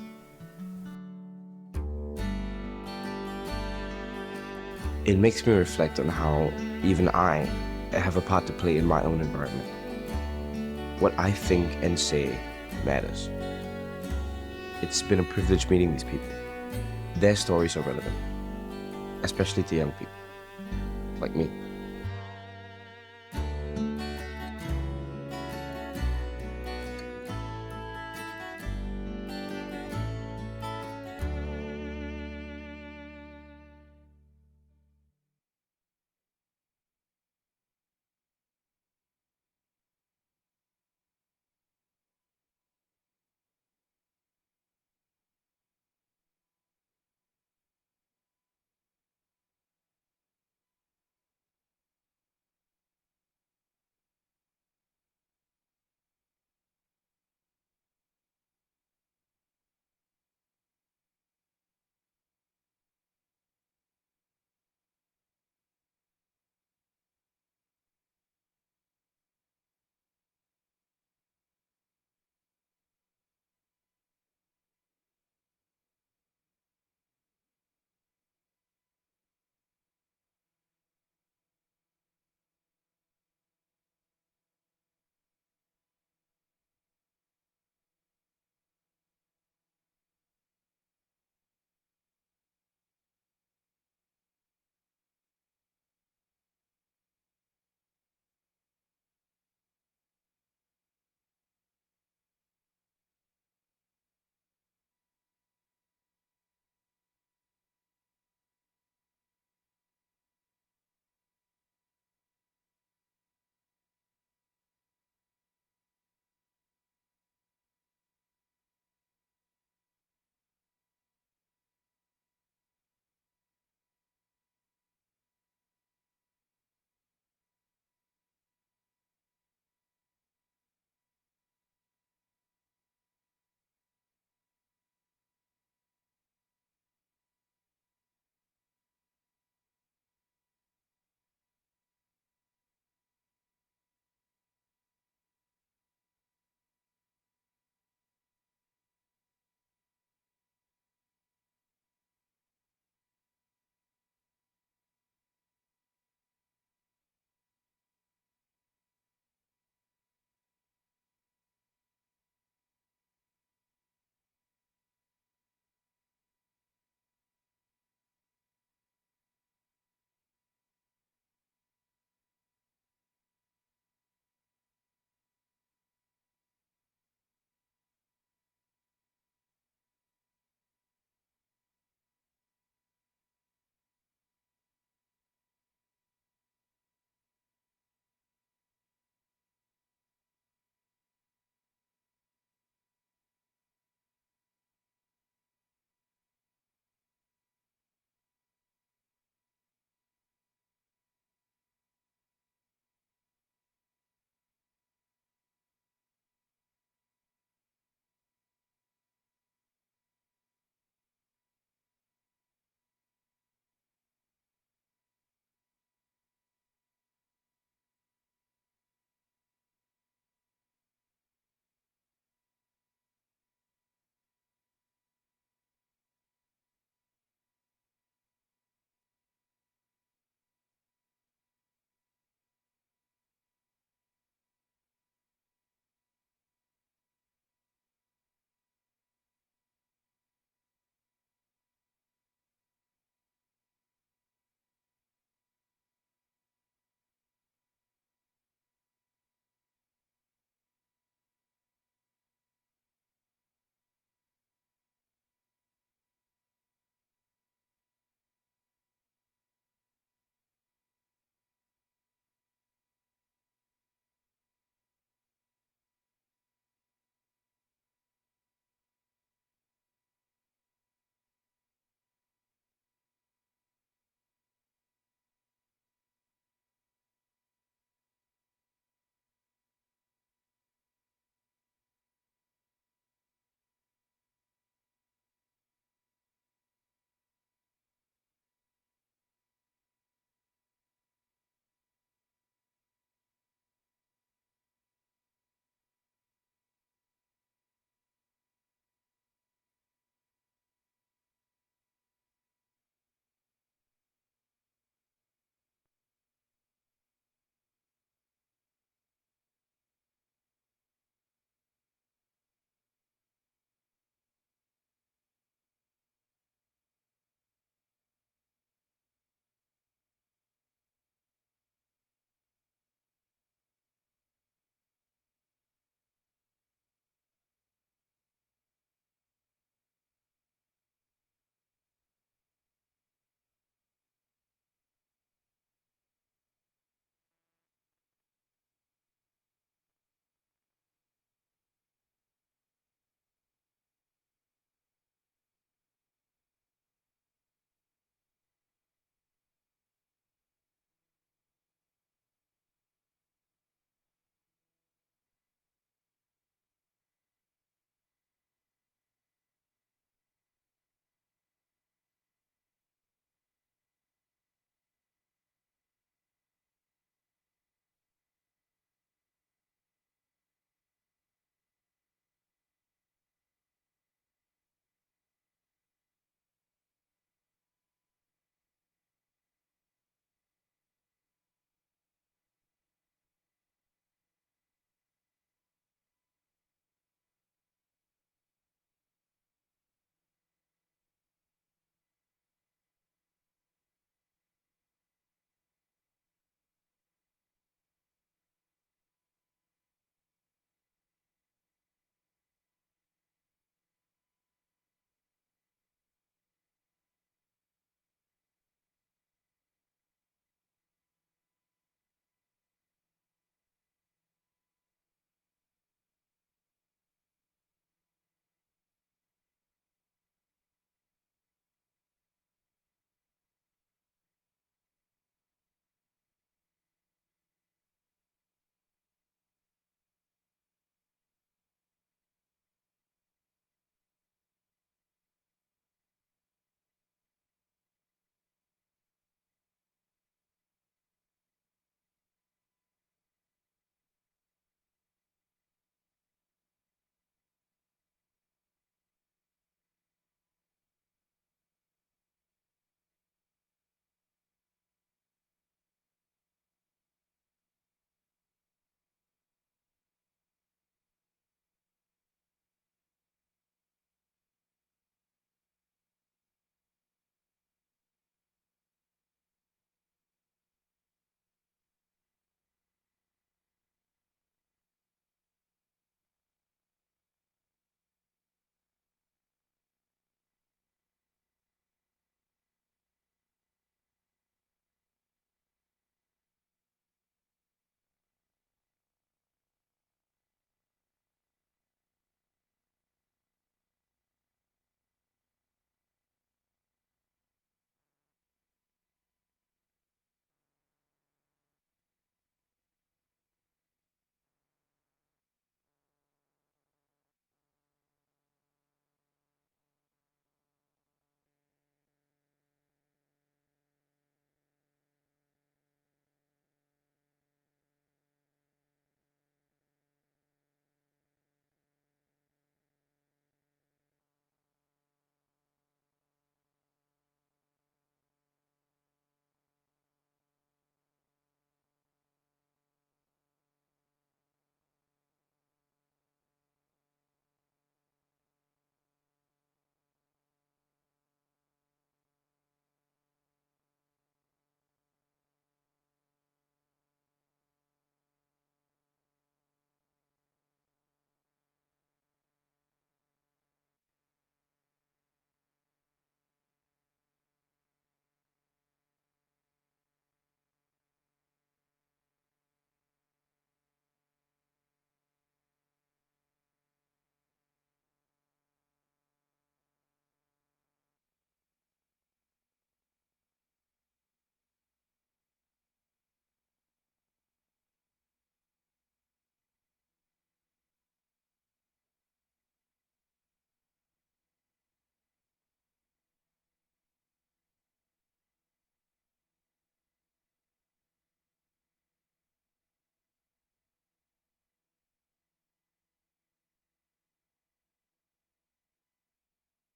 It makes me reflect on how even I have a part to play in my own environment. What I think and say matters. It's been a privilege meeting these people. Their stories are relevant, especially to young people like me.